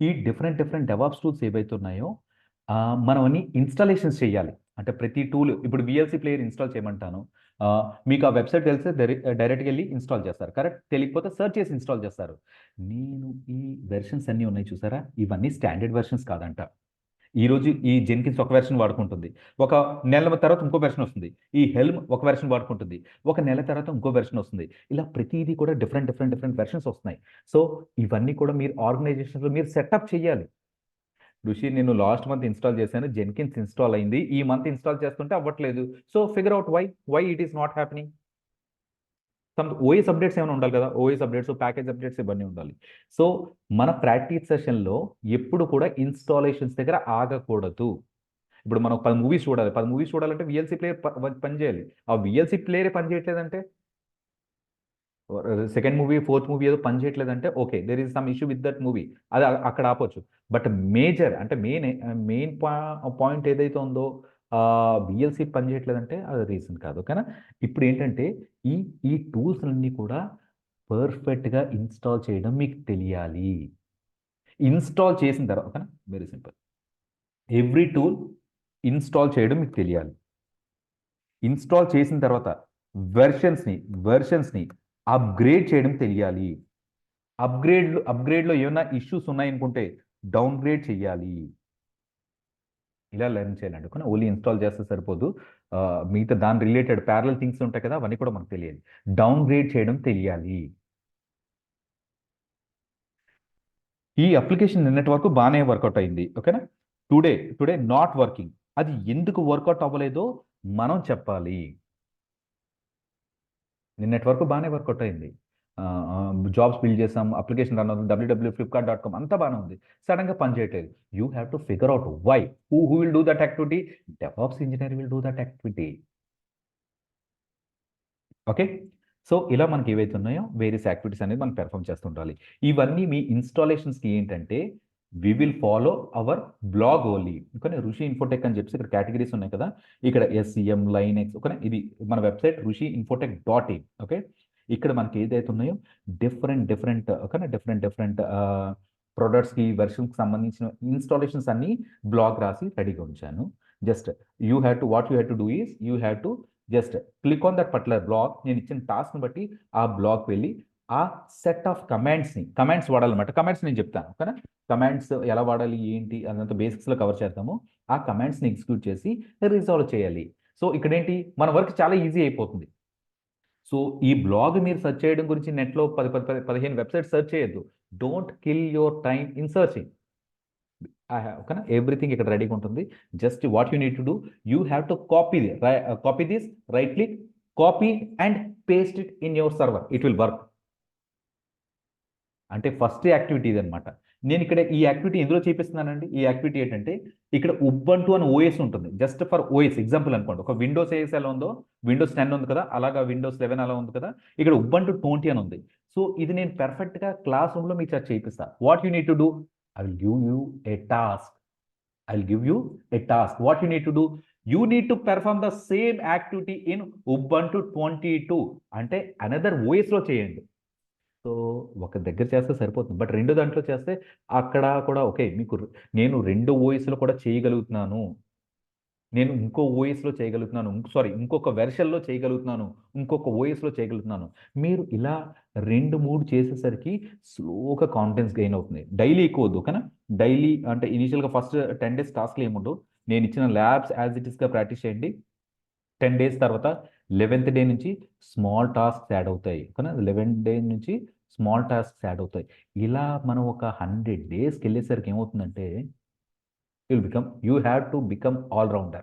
Speaker 1: ఈ డిఫరెంట్ డెవాప్స్ టూల్స్ ఏవైతే ఉన్నాయో మనం అన్ని ఇన్స్టాలేషన్స్ చేయాలి. అంటే ప్రతి టూల్, ఇప్పుడు విఎల్సి ప్లేయర్ ఇన్స్టాల్ చేయమంటాను, మీకు ఆ వెబ్సైట్ తెలిస్తే డైరెక్ట్గా వెళ్ళి ఇన్స్టాల్ చేస్తారు, కరెక్ట్? తెలియకపోతే సెర్చ్ చేసి ఇన్స్టాల్ చేస్తారు. నేను ఈ వెర్షన్స్ అన్నీ ఉన్నాయి చూసారా, ఇవన్నీ స్టాండర్డ్ వెర్షన్స్ కాదంట. ఈరోజు ఈ జెన్కిన్స్ ఒక వెర్షన్ వాడుకుంటుంది, ఒక నెల తర్వాత ఇంకో వెర్షన్ వస్తుంది. ఈ హెల్మ్ ఒక వెర్షన్ వాడుకుంటుంది, ఒక నెల తర్వాత ఇంకో వెర్షన్ వస్తుంది. ఇలా ప్రతిదీ కూడా డిఫరెంట్ వెర్షన్స్ వస్తున్నాయి. సో ఇవన్నీ కూడా మీరు ఆర్గనైజేషన్లో మీరు సెటప్ చేయాలి. ఋషి, నేను లాస్ట్ మంత్ ఇన్స్టాల్ చేశాను, జెన్కిన్స్ ఇన్స్టాల్ అయింది, ఈ మంత్ ఇన్స్టాల్ చేస్తుంటే అవ్వట్లేదు. So figure out why it is not happening. Some OS updates ఏమైనా ఉండాలి కదా, ఓఎస్ అప్డేట్స్, ప్యాకేజ్ అప్డేట్స్ ఇవన్నీ ఉండాలి. సో మన ప్రాక్టీస్ సెషన్లో ఎప్పుడు కూడా ఇన్స్టాలేషన్స్ దగ్గర ఆగకూడదు. ఇప్పుడు మనం 10 మూవీస్ చూడాలి, 10 మూవీస్ చూడాలంటే విఎల్సి ప్లేయర్ పనిచేయాలి. ఆ విఎల్సి ప్లేయరే పనిచేయట్లేదంటే, సెకండ్ మూవీ, ఫోర్త్ మూవీ ఏదో పని చేయట్లేదంటే okay, there is some issue with that movie, అది అక్కడ ఆపొచ్చు. బట్ మేజర్ అంటే మెయిన్ పాయింట్ ఏదైతే ఉందో విఎల్సి పని చేయట్లేదంటే అది రీజన్ కాదు, ఓకేనా? ఇప్పుడు ఏంటంటే ఈ ఈ టూల్స్ అన్నీ కూడా పర్ఫెక్ట్గా ఇన్స్టాల్ చేయడం మీకు తెలియాలి. ఇన్స్టాల్ చేసిన తర్వాత, ఓకేనా, very simple, every tool install చేయడం మీకు తెలియాలి. ఇన్స్టాల్ చేసిన తర్వాత వెర్షన్స్ని అప్గ్రేడ్ చేయడం తెలియాలి. అప్గ్రేడ్లో ఏమైనా ఇష్యూస్ ఉన్నాయనుకుంటే డౌన్గ్రేడ్ చేయాలి. ఇలా లెర్న్ చేయాలండి, కానీ ఓన్లీ ఇన్స్టాల్ చేస్తే సరిపోదు. మిగతా దాని రిలేటెడ్ ప్యారలల్ థింగ్స్ ఉంటాయి కదా, అవన్నీ కూడా మనకు తెలియాలి. డౌన్గ్రేడ్ చేయడం తెలియాలి. ఈ అప్లికేషన్ నిన్నటి వరకు బాగానే వర్కౌట్ అయింది, ఓకేనా? Today not working. అది ఎందుకు వర్కౌట్ అవ్వలేదో మనం చెప్పాలి. నిన్నటి వరకు బాగానే వర్కౌట్ అయింది, జాబ్స్ బిల్డ్ చేసాం, అప్లికేషన్ రన్ అవుతుంది, www.flipkart.com అంతా బాగానే ఉంది, సడన్గా పని చేయట్లేదు. You have to figure out why. Who will do that activity? DevOps engineer will do that activity, okay? So ఇలా మనకి ఏవైతే ఉన్నాయో వేరియస్ యాక్టివిటీస్ అనేది మనం పెర్ఫామ్ చేస్తుండాలి. ఇవన్నీ మీ ఇన్స్టాలేషన్స్కి ఏంటంటే we will follow our blog only, okay? Rishi Infotech అని చెప్పి ఇక్కడ కేటగిరీస్ ఉన్నాయి కదా, ఇక్కడ ఎస్సిఎం, లైనెక్స్, ఓకే? ఇది మన వెబ్సైట్ rushiinfotech.in, ఓకే? ఇక్కడ మనకి ఏదైతే ఉన్నాయో డిఫరెంట్ ఓకేనా, డిఫరెంట్ ప్రొడక్ట్స్కి, వెర్షన్కి సంబంధించిన ఇన్స్టాలేషన్స్ అన్ని బ్లాగ్ రాసి రెడీగా ఉంచాను. Just you have to do is you have to just click on that particular blog. నేను ఇచ్చిన టాస్క్ని బట్టి ఆ బ్లాగ్ వెళ్ళి ఆ సెట్ ఆఫ్ కమాండ్స్ వాడాలన్నమాట. కమాండ్స్ నేను చెప్తాను, ఓకేనా? కమాండ్స్ ఎలా వాడాలి ఏంటి అదంతా బేసిక్స్లో కవర్ చేద్దాము. ఆ కమాండ్స్ని ఎగ్జిక్యూట్ చేసి రిజాల్వ్ చేయాలి. సో ఇక్కడ ఏంటి, మన వర్క్ చాలా ఈజీ అయిపోతుంది. సో ఈ బ్లాగ్ మీరు సెర్చ్ చేయడం గురించి నెట్లో 15 వెబ్సైట్ సెర్చ్ చేయొద్దు. Don't kill your time in searching. ఓకేనా, ఎవ్రీథింగ్ ఇక్కడ రెడీగా ఉంటుంది. Just what you need to do, you have to copy this, right click, copy and paste it in your server, it will work. అంటే first activity ఇది అనమాట. నేను ఇక్కడ ఈ యాక్టివిటీ ఎందులో చేపిస్తున్నానండి, ఈ యాక్టివిటీ ఏంటంటే ఇక్కడ ఉబంటు అని ఓఎస్ ఉంటుంది, జస్ట్ ఫర్ ఓఎస్ ఎగ్జాంపుల్ అనుకోండి. ఒక విండోస్ ఏఎస్ ఎలా ఉందో, విండోస్ 10 ఉంది కదా, అలాగా విండోస్ 11 అలా ఉంది కదా, ఇక్కడ ఉబంటు 20 అని ఉంది. సో ఇది నేను పెర్ఫెక్ట్గా క్లాస్ రూమ్లో మీకు చేయిస్తా. What you need to do, I will give you a task. I'll give you a task. What you need to do? You need to perform the same activity in Ubuntu 22. అంటే another వాయిస్లో చేయండి. So ఒక దగ్గర చేస్తే సరిపోతుంది, but రెండు దాంట్లో చేస్తే అక్కడ కూడా ఓకే మీకు నేను రెండు వాయిస్లో కూడా చేయగలుగుతున్నాను, నేను ఇంకో ఓఎస్లో చేయగలుగుతున్నాను, ఇంకొక వెర్షన్లో చేయగలుగుతున్నాను, ఇంకొక ఓఎస్లో చేయగలుగుతున్నాను. మీరు ఇలా 2-3 చేసేసరికి స్లోగా కాన్ఫిడెన్స్ గెయిన్ అవుతుంది. డైలీ ఎక్కువ వద్దు ఓకేనా. డైలీ అంటే ఇనీషియల్గా ఫస్ట్ 10 days టాస్క్లు ఏముండవు. నేను ఇచ్చిన ల్యాబ్స్ యాజ్ ఇట్ ఈస్గా ప్రాక్టీస్ చేయండి. 10 days తర్వాత 11th day నుంచి స్మాల్ టాస్క్స్ యాడ్ అవుతాయి ఓకేనా. 11th day నుంచి స్మాల్ టాస్క్స్ యాడ్ అవుతాయి. ఇలా మనం ఒక 100 daysకి వెళ్ళేసరికి ఏమవుతుందంటే you have to become all-rounder.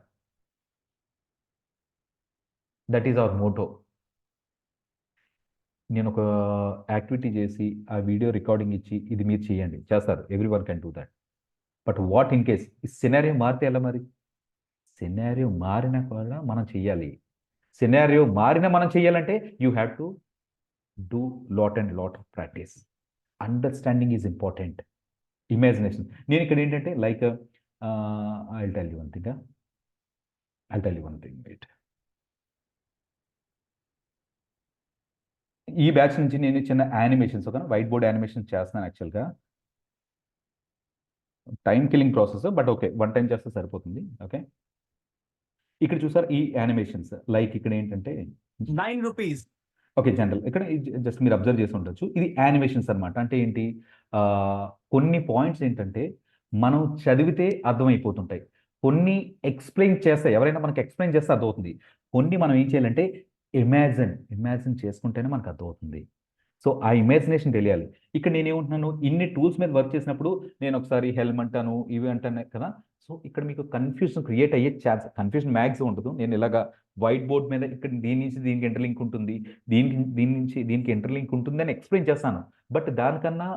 Speaker 1: That is our motto. నేను ఒక యాక్టివిటీ చేసి ఆ వీడియో రికార్డింగ్ ఇచ్చి ఇది మీరు చేయండి, చేస్తారు, everyone can do that. But what in case ఈ సినారియో మారితే ఎలా? మరి సినారియో మారిన కూడా మనం చెయ్యాలి. సినారియో మారిన మనం చెయ్యాలంటే you have to do lot of practice. Understanding is important. Imagination. నేను ఇక్కడ ఏంటంటే like I'll tell you one thing. Wait. ఈ బ్యాచ్ నుంచి నేను చిన్న యానిమేషన్స్ ఒక వైట్ బోర్డ్ యానిమేషన్స్ చేస్తున్నాను. యాక్చువల్గా time killing process, but okay, 1 time చేస్తే సరిపోతుంది. ఓకే, ఇక్కడ చూసారు ఈ యానిమేషన్స్. లైక్ ఇక్కడ ఏంటంటే
Speaker 2: 9 rupees.
Speaker 1: ఓకే, జనరల్ ఇక్కడ జస్ట్ మీరు అబ్జర్వ్ చేసి ఉండొచ్చు. ఇది యానిమేషన్స్ అనమాట. అంటే ఏంటి, కొన్ని పాయింట్స్ ఏంటంటే మనం చదివితే అర్థమైపోతుంటాయి, కొన్ని ఎక్స్ప్లెయిన్ చేస్తే ఎవరైనా మనకి ఎక్స్ప్లెయిన్ చేస్తే అర్థమవుతుంది, కొన్ని మనం ఏం చేయాలంటే ఇమాజిన్ చేసుకుంటేనే మనకు అర్థమవుతుంది. సో ఆ ఇమాజినేషన్ తెలియాలి. ఇక్కడ నేను ఏమంటున్నాను, ఇన్ని టూల్స్ మీద వర్క్ చేసినప్పుడు నేను ఒకసారి హెల్మ్ అంటాను, ఇవి అంటాను కదా. సో ఇక్కడ మీకు కన్ఫ్యూజన్ క్రియేట్ అయ్యే ఛాన్స్, కన్ఫ్యూజన్ మ్యాక్సిమం ఉండదు. నేను ఇలాగా వైట్ బోర్డ్ మీద ఇక్కడ దీని నుంచి దీనికి ఇంటర్లింక్ ఉంటుంది, దీని నుంచి దీనికి ఇంటర్లింక్ ఉంటుంది అని ఎక్స్ప్లెయిన్ చేస్తాను. బట్ దానికన్నా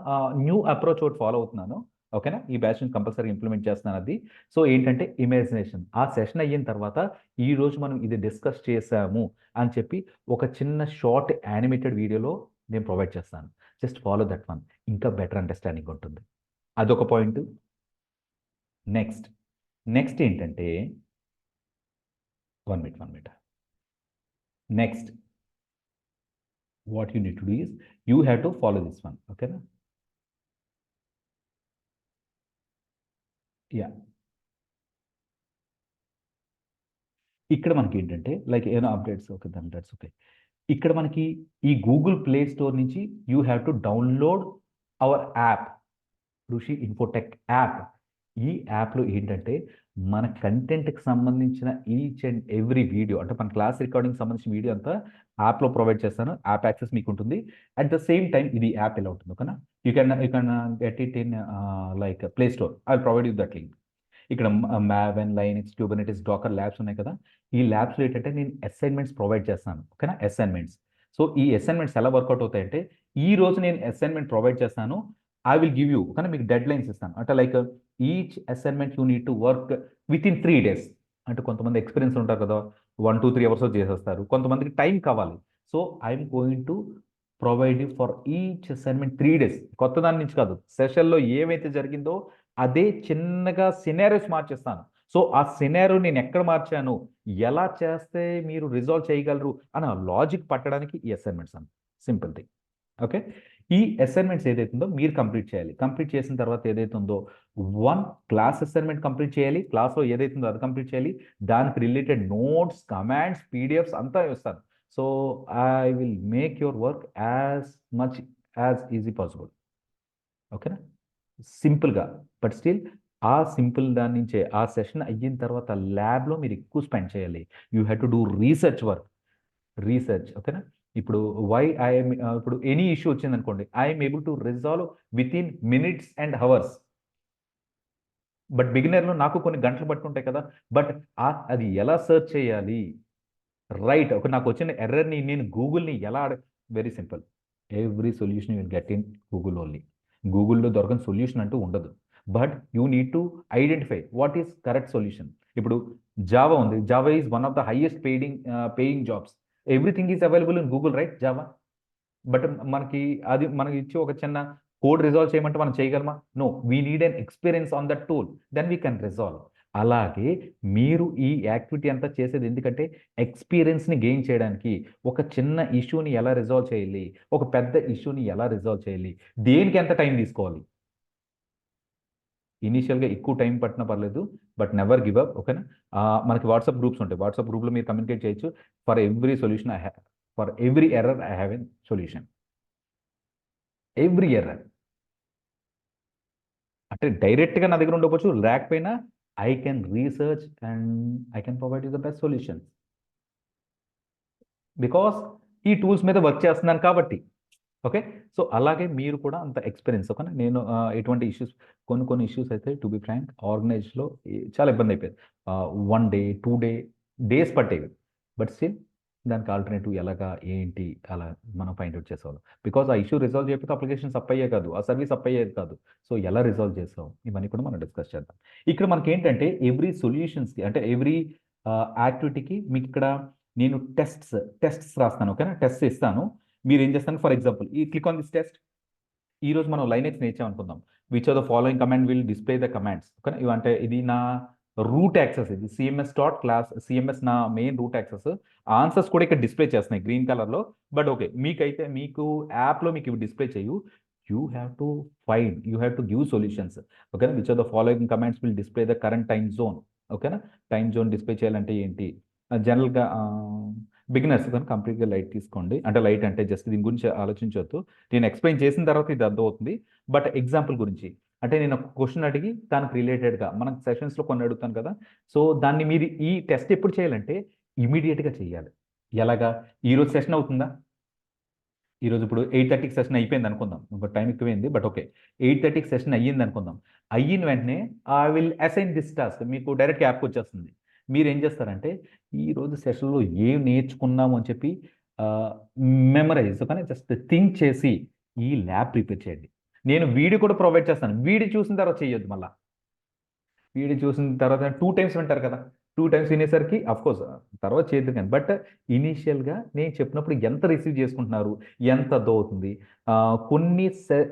Speaker 1: న్యూ అప్రోచ్ ఒకటి ఫాలో అవుతున్నాను. ఓకేనా, ఈ బ్యాచ్ని కంపల్సరీ ఇంప్లిమెంట్ చేస్తున్నాను అది. సో ఏంటంటే ఇమాజినేషన్. ఆ సెషన్ అయిన తర్వాత ఈ రోజు మనం ఇది డిస్కస్ చేసాము అని చెప్పి ఒక చిన్న షార్ట్ యానిమేటెడ్ వీడియోలో నేను ప్రొవైడ్ చేస్తాను. జస్ట్ ఫాలో దట్ వన్, ఇంకా బెటర్ అండర్స్టాండింగ్ ఉంటుంది. అదొక పాయింట్. నెక్స్ట్ ఏంటంటే one minute. Next what you need to do is you have to follow this one. ఓకేనా, యా. ఇక్కడ మనకి ఏంటంటే లైక్ ఏమైనా అప్డేట్స్, ఓకే దట్స్ ఓకే. ఇక్కడ మనకి ఈ గూగుల్ ప్లే స్టోర్ నుంచి you have to download hour app, ఋషి ఇన్ఫోటెక్ యాప్. ఈ యాప్లో ఏంటంటే మన కంటెంట్కి సంబంధించిన ఈచ్ అండ్ ఎవ్రీ వీడియో, అంటే మన క్లాస్ రికార్డింగ్ సంబంధించిన వీడియో అంతా యాప్లో ప్రొవైడ్ చేస్తాను. యాప్ యాక్సెస్ మీకు ఉంటుంది. అట్ ద సేమ్ టైం ఇది యాప్ ఎలా ఉంటుంది ఓకేనా, you can get it in like play store. I will provide you that link. ఇక్కడ Maven, Linux, Kubernetes, Docker labs ఉన్నాయి కదా. ఈ ల్యాబ్స్లో ఏంటంటే నేను అసైన్మెంట్స్ ప్రొవైడ్ చేస్తాను ఓకేనా, అసైన్మెంట్స్. సో ఈ అసైన్మెంట్స్ ఎలా వర్కౌట్ అవుతాయంటే, ఈ రోజు నేను అసైన్మెంట్ ప్రొవైడ్ చేస్తాను, ఐ విల్ గివ్ యూ కానీ మీకు డెడ్ లైన్స్ ఇస్తాను. అంటే like each assignment you need to work with in 3 days. అంటే కొంతమంది ఎక్స్పీరియన్స్ ఉంటారు కదా, 1-2-3 hours చేసేస్తారు, కొంతమందికి టైం కావాలి. So I'm going to provide you for each assignment 3 days. కొత్త దాని నుంచి కాదు, సెషన్లో ఏమైతే జరిగిందో అదే చిన్నగా సినారియోస్ మార్చేస్తాను. సో ఆ సినారియో నేను ఎక్కడ మార్చాను, ఎలా చేస్తే మీరు రిజాల్వ్ చేయగలరు అని లాజిక్ పట్టడానికి ఈ అసైన్మెంట్స్ అన్న సింపుల్ థింగ్. ఓకే, ఈ అసైన్మెంట్స్ ఏదైతుందో మీరు కంప్లీట్ చేయాలి. కంప్లీట్ చేసిన తర్వాత ఏదైతుందో 1 క్లాస్ అసైన్మెంట్ కంప్లీట్ చేయాలి. క్లాస్లో ఏదైతుందో అది కంప్లీట్ చేయాలి. దానికి రిలేటెడ్ నోట్స్, కమాండ్స్, పీడిఎఫ్స్ అంతా ఇస్తాను. So I will make your work as easy possible. ఓకేనా, సింపుల్గా. బట్ స్టిల్ ఆ సింపుల్ దాని నుంచే ఆ సెషన్ అయిన తర్వాత ల్యాబ్లో మీరు ఎక్కువ స్పెండ్ చేయాలి. You have to do research work. ఓకేనా. ఇప్పుడు ఇప్పుడు ఎనీ ఇష్యూ వచ్చింది అనుకోండి, I'm able to resolve within minutes and hours. But బిగినర్లో నాకు కొన్ని గంటలు పట్టుకుంటాయి కదా. బట్ అది ఎలా సెర్చ్ చేయాలి, రైట్. ఒక నాకు వచ్చిన ఎర్రర్ని నేను గూగుల్ని ఎలా very simple. Every solution will get in Google only. గూగుల్లో దొరకని సొల్యూషన్ అంటూ ఉండదు. But you need to identify what is correct solution. ఇప్పుడు జావా ఉంది, Java is one of the highest paying jobs. Everything is available in Google, right? Java but మనకి అది మనకి ఇచ్చి ఒక చిన్న కోడ్ రిజాల్వ్ చేయమంటే మనం చేయగలమా? No. We need an experience on that tool, then we can resolve. అలాగే మీరు ఈ యాక్టివిటీ అంతా చేసేది ఎందుకంటే ఎక్స్పీరియన్స్ని గెయిన్ చేయడానికి. ఒక చిన్న ఇష్యూని ఎలా రిజాల్వ్ చేయాలి, ఒక పెద్ద ఇష్యూని ఎలా రిజాల్వ్ చేయాలి, దేనికి ఎంత టైం తీసుకోవాలి. ఇనీషియల్గా ఎక్కువ టైం పట్టినా పర్లేదు, బట్ నెవర్ గివ్ అప్. ఓకేనా? మనకి వాట్సాప్ గ్రూప్స్ ఉంటాయి. వాట్సాప్ గ్రూప్లో మీరు కమ్యూనికేట్ చేయొచ్చు. For every solution for every error I have an solution. Every error అంటే డైరెక్ట్గా నా దగ్గర ఉండకపోవచ్చు, లేకపోయినా I can research and I can provide you the best solutions. Because ఈ టూల్స్ మీద వర్క్ చేస్తున్నాను కాబట్టి. ఓకే. సో అలాగే మీరు కూడా అంత ఎక్స్పీరియన్స్. ఓకే. నేను ఎటువంటి ఇష్యూస్, కొన్ని ఇష్యూస్ అయితే టు బి ఫ్రాంక్ ఆర్గనైజ్లో చాలా ఇబ్బంది అయిపోయింది. 1 డే 2 డేస్ పట్టేవి. బట్ స్టిల్ దానికి ఆల్టర్నేటివ్ ఎలాగా ఏంటి అలా మనం ఫైండ్ అవుట్ చేసేవాళ్ళం. బికాస్ ఆ ఇష్యూ రిజాల్వ్ చేయకపోతే అప్లికేషన్స్ అప్ అయ్యే కాదు, ఆ సర్వీస్ అప్ అయ్యేది కాదు. సో ఎలా రిజాల్వ్ చేసాం ఇవన్నీ కూడా మనం డిస్కస్ చేద్దాం. ఇక్కడ మనకి ఏంటంటే ఎవ్రీ సొల్యూషన్స్కి అంటే ఎవ్రీ యాక్టివిటీకి మీకు ఇక్కడ నేను టెస్ట్స్ రాస్తాను. ఓకేనా? టెస్ట్ ఇస్తాను. మీరు ఏం చేస్తాను, ఫర్ ఎగ్జాంపుల్ ఈ క్లిక్ ఆన్ దిస్ టెస్ట్. ఈ రోజు మనం లైనెక్స్ నేర్చాం అనుకుందాం. Which are the following command will display the commands. Okay. ఇవంటే ఇది నా రూట్ యాక్సెస్, ఇది సిఎంఎస్ డాట్ క్లాస్ సిఎంఎస్ నా మెయిన్ రూట్ యాక్సెస్. ఆన్సర్స్ కూడా ఇక్కడ డిస్ప్లే చేస్తున్నాయి గ్రీన్ కలర్లో. బట్ ఓకే, మీకైతే మీకు యాప్లో మీకు ఇవి డిస్ప్లే చేయు. You have to give solutions. ఓకేనా? Which are the following commands will display the current time zone. ఓకేనా? టైమ్ జోన్ డిస్ప్లే చేయాలంటే ఏంటి? జనరల్గా బిగినర్స్ కానీ కంప్లీట్గా లైట్ తీసుకోండి. అంటే లైట్ అంటే జస్ట్ దీని గురించి ఆలోచించవద్దు. నేను ఎక్స్ప్లెయిన్ చేసిన తర్వాత ఇది అర్థమవుతుంది. బట్ ఎగ్జాంపుల్ గురించి అంటే నేను ఒక క్వశ్చన్ అడిగి దానికి రిలేటెడ్గా మనకు సెషన్స్లో కొన్ని అడుగుతాను కదా. సో దాన్ని మీరు ఈ టెస్ట్ ఎప్పుడు చేయాలంటే ఇమీడియట్గా చేయాలి. ఎలాగా? ఈరోజు సెషన్ అవుతుందా? ఈరోజు ఇప్పుడు 8:30కి సెషన్ అయిపోయింది అనుకుందాం. ఇంకో టైం ఎక్కువైంది బట్ ఓకే. 8:30కి సెషన్ అయ్యింది అనుకుందాం. అయిన వెంటనే I will assign this task. మీకు డైరెక్ట్ యాప్కి వచ్చేస్తుంది. మీరు ఏం చేస్తారంటే ఈరోజు సెషన్లో ఏం నేర్చుకున్నాము అని చెప్పి మెమరైజ్ కానీ జస్ట్ థింక్ చేసి ఈ ల్యాబ్ ప్రిపేర్ చేయండి. నేను వీడియో కూడా ప్రొవైడ్ చేస్తాను. వీడియో చూసిన తర్వాత చేయొద్దు. మళ్ళీ వీడియో చూసిన తర్వాత 2 టైమ్స్ వింటారు కదా. 2 టైమ్స్ వినేసరికి కోర్స్ తర్వాత చేయొద్దు కానీ బట్ ఇనీషియల్గా నేను చెప్పినప్పుడు ఎంత రిసీవ్ చేసుకుంటున్నారు, ఎంత అర్థమవుతుంది. కొన్ని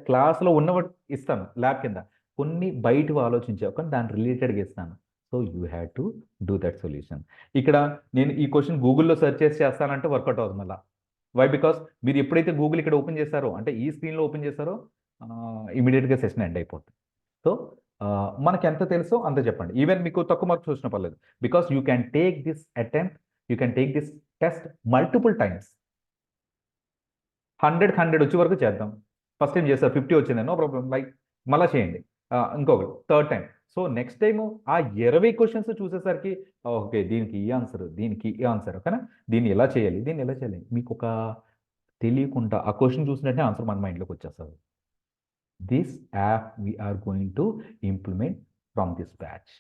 Speaker 1: క్లాస్లో ఉన్నవి ఇస్తాను ల్యాబ్ కింద, కొన్ని బయటవి ఆలోచించావు కానీ దాని రిలేటెడ్గా ఇస్తాను. So you have to do that solution. ఇక్కడ నేను ఈ క్వశ్చన్ గూగుల్లో సెర్చ్ చేసి చేస్తానంటే వర్కౌట్ అవుతుంది మళ్ళీ. వై? బికాస్ మీరు ఎప్పుడైతే గూగుల్ ఇక్కడ ఓపెన్ చేస్తారో అంటే ఈ స్క్రీన్లో ఓపెన్ చేస్తారో ఇమీడియట్గా సెషన్ ఎండ్ అయిపోతుంది. సో మనకి ఎంత తెలుసో అంత చెప్పండి. ఈవెన్ మీకు తక్కువ మార్క్స్ వచ్చిన పర్లేదు. Because you can take this attempt, you can take this test multiple times. 100 వచ్చే వరకు చేద్దాం. ఫస్ట్ టైం చేస్తారు 50 వచ్చింది, నో ప్రాబ్లం. లైక్ మళ్ళీ చేయండి. ఇంకొకటి third time. So next time ఆ 20 క్వశ్చన్స్ చూసేసరికి ఓకే దీనికి ఈ ఆన్సర్, దీనికి ఈ ఆన్సర్. ఓకేనా? దీన్ని ఎలా చేయాలి, దీన్ని ఎలా చేయాలి, మీకు ఒక తెలియకుండా ఆ క్వశ్చన్ చూసినట్టే ఆన్సర్ మన మైండ్లోకి వచ్చేస్తుంది. This app we are going to implement from this batch.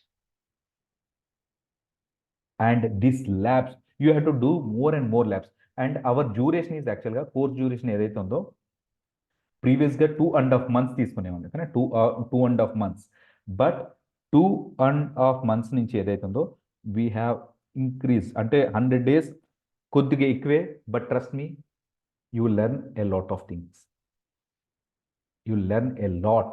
Speaker 1: And these labs, you have to do more and more labs. And our duration is actually course duration ఏదైతే ఉందో ప్రీవియస్గా 2.5 months తీసుకునేవాడిని. కానీ 2.5 months. But 2.5 months నుంచి ఏదైతే ఉందో we have increase అంటే 100 days కొద్దిగా ఎక్కువే. But trust me, you learn a lot of things. You learn a lot.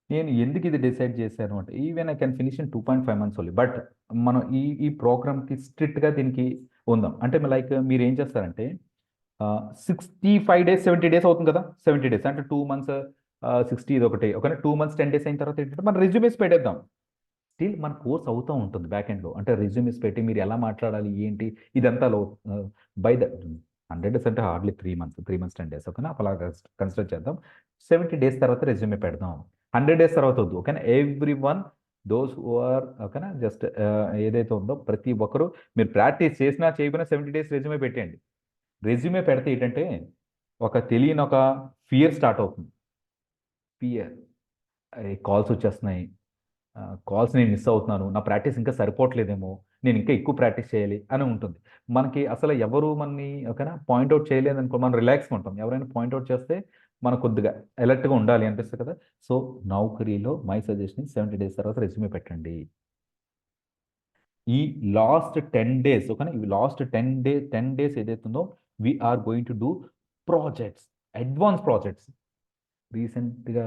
Speaker 1: నేను ఎందుకు ఇది డిసైడ్ చేశాను అంటే even I can finish in 2.5 months only. But మనం ఈ ప్రోగ్రామ్కి స్ట్రిక్ట్గా దీనికి ఉందాం. అంటే లైక్ మీరు ఏం చేస్తారంటే 65 days 70 days అవుతుంది కదా. 70 days అంటే 2 months 60 ఇది ఒకటి. ఒక 2 months 10 days అయిన తర్వాత ఏంటంటే మన రెజ్యూమేస్ పెట్టేద్దాం. స్టిల్ మన కోర్స్ అవుతూ ఉంటుంది బ్యాక్ ఎండ్లో. అంటే రెజ్యూమేస్ పెట్టి మీరు ఎలా మాట్లాడాలి ఏంటి ఇదంతా బై ద 100 days అంటే హార్డ్లీ 3 months 10 days. ఓకేనా? అలా కన్సిడర్ చేద్దాం. 70 days తర్వాత రెజ్యూమే పెడదాం. 100 days తర్వాత వద్దు. ఓకేనా? Every one those who are ఓకేనా జస్ట్ ఏదైతే ఉందో ప్రతి ఒక్కరు మీరు ప్రాక్టీస్ చేసినా చేయకపోయినా 70 days రెజ్యూమే పెట్టండి. రెజ్యూమే పెడితే ఏంటంటే ఒక తెలియని ఒక ఫియర్ స్టార్ట్ అవుతుంది. ఫియర్, కాల్స్ వచ్చేస్తున్నాయి, కాల్స్ నేను మిస్ అవుతున్నాను, నా ప్రాక్టీస్ ఇంకా సరిపోవట్లేదేమో, నేను ఇంకా ఎక్కువ ప్రాక్టీస్ చేయాలి అని ఉంటుంది. మనకి అసలు ఎవరు మనని ఓకేనా పాయింట్అవుట్ చేయలేదనుకో మనం రిలాక్స్గా ఉంటాం. ఎవరైనా పాయింట్అవుట్ చేస్తే మనం కొద్దిగా అలర్ట్గా ఉండాలి అనిపిస్తుంది కదా. సో నౌకరీలో మై సజెషన్ 70 days తర్వాత రెజ్యూమే పెట్టండి. ఈ లాస్ట్ 10 days ఓకేనా, ఈ లాస్ట్ 10 days ఏదైతుందో we are going to do projects, advanced projects. రీసెంట్గా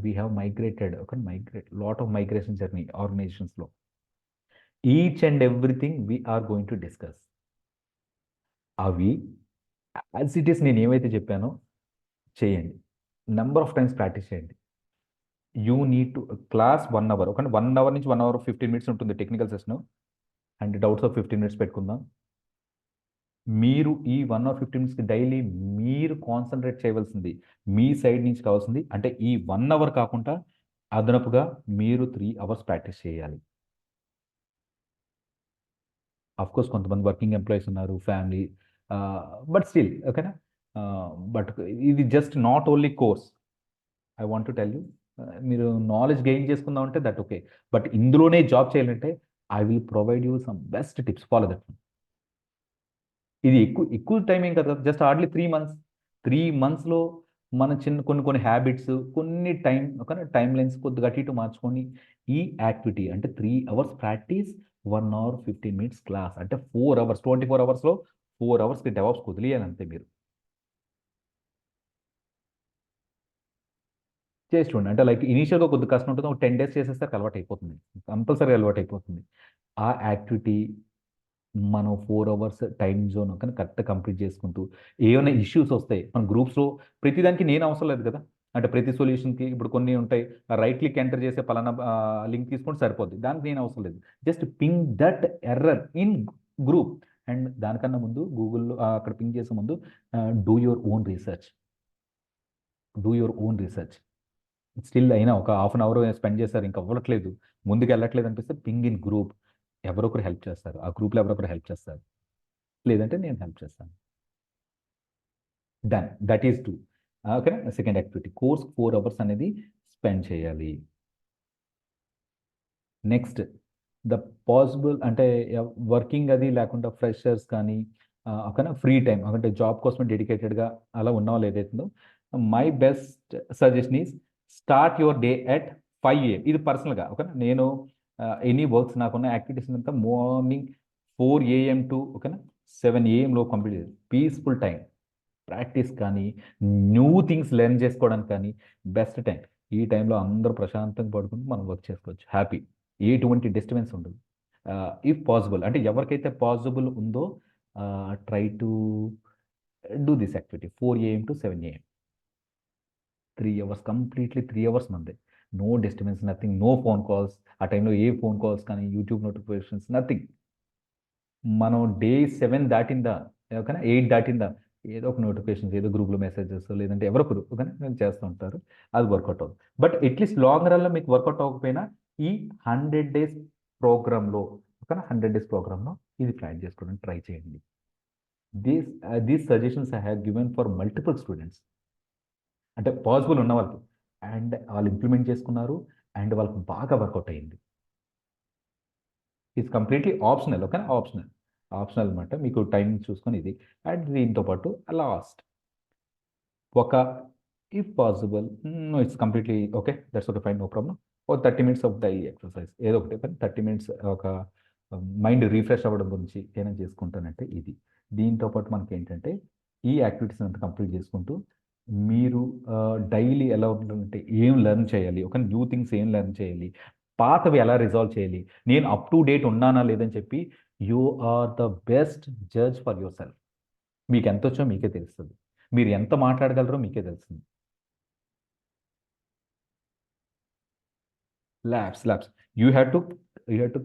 Speaker 1: we have migrated, okay, lot of migration journey organizations లో. Each and everything we are going to discuss. అవి as it is నేను ఏమైతే చెప్పానో చేయండి, నెంబర్ ఆఫ్ టైమ్స్ ప్రాక్టీస్ చేయండి. You need to class 1 hour, ఒక 1 hour నుంచి 1 అవర్ 15 మినిట్స్ ఉంటుంది technical session, and doubts of 15 minutes పెట్టుకుందాం. మీరు ఈ 1 అవర్ 15 మినిట్స్కి డైలీ మీరు కాన్సన్ట్రేట్ చేయవలసింది, మీ సైడ్ నుంచి కావాల్సింది అంటే ఈ 1 అవర్ కాకుండా అదనపుగా మీరు 3 అవర్స్ ప్రాక్టీస్ చేయాలి. కోర్స్ కొంతమంది వర్కింగ్ ఎంప్లాయీస్ ఉన్నారు, ఫ్యామిలీ, బట్ స్టిల్ ఓకేనా. బట్ ఇది just not only course, I want to tell you, మీరు నాలెడ్జ్ గెయిన్ చేసుకుందాం అంటే దట్ ఓకే, బట్ ఇందులోనే జాబ్ చేయాలంటే I will provide you some best tips, follow that. ఇది ఎక్కువ టైం ఏం కదా, జస్ట్ హార్డ్లీ 3 మంత్స్లో మన కొన్ని హ్యాబిట్స్, కొన్ని టైం లైన్స్ కొద్దిగా అటు ఇటు మార్చుకొని ఈ యాక్టివిటీ అంటే 3 hours practice, 1 hour 15 minutes class, అంటే 4 అవర్స్, 24 అవర్స్లో 4 అవర్స్కి డెవాప్స్ వదిలేయాలి అంతే. మీరు చేసి చూడండి, అంటే లైక్ ఇనీషియల్గా కొద్దిగా కష్టం ఉంటుంది, ఒక 10 డేస్ చేసేస్తే అలవాటు అయిపోతుంది, కంపల్సరీ అలవాటు అయిపోతుంది. ఆ యాక్టివిటీ మనం 4 అవర్స్ టైం జోన్ కానీ కరెక్ట్ కంప్లీట్ చేసుకుంటూ, ఏమైనా ఇష్యూస్ వస్తాయి మన గ్రూప్స్లో, ప్రతిదానికి నేను అవసరం లేదు కదా, అంటే ప్రతి సొల్యూషన్కి ఇప్పుడు కొన్ని ఉంటాయి, రైట్ క్లిక్ ఎంటర్ చేసే పలానా లింక్ తీసుకుంటే సరిపోద్ది, దానికి నేను అవసరం లేదు. Just ping that error in group, and దానికన్నా ముందు గూగుల్లో అక్కడ పింగ్ చేసే ముందు do your own research, still అయినా ఒక హాఫ్ అన్ అవర్ స్పెండ్ చేస్తారు, ఇంకా అవ్వట్లేదు, ముందుకు వెళ్ళట్లేదు అనిపిస్తే పింగ్ ఇన్ గ్రూప్, ఎవరొకరు హెల్ప్ చేస్తారు, ఆ గ్రూప్లో ఎవరొకరు హెల్ప్ చేస్తారు, లేదంటే నేను హెల్ప్ చేస్తాను. Done, that is two. ఓకేనా. సెకండ్ యాక్టివిటీ, కోర్స్ 4 అవర్స్ అనేది స్పెండ్ చేయాలి. నెక్స్ట్ ద పాసిబుల్ అంటే వర్కింగ్ అది లేకుండా ఫ్రెషర్స్ కానీ ఓకేనా, ఫ్రీ టైం అంటే జాబ్ కోసం డెడికేటెడ్గా అలా ఉన్న వాళ్ళు ఏదైతుందో, my best suggestion is start your day at 5 AM. ఇది పర్సనల్గా ఓకేనా, నేను ఎనీ వర్క్స్ నాకున్న యాక్టివిటీస్ అంతా మార్నింగ్ 4 AM టు ఓకేనా 7 AM కంప్లీట్ చేయాలి. పీస్ఫుల్ టైం, ప్రాక్టీస్ కానీ న్యూ థింగ్స్ లెర్న్ చేసుకోవడానికి కానీ బెస్ట్ టైం. ఈ టైంలో అందరూ ప్రశాంతంగా పడుకుంటూ మనం వర్క్ చేసుకోవచ్చు, హ్యాపీ, ఎటువంటి డిస్టర్బెన్స్ ఉండదు. ఇఫ్ పాసిబుల్ అంటే ఎవరికైతే పాసిబుల్ ఉందో try to do this activity 4 AM to 7 AM, 3 hours, completely 3 hours మందే, no disturbance, nothing, no phone calls. ఆ టైంలో ఏ ఫోన్ కాల్స్ కానీ యూట్యూబ్ నోటిఫికేషన్స్, నథింగ్. మనం డే 7 దాటిందా ఓకేనా, 8 దాటిందా, ఏదో ఒక నోటిఫికేషన్స్, ఏదో గ్రూప్లో మెసేజెస్, లేదంటే ఎవరొకరు ఓకేనా నేను చేస్తూ ఉంటారు, అది వర్కౌట్ అవుతుంది. బట్ అట్లీస్ట్ లాంగ్ రన్లో మీకు వర్కౌట్ అవ్వకపోయినా ఈ 100 డేస్ ప్రోగ్రాంలో ఓకేనా, 100 డేస్ ప్రోగ్రాంలో ఇది ప్లాన్ చేసుకోవడానికి ట్రై చేయండి. These suggestions I have given for multiple students, అంటే పాసిబుల్ ఉన్న వాళ్ళకి, అండ్ వాళ్ళు ఇంప్లిమెంట్ చేసుకున్నారు, అండ్ వాళ్ళకి బాగా వర్కౌట్ అయ్యింది. ఇట్స్ కంప్లీట్లీ ఆప్షనల్ ఓకేనా, ఆప్షనల్ అనమాట, మీకు టైం చూసుకొని ఇది. అండ్ దీంతో పాటు లాస్ట్ ఒక if possible, it's completely okay, that's okay fine, no problem. ఒక 30 మినిట్స్ ఆఫ్ డైలీ ఎక్సర్సైజ్ ఏదో ఒకటి, కానీ 30 మినిట్స్ ఒక మైండ్ రీఫ్రెష్ అవ్వడం గురించి ఏమైనా చేసుకుంటానంటే ఇది. దీంతో పాటు మనకి ఏంటంటే ఈ యాక్టివిటీస్ అంతా కంప్లీట్ చేసుకుంటూ మీరు డైలీ ఎలా ఉంటుందంటే ఏం లెర్న్ చేయాలి, ఒక న్యూ థింగ్స్ ఏం లెర్న్ చేయాలి, పాతవి ఎలా రిజాల్వ్ చేయాలి, నేను అప్ టు డేట్ ఉన్నానా లేదని చెప్పి you are the best judge for yourself. మీకు ఎంత వచ్చో మీకే తెలుస్తుంది, మీరు ఎంత మాట్లాడగలరో మీకే తెలుస్తుంది. Labs you have to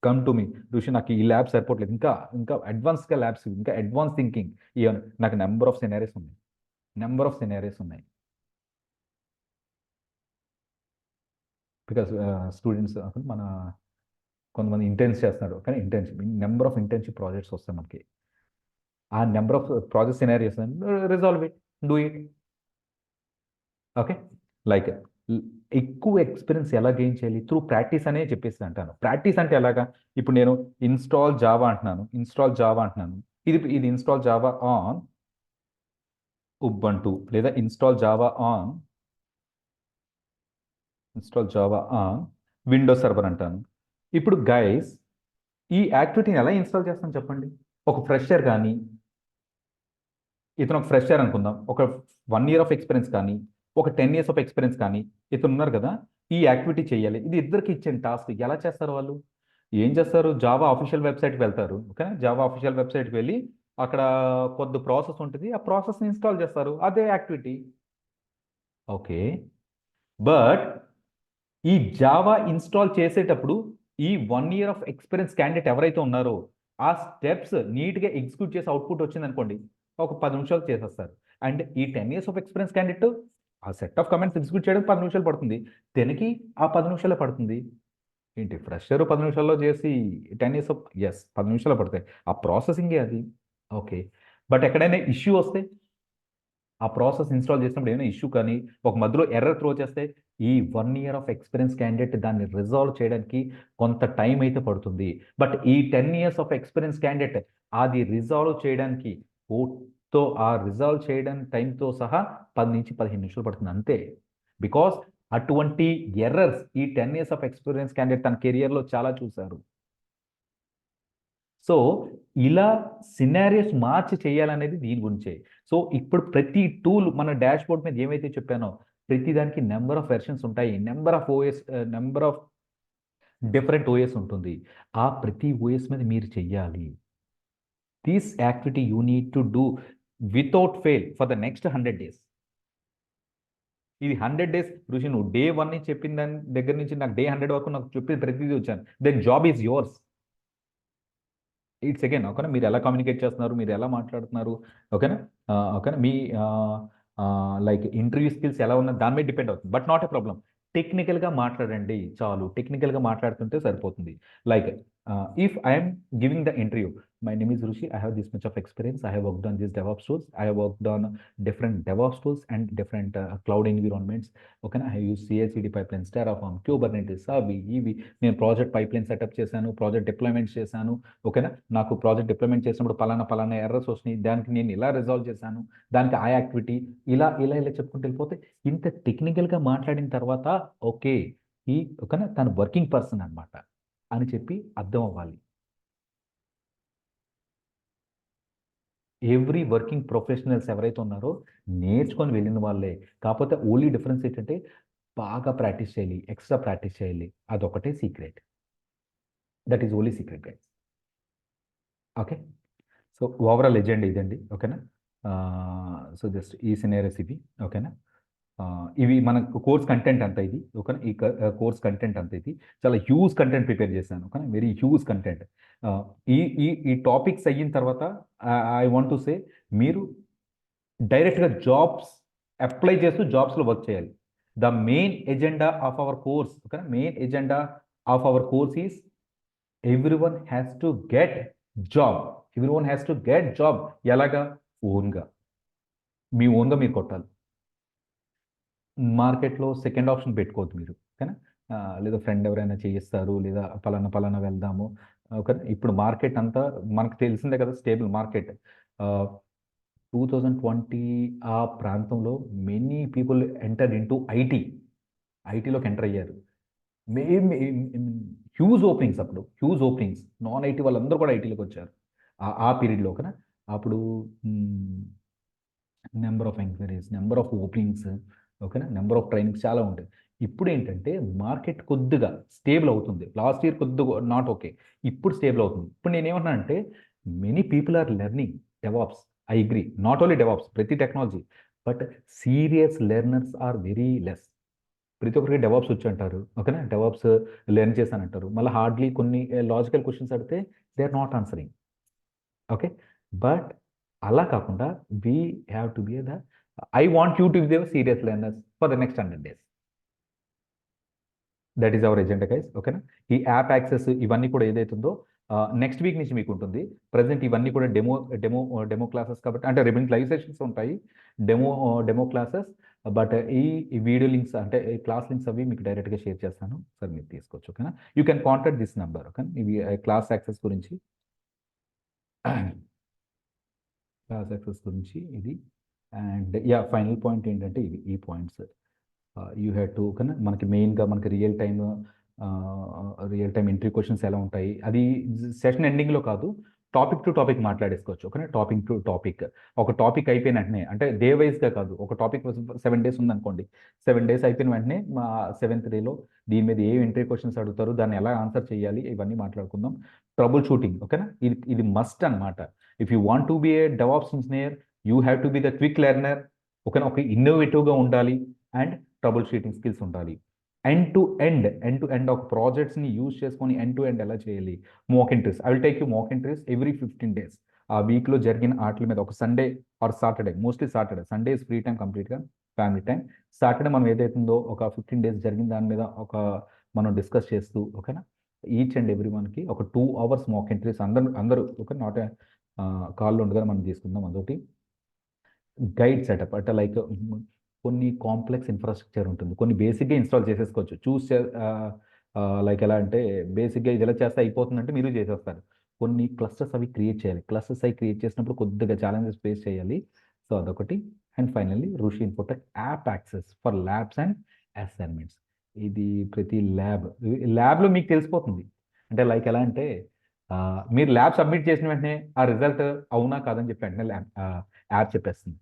Speaker 1: come to me, Rishi నాకు ఈ ల్యాబ్స్ సరిపోవట్లేదు, ఇంకా అడ్వాన్స్గా ల్యాబ్స్, ఇంకా అడ్వాన్స్ థింకింగ్, నాకు నెంబర్ ఆఫ్ సినారీస్ ఉన్నాయి. బికాస్ స్టూడెంట్స్ మన కొంతమంది ఇంటర్న్స్ చేస్తున్నారు, కానీ నెంబర్ ఆఫ్ ఇంటర్న్షిప్ ప్రాజెక్ట్స్ వస్తాయి మనకి, ఆ number of project scenarios resolve it, do it. Okay, like ఎక్కువ ఎక్స్పీరియన్స్ ఎలా గెయిన్ చేయాలి, త్రూ ప్రాక్టీస్ అనే చెప్పేసి అంటాను. ప్రాక్టీస్ అంటే ఎలాగా, ఇప్పుడు నేను ఇన్స్టాల్ జావా అంటున్నాను, ఇది ఇన్స్టాల్ జావా ఆన్ ఉబంటు, లేదా install Java on Windows server అంటాను. ఇప్పుడు గైస్ ఈ యాక్టివిటీని ఎలా ఇన్స్టాల్ చేస్తాను చెప్పండి, ఒక ఫ్రెషర్ కానీ ఇతను ఒక ఫ్రెషర్ అనుకుందాం, ఒక 1 year ఆఫ్ ఎక్స్పీరియన్స్ కానీ, ఒక 10 years ఆఫ్ ఎక్స్పీరియన్స్ కానీ ఇతను ఉన్నారు కదా, ఈ యాక్టివిటీ చేయాలి. ఇది ఇద్దరికి ఇచ్చిన టాస్క్. ఎలా చేస్తారు వాళ్ళు? ఏం చేస్తారు? జావా అఫీషియల్ వెబ్సైట్కి వెళ్తారు. ఓకే, జావా అఫీషియల్ వెబ్సైట్కి వెళ్ళి అక్కడ కొద్ది ప్రాసెస్ ఉంటుంది, ఆ ప్రాసెస్ని ఇన్స్టాల్ చేస్తారు. అదే యాక్టివిటీ. ఓకే, బట్ ఈ జావా ఇన్స్టాల్ చేసేటప్పుడు ఈ 1 year ఆఫ్ ఎక్స్పీరియన్స్ క్యాండిడేట్ ఎవరైతే ఉన్నారో ఆ స్టెప్స్ నీట్గా ఎగ్జిక్యూట్ చేసి అవుట్పుట్ వచ్చింది అనుకోండి, ఒక 10 నిమిషాలు చేసేస్తారు. అండ్ ఈ 10 years ఆఫ్ ఎక్స్పీరియన్స్ క్యాండిడేట్ ఆ సెట్ ఆఫ్ కమెంట్స్ ఎగ్జిక్యూట్ చేయడానికి 10 నిమిషాలు పడుతుంది, దీనికి ఆ 10 నిమిషాలే పడుతుంది. ఏంటి ఫ్రెషర్ 10 నిమిషాల్లో చేసి 10 years ఆఫ్, ఎస్ 10 నిమిషాలు పడతాయి, ఆ ప్రాసెసింగే అది. ఓకే, బట్ ఎక్కడైనా ఇష్యూ వస్తే, ఆ ప్రాసెస్ ఇన్స్టాల్ చేసినప్పుడు ఏమైనా ఇష్యూ కానీ ఒక మధ్యలో ఎర్రర్ త్రో చేస్తే, ఈ 1 year ఆఫ్ ఎక్స్పీరియన్స్ క్యాండిడేట్ దాన్ని రిజాల్వ్ చేయడానికి కొంత టైం అయితే పడుతుంది. బట్ ఈ 10 years ఆఫ్ ఎక్స్పీరియన్స్ క్యాండిడేట్ అది రిజాల్వ్ చేయడానికి కోడ్తో ఆ రిజాల్వ్ చేయడానికి టైంతో సహా 10 నుంచి 15 నిమిషాలు పడుతుంది అంతే. బికాస్ అటువంటి ఎర్రర్స్ ఈ 10 years ఆఫ్ ఎక్స్పీరియన్స్ క్యాండిడేట్ తన కెరియర్లో చాలా చూశారు. సో ఇలా సినారియోస్ మార్చి చేయాలనేది దీని గురించే. సో ఇప్పుడు ప్రతి టూల్ మన డాష్ బోర్డ్ మీద ఏమైతే చెప్పానో ప్రతి దానికి నెంబర్ ఆఫ్ వెర్షన్స్ ఉంటాయి, number of OS, number of different OS ఉంటుంది. ఆ ప్రతి ఓఎస్ మీద మీరు చెయ్యాలి. This activity you need to do without fail for the next 100 days. ఇది 100 days ఋషి, నువ్వు డే 1 నుంచి చెప్పిన దాని దగ్గర నుంచి నాకు డే 100 వరకు నాకు చెప్పిన ప్రతిదీ వచ్చాను, then job is yours. It's again ఓకేనా, మీరు ఎలా కమ్యూనికేట్ చేస్తున్నారు, మీరు ఎలా మాట్లాడుతున్నారు, ఓకేనా. ఓకేనా, మీ లైక్ ఇంటర్వ్యూ స్కిల్స్ ఎలా ఉన్నా దాని మీద డిపెండ్ అవుతుంది. బట్ నాట్ ఎ ప్రాబ్లం, టెక్నికల్గా మాట్లాడండి చాలు, టెక్నికల్గా మాట్లాడుతుంటే సరిపోతుంది. Like if I'm giving the interview, my name is Rishi, I have this much of experience, I have worked on this DevOps tools, I have worked on different DevOps tools and different cloud environments. ఓకేనా, I use CI/CD pipelines, Terraform, Kubernetes, అవి ఇవి. నేను project pipeline setup చేశాను, project deployments చేశాను. ఓకేనా, నాకు project deployment చేసినప్పుడు పలానా ఎర్రర్స్ వచ్చినాయి, దానికి నేను ఇలా రిజాల్వ్ చేశాను, దానికి ఆ యాక్టివిటీ ఇలా ఇలా ఇలా చెప్పుకుంటూ వెళ్ళిపోతే, ఇంత టెక్నికల్గా మాట్లాడిన తర్వాత ఓకే ఈ ఓకేనా తను వర్కింగ్ పర్సన్ అనమాట అని చెప్పి అర్థం అవ్వాలి. ఎవ్రీ వర్కింగ్ ప్రొఫెషనల్స్ ఎవరైతే ఉన్నారో నేర్చుకొని వెళ్ళిన వాళ్ళే. కాకపోతే ఓన్లీ డిఫరెన్స్ ఏంటంటే బాగా ప్రాక్టీస్ చేయాలి, ఎక్స్ట్రా ప్రాక్టీస్ చేయాలి, అదొకటే secret. That is only secret guys. Okay, so overall agenda ఇదండి. ఓకేనా, సో జస్ట్ ఈ సినారియోస్ ఇవి. ఓకేనా, ఇవి మన కోర్స్ కంటెంట్ అంతా ఇది. ఓకేనా, ఈ కోర్స్ కంటెంట్ అంతా ఇది చాలా హ్యూజ్ కంటెంట్ ప్రిపేర్ చేశాను. ఓకేనా, వెరీ హ్యూజ్ కంటెంట్. ఈ ఈ ఈ టాపిక్స్ అయిన తర్వాత ఐ వాంట్ టు సే, మీరు డైరెక్ట్గా జాబ్స్ అప్లై చేస్తూ జాబ్స్లో వర్క్ చేయాలి. The main agenda of our course, ఓకేనా, main agenda of our course is everyone has to get job. Everyone has to get job. ఎలాగా? ఓన్గా, మీ ఓన్గా మీరు కొట్టాలి. మార్కెట్లో సెకండ్ ఆప్షన్ పెట్టుకోవద్దు మీరు. ఓకేనా, లేదా ఫ్రెండ్ ఎవరైనా చేయిస్తారు, లేదా పలానా వెళ్దాము. ఓకే, ఇప్పుడు మార్కెట్ అంతా మనకు తెలిసిందే కదా, స్టేబుల్ మార్కెట్. 2020 ఆ ప్రాంతంలో మెనీ పీపుల్ ఎంటర్ ఇంటూ ఐటీలోకి ఎంటర్ అయ్యారు. హ్యూజ్ ఓపెనింగ్స్, అప్పుడు హ్యూజ్ ఓపెనింగ్స్, నాన్ ఐటీ వాళ్ళందరూ కూడా ఐటీలోకి వచ్చారు ఆ పీరియడ్లో. ఓకేనా, అప్పుడు number of enquiries, number of openings, ఓకేనా, నెంబర్ ఆఫ్ ట్రైనింగ్స్ చాలా ఉంటాయి. ఇప్పుడు ఏంటంటే మార్కెట్ కొద్దిగా స్టేబుల్ అవుతుంది. లాస్ట్ ఇయర్ కొద్దిగా నాట్ ఓకే, ఇప్పుడు స్టేబుల్ అవుతుంది. ఇప్పుడు నేనేమన్నా అంటే many people are learning DevOps. I agree, not only DevOps, ప్రతి technology, but serious learners are very less. ప్రతి ఒక్కరికి డెవాప్స్ వచ్చి అంటారు. ఓకేనా, డెవాప్స్ లెర్న్ చేశానంటారు, మళ్ళీ హార్డ్లీ కొన్ని లాజికల్ క్వశ్చన్స్ అడిగితే they are not answering. Okay, but అలా కాకుండా we have to be the I want you to be the serious learners for the next 100 days. That is our agenda guys. ఓకేనా, ఈ app access ఇవన్నీ కూడా ఏదైతుందో next week నుంచి మీకు ఉంటుంది. ప్రజెంట్ ఇవన్నీ కూడా డెమో క్లాసెస్ కాబట్టి, అంటే రిమైనింగ్ లైవ్ సెషన్స్ ఉంటాయి, డెమో క్లాసెస్. బట్ ఈ వీడియో లింక్స్ అంటే క్లాస్ లింక్స్ అవి మీకు డైరెక్ట్గా షేర్ చేస్తాను సార్, మీరు తీసుకోవచ్చు. ఓకేనా, you can contact this number. Okay, ఇవి క్లాస్ యాక్సెస్ గురించి ఇది. అండ్ యా, ఫైనల్ పాయింట్ ఏంటంటే ఇవి ఈ పాయింట్స్ యూ హ్యావ్ టు. ఓకేనా, మనకి మెయిన్గా మనకి రియల్ టైమ్ ఇంటర్వ్యూ క్వశ్చన్స్ ఎలా ఉంటాయి, అది సెషన్ ఎండింగ్లో కాదు, టాపిక్ టు టాపిక్ మాట్లాడేసుకోవచ్చు. ఓకేనా, టాపిక్ టు టాపిక్. ఒక టాపిక్ అయిపోయిన వెంటనే అంటే డే వైజ్గా కాదు, ఒక టాపిక్ 7 డేస్ ఉందనుకోండి, 7 డేస్ అయిపోయిన వెంటనే మా 7th డేలో దీని మీద ఏ ఎంట్రీ క్వశ్చన్స్ అడుగుతారు, దాన్ని ఎలా ఆన్సర్ చేయాలి, ఇవన్నీ మాట్లాడుకుందాం. ట్రబుల్ షూటింగ్, ఓకేనా, ఇది మస్ట్ అనమాట. If you want to be A DevOps engineer, you have to be the quick learner. ఓకేనా, ఒక ఇన్నోవేటివ్గా ఉండాలి అండ్ ట్రబుల్ షూటింగ్ స్కిల్స్ ఉండాలి. ఎండ్ టు ఎండ్ ఒక ప్రాజెక్ట్స్ని యూజ్ చేసుకొని ఎండ్ టు ఎండ్ ఎలా చేయాలి. Mock interviews, I will take you mock interviews every 15 days. ఆ వీక్లో జరిగిన ఆటల మీద ఒక Sunday or Saturday, mostly Saturday. Sunday is free time, కంప్లీట్గా ఫ్యామిలీ టైం. సాటర్డే మనం ఏదైతుందో ఒక 15 days జరిగిన దాని మీద మనం డిస్కస్ చేస్తూ, ఓకేనా, ఈచ్ అండ్ ఎవ్రీ వన్కి ఒక 2 hours మాక్ ఇంటర్వ్యూస్ అందరూ ఓకే, నాట్ కాల్లో ఉండగా మనం తీసుకుందాం. అదొకటి. గైడ్ సెటప్ అంటే లైక్ కొన్ని కాంప్లెక్స్ ఇన్ఫ్రాస్ట్రక్చర్ ఉంటుంది, కొన్ని బేసిక్గా ఇన్స్టాల్ చేసేసుకోవచ్చు. లైక్ ఎలా అంటే బేసిక్గా ఇది ఎలా చేస్తే అయిపోతుందంటే మీరు చేసేస్తారు. కొన్ని క్లస్టర్స్ అవి క్రియేట్ చేయాలి. క్లస్టర్స్ అవి క్రియేట్ చేసినప్పుడు కొద్దిగా ఛాలెంజెస్ ఫేస్ చేయాలి. సో అదొకటి. అండ్ ఫైనల్లీ ఋషి Infotech app access for labs and assignments. ఇది ప్రతి ల్యాబ్లో మీకు తెలిసిపోతుంది. అంటే లైక్ ఎలా అంటే మీరు ల్యాబ్ సబ్మిట్ చేసిన వెంటనే ఆ రిజల్ట్ అవునా కాదని చెప్పి వెంటనే యాప్ చెప్పేస్తుంది.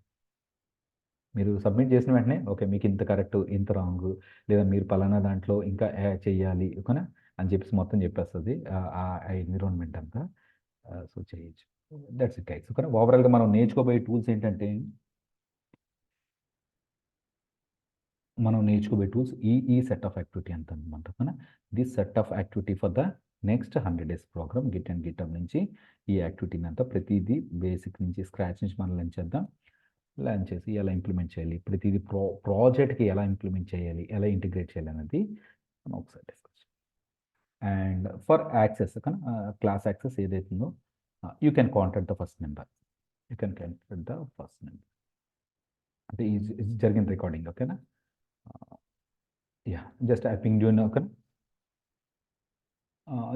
Speaker 1: మీరు సబ్మిట్ చేసిన వెంటనే ఓకే, మీకు ఇంత కరెక్ట్, ఇంత రాంగ్, లేదా మీరు పలానా దాంట్లో ఇంకా చెయ్యాలి, ఓకేనా అని చెప్పేసి మొత్తం చెప్పేస్తుంది ఆ ఎన్విరాన్మెంట్ అంతా. సో చేయొచ్చు. That's it guys. ఓకేనా, ఓవరాల్గా మనం నేర్చుకోబోయే టూల్స్ ఏంటంటే, ఈ సెట్ ఆఫ్ యాక్టివిటీ అంత అనమాట. ఓకేనా, this set of activity for the next 100 days program Git and GitHub నుంచి ఈ యాక్టివిటీని అంతా ప్రతిదీ బేసిక్ నుంచి స్క్రాచ్ నుంచి మనం లర్న్ చేద్దాం. లర్న్ చేసి ఎలా ఇంప్లిమెంట్ చేయాలి, ప్రతిదీ ప్రాజెక్ట్కి ఎలా ఇంప్లిమెంట్ చేయాలి, ఎలా ఇంటిగ్రేట్ చేయాలి అనేది మనం ఒకసారి discuss. And for access, class access ఏదైతుందో you can contact the first number. అంటే ఇది జరిగిన రికార్డింగ్. ఓకేనా, yeah just I ping you. ఓకేనా,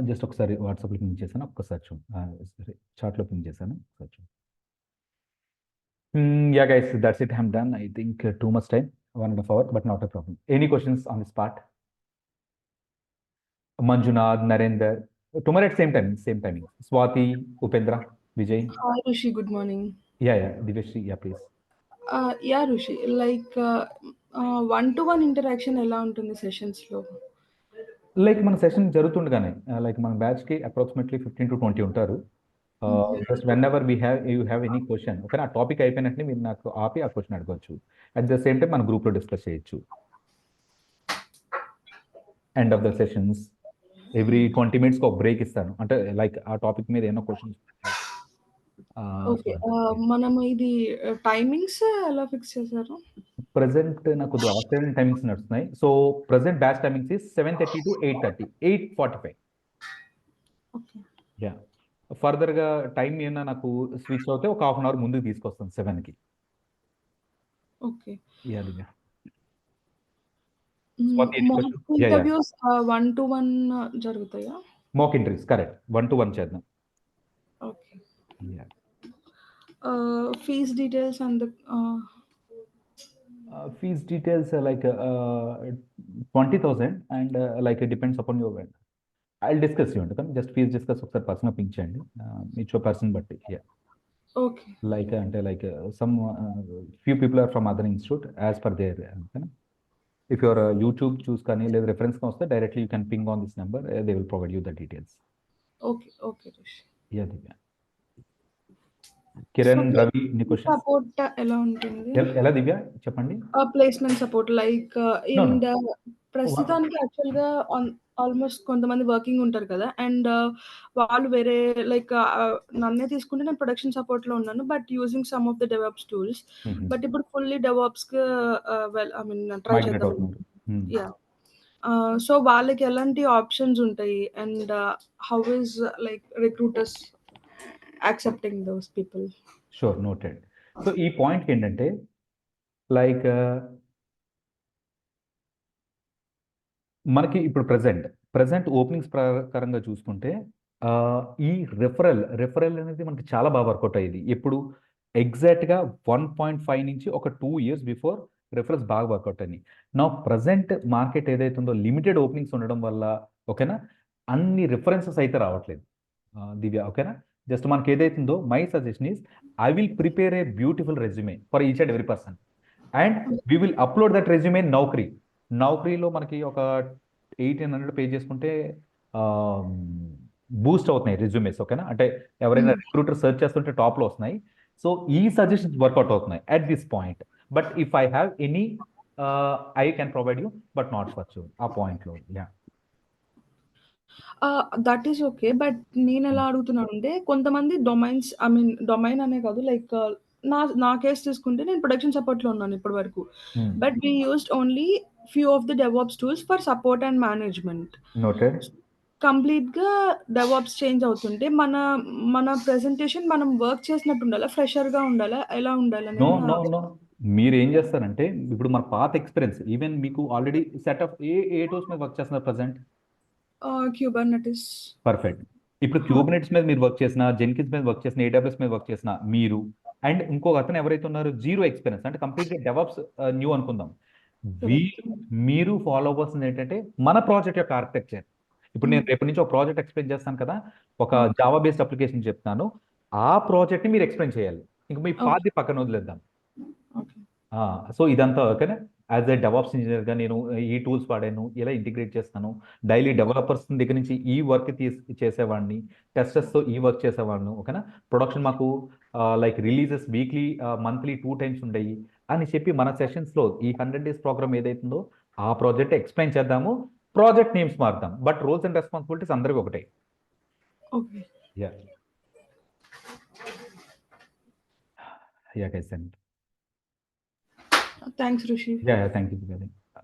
Speaker 1: జస్ట్ ఒకసారి వాట్సాప్లో పింగ్ చేశాను, ఒక్కసారి చూడండి. చాట్లో పింగ్ చేశాను, ఒకసారి చూడండి. Yeah, guys, that's it. I'm done. I think too much time, 1.5 hours, but not a problem. Any questions on this part? Manjunath, Narendra, tomorrow at same timing. Swati, Upendra, Vijay.
Speaker 2: Hi, Rushi. Good morning.
Speaker 1: Yeah, Diveshri, yeah, please.
Speaker 2: Yeah, Rushi. Like one-to-one interaction ఎలా ఉంటుంది sessions లో?
Speaker 1: Like మన session జరుగుతుండగానే like మన బ్యాచ్కి approximately 15 to 20 ఉంటారు. Just when ever you have any question, okay, ఆ topic అయిపోయినట్టు మీరు నాకు ఆపి ఆ క్వశ్చన్ అడగవచ్చు. అట్ ద సేమ్ టైం మన గ్రూప్లో డిస్కస్ చేయొచ్చు. End of the sessions every 20 minutes ఒక బ్రేక్ ఇస్తాను. అంటే లైక్ ఆ టాపిక్ మీద ఏమైనా క్వశ్చన్స్.
Speaker 2: ఓకే, మనం ఇది టైమింగ్స్ ఎలా ఫిక్స్ చేశారు?
Speaker 1: ప్రెసెంట్ నాకు ఆస్ట్రేలియన్ టైమింగ్స్ నడుస్తున్నాయి. So present batch timings 7:30 to 8:30, 8:45.
Speaker 2: Okay,
Speaker 1: yeah, ఫర్దర్గా టైం ఏమైనా నాకు స్విచ్ అవుతే ఒక 1/2 hour ముందుకు తీసుకొస్తాను 7కి.
Speaker 2: Okay.
Speaker 1: Yeah Divya.
Speaker 2: Interviews 1-to-1 జరుగుతాయా?
Speaker 1: మాక్ ఇంటర్వ్యూస్, కరెక్ట్, 1-to-1 చేద్దాం.
Speaker 2: Okay. Fees details and
Speaker 1: fees details like 20,000 and like it depends upon your vendor. I discuss you అంటే జస్ట్ ఫీజ్ డిస్కస్ ఒకసారి పర్సనల్ పింక్ చేయండి, ఇచ్చో person బట్టి. Yeah,
Speaker 2: okay.
Speaker 1: Like అంటే like some few people are from other institute as per there. If your YouTube చూస్ కానీ లేదా రెఫరెన్స్గా వస్తే directly you can ping on this number, they will provide you the details.
Speaker 2: Okay, okay.
Speaker 1: Yeah Divya. Kiran, Ravi, నీ question
Speaker 2: support ఎలా ఉంటుంది?
Speaker 1: ఎలా దివ్య చెప్పండి.
Speaker 2: Placement support like
Speaker 1: No,
Speaker 2: in
Speaker 1: no.
Speaker 2: The ప్రస్తుతానికి యాక్చువల్గా ఆల్మోస్ట్ కొంతమంది వర్కింగ్ ఉంటారు కదా, అండ్ వాళ్ళు వేరే లైక్ నన్నే తీసుకుంటే నేను ప్రొడక్షన్ సపోర్ట్ లో ఉన్నాను, but using some of the DevOps tools. But ఇప్పుడు ఫుల్లీ డెవాప్స్ ట్రై
Speaker 1: మైగ్రేట్
Speaker 2: చేద్దాం.
Speaker 1: అవుతున్నారు.
Speaker 2: యా, సో వాళ్ళకి ఎలాంటి ఆప్షన్స్ ఉంటాయి, and how is like recruiters accepting those people?
Speaker 1: Sure, noted. So ఈ పాయింట్కి ఏంటంటే లైక్ మనకి ఇప్పుడు ప్రజెంట్ ఓపెనింగ్స్ ప్రకారంగా చూసుకుంటే ఈ రెఫరల్ అనేది మనకి చాలా బాగా వర్కౌట్ అయ్యేది. ఎప్పుడు ఎగ్జాక్ట్గా 1.5 నుంచి ఒక 2 years బిఫోర్ రెఫరల్స్ బాగా వర్కౌట్ అయ్యి. నా ప్రజెంట్ మార్కెట్ ఏదైతుందో లిమిటెడ్ ఓపెనింగ్స్ ఉండడం వల్ల, ఓకేనా, అన్ని రిఫరెన్సెస్ అయితే రావట్లేదు దివ్య. ఓకేనా, జస్ట్ మనకి ఏదైతుందో my suggestion is I will prepare a beautiful resume for each and every person and we will upload that resume నౌకరీలో మనకి ఒక 1800 పే చేసుకుంటే బూస్ట్ అవుతున్నాయి రెజ్యూమేస్, ఓకేనా? అంటే ఎవరైనా రిక్రూటర్ సెర్చ్ చేస్తుంటే టాప్లో వస్తున్నాయి. సో ఈ సజెషన్స్ వర్కౌట్ అవుతున్నాయి at this point. But if I have any I can provide you, but not for you ఆ పాయింట్లో. Yeah,
Speaker 2: that is okay. But నేనెలా అడుగుతున్నానంటే కొంతమంది డొమైన్స్ డొమైన్ అనే కాదు లైక్ నా కేస్ తీసుకుంటే నేను ప్రొడక్షన్ సపోర్ట్‌లో ఉన్నాను ఇప్పటి వరకు. But we used only few of the DevOps tools for support and management.
Speaker 1: Noted.
Speaker 2: కంప్లీట్‌గా డెవాప్స్ చేంజ్ అవుతుంటే మన ప్రెజెంటేషన్ మనం వర్క్ చేసినట్టు ఉండాలా? ఫ్రెషర్‌గా ఉండాలా? ఎలా ఉండాలనేది
Speaker 1: నో
Speaker 2: నా
Speaker 1: నో నో మీరు ఏం చేస్తారంటే ఇప్పుడు మన పాత ఎక్స్పీరియన్స్ ఈవెన్ మీకు already set of A tools మీద వర్క్ చేస్తున్నారు ప్రజెంట్?
Speaker 2: క్యూబర్నెటిస్.
Speaker 1: పర్ఫెక్ట్. ఇప్పుడు క్యూబర్నెటిస్ మీద మీరు వర్క్ చేసిన, జెన్కిన్స్ మీద వర్క్ చేసిన, ఏడబ్ల్యూఎస్ మీద వర్క్ చేసిన మీరు అండ్ ఇంకొక అతను ఎవరైతే ఉన్నారో జీరో ఎక్స్పీరియన్స్ అంటే కంప్లీట్గా డెవాప్స్ న్యూ అనుకుందాం. మీరు ఫాలో అవ్వాల్సింది ఏంటంటే మన ప్రాజెక్ట్ యొక్క ఆర్కిటెక్చర్. ఇప్పుడు నేను రేపటి నుంచి ఒక ప్రాజెక్ట్ ఎక్స్ప్లెయిన్ చేస్తాను కదా, ఒక జావా బేస్డ్ అప్లికేషన్ చెప్తాను, ఆ ప్రాజెక్ట్ని మీరు ఎక్స్ప్లెయిన్ చేయాలి. ఇంక మీ పాది పక్కన వదిలేద్దాం.
Speaker 2: ఓకే.
Speaker 1: సో ఇదంతా ఓకేనా? యాజ్ ఎ డెవాప్స్ ఇంజనీర్గా నేను ఈ టూల్స్ వాడాను, ఇలా ఇంటిగ్రేట్ చేస్తాను, డైలీ డెవలపర్స్ దగ్గర నుంచి ఈ వర్క్ చేసేవాడిని, టెస్టర్స్తో ఈ వర్క్ చేసేవాడిని, ఓకేనా? ప్రొడక్షన్ మాకు like releases weekly monthly 2 times ఉండేవి అని చెప్పి మన సెషన్స్లో ఈ 100 days ప్రోగ్రామ్ ఏదైతుందో ఆ ప్రాజెక్ట్ ఎక్స్ప్లెయిన్ చేద్దాము. ప్రాజెక్ట్ నేమ్స్ మారుదాం, బట్ రోల్స్ అండ్ రెస్పాన్సిబిలిటీస్ అందరికీ ఒకటే.
Speaker 2: Okay.
Speaker 1: Yeah guys.
Speaker 2: Thanks Rushi.
Speaker 1: Yeah, thank you.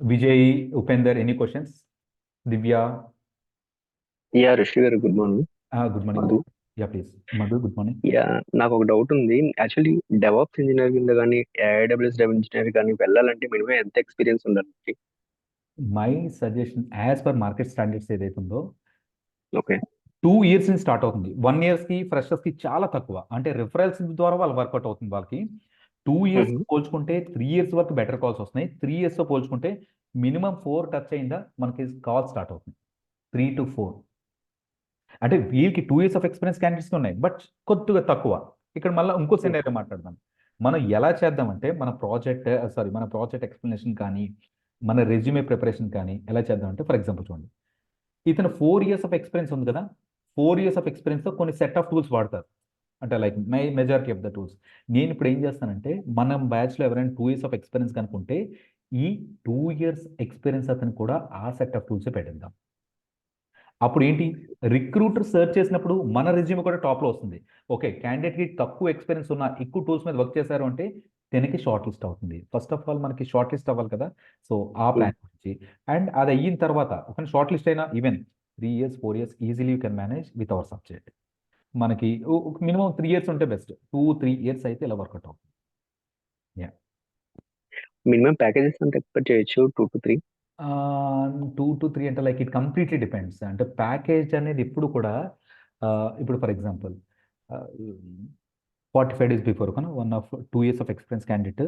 Speaker 1: Vijay, Upender, any questions? Divya?
Speaker 3: Yeah Rishi garu good morning.
Speaker 1: Good morning.
Speaker 3: Madhu.
Speaker 1: Yeah, please. Madhu, good morning.
Speaker 3: Yeah నాకు ఒక doubt ఉంది. Actually DevOps engineer కింద కానీ AWS dev engineer కానీ వెళ్ళాలంటే minimum ఎంత experience ఉండాలి?
Speaker 1: My suggestion, as per market standards ఏదైతుందో
Speaker 3: ఓకే.
Speaker 1: 2 years నుంచి స్టార్ట్ అవుతుంది. 1 years కి ఫ్రెషర్స్ కి చాలా తక్కువ, అంటే రిఫరల్స్ ద్వారా వాళ్ళు వర్కౌట్ అవుతుంది వాళ్ళకి. 2 years పోల్చుకుంటే 3 years వరకు బెటర్ కాల్స్ వస్తున్నాయి. 3 years తో పోల్చుకుంటే మినిమం 4 టచ్ అయిందా మనకి కాల్ స్టార్ట్ అవుతుంది. 3 to 4 అంటే వీళ్ళకి 2 years ఆఫ్ ఎక్స్పీరియన్స్ క్యాండిడేట్స్ ఉన్నాయి, బట్ కొద్దిగా తక్కువ. ఇక్కడ మళ్ళీ ఇంకో సెనరీలో మాట్లాడదాం. మనం ఎలా చేద్దామంటే మన ప్రాజెక్ట్ ఎక్స్ప్లెనేషన్ కానీ మన రెజ్యూమే ప్రిపరేషన్ కానీ ఎలా చేద్దామంటే, ఫర్ ఎగ్జాంపుల్ చూడండి, ఇతను 4 years ఆఫ్ ఎక్స్పీరియన్స్ ఉంది కదా, 4 years ఆఫ్ ఎక్స్పీరియన్స్తో కొన్ని సెట్ ఆఫ్ టూల్స్ వాడతారు, అంటే like majority of the tools. నేను ఇప్పుడు ఏం చేస్తానంటే మనం బ్యాచ్లో ఎవరైనా 2 years ఆఫ్ ఎక్స్పీరియన్స్ కనుకుంటే ఈ 2 years ఎక్స్పీరియన్స్ అతను కూడా ఆ సెట్ ఆఫ్ టూల్సే పెట్టిద్దాం. అప్పుడు ఏంటి, రిక్రూటర్ సెర్చ్ చేసినప్పుడు మన రెజ్యూమే కూడా టాప్లో వస్తుంది. ఓకే, క్యాండిడేట్కి తక్కువ ఎక్స్పీరియన్స్ ఉన్న ఎక్కువ టూల్స్ మీద వర్క్ చేశారు అంటే దీనికి షార్ట్ లిస్ట్ అవుతుంది. ఫస్ట్ ఆఫ్ ఆల్ మనకి షార్ట్ లిస్ట్ అవ్వాలి కదా, సో ఆ ప్లాన్ గురించి. అండ్ అది అయిన తర్వాత ఒక షార్ట్ లిస్ట్ అయినా even 3 years 4 years easily you can manage with our subject. మనకి మినిమం 3 years ఉంటే బెస్ట్, 2-3 years అయితే ఇలా వర్కౌట్ అవుతుంది.
Speaker 3: మినిమం ప్యాకేజెస్ ఎంత ఎక్స్పెక్ట్ చేయొచ్చు? 2 to 3?
Speaker 1: 2 to 3 అంటే లైక్ ఇట్ కంప్లీట్లీ డిపెండ్స్. అంటే ప్యాకేజ్ అనేది ఎప్పుడు కూడా ఇప్పుడు ఫర్ ఎగ్జాంపుల్ 45 days బిఫోర్ కానీ 2 years of experience candidate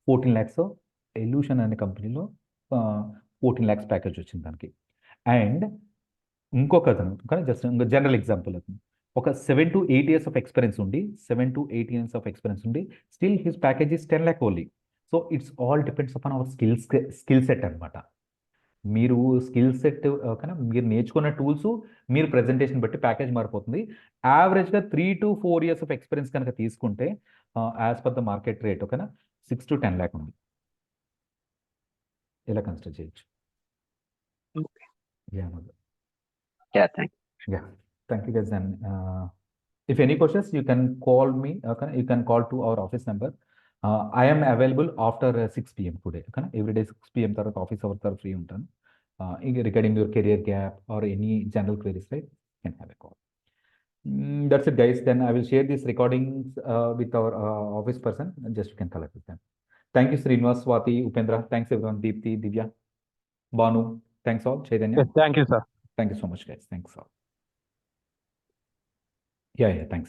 Speaker 1: 14 lakhs elution అనే కంపెనీలో 14 lakhs ప్యాకేజ్ వచ్చింది దానికి. అండ్ ఇంకొక అతను కానీ జస్ట్ ఇంకా జనరల్ ఎగ్జాంపుల్ అతను ఒక 7 to 8 years ఆఫ్ ఎక్స్పీరియన్స్ ఉండి 7 to 8 years ఆఫ్ ఎక్స్పీరియన్స్ ఉండి still his package is 10 lakh only. So it's all depends upon our skill set అనమాట. మీరు స్కిల్ సెట్ కానీ మీరు నేర్చుకున్న టూల్స్ మీరు ప్రెజెంటేషన్ బట్టి ప్యాకేజ్ మారిపోతుంది. యావరేజ్గా 3 to 4 years ఆఫ్ ఎక్స్పీరియన్స్ కనుక తీసుకుంటే as per the market rate ఓకేనా 6 to 10 lakh ఉంది, ఇలా కన్సిడర్ చేయొచ్చు.
Speaker 3: Yeah thanks.
Speaker 1: Thank you guys. And if any questions you can call me, okay? You can call to our office number. I am available after 6 PM today, okay? Every day 6 PM tarvata office hours tarvata free untanu. Regarding your career gap or any general queries, right? You can have a call. That's it guys. Then I will share these recordings with our office person, just you can collect with them. Thank you Srinivas, Swati, Upendra. Thanks everyone. Deepti, Divya, Banu. Thanks all. Chaitanya.
Speaker 4: Yes, thank you sir.
Speaker 1: Thank you so much guys. Thanks all. Yeah, thanks.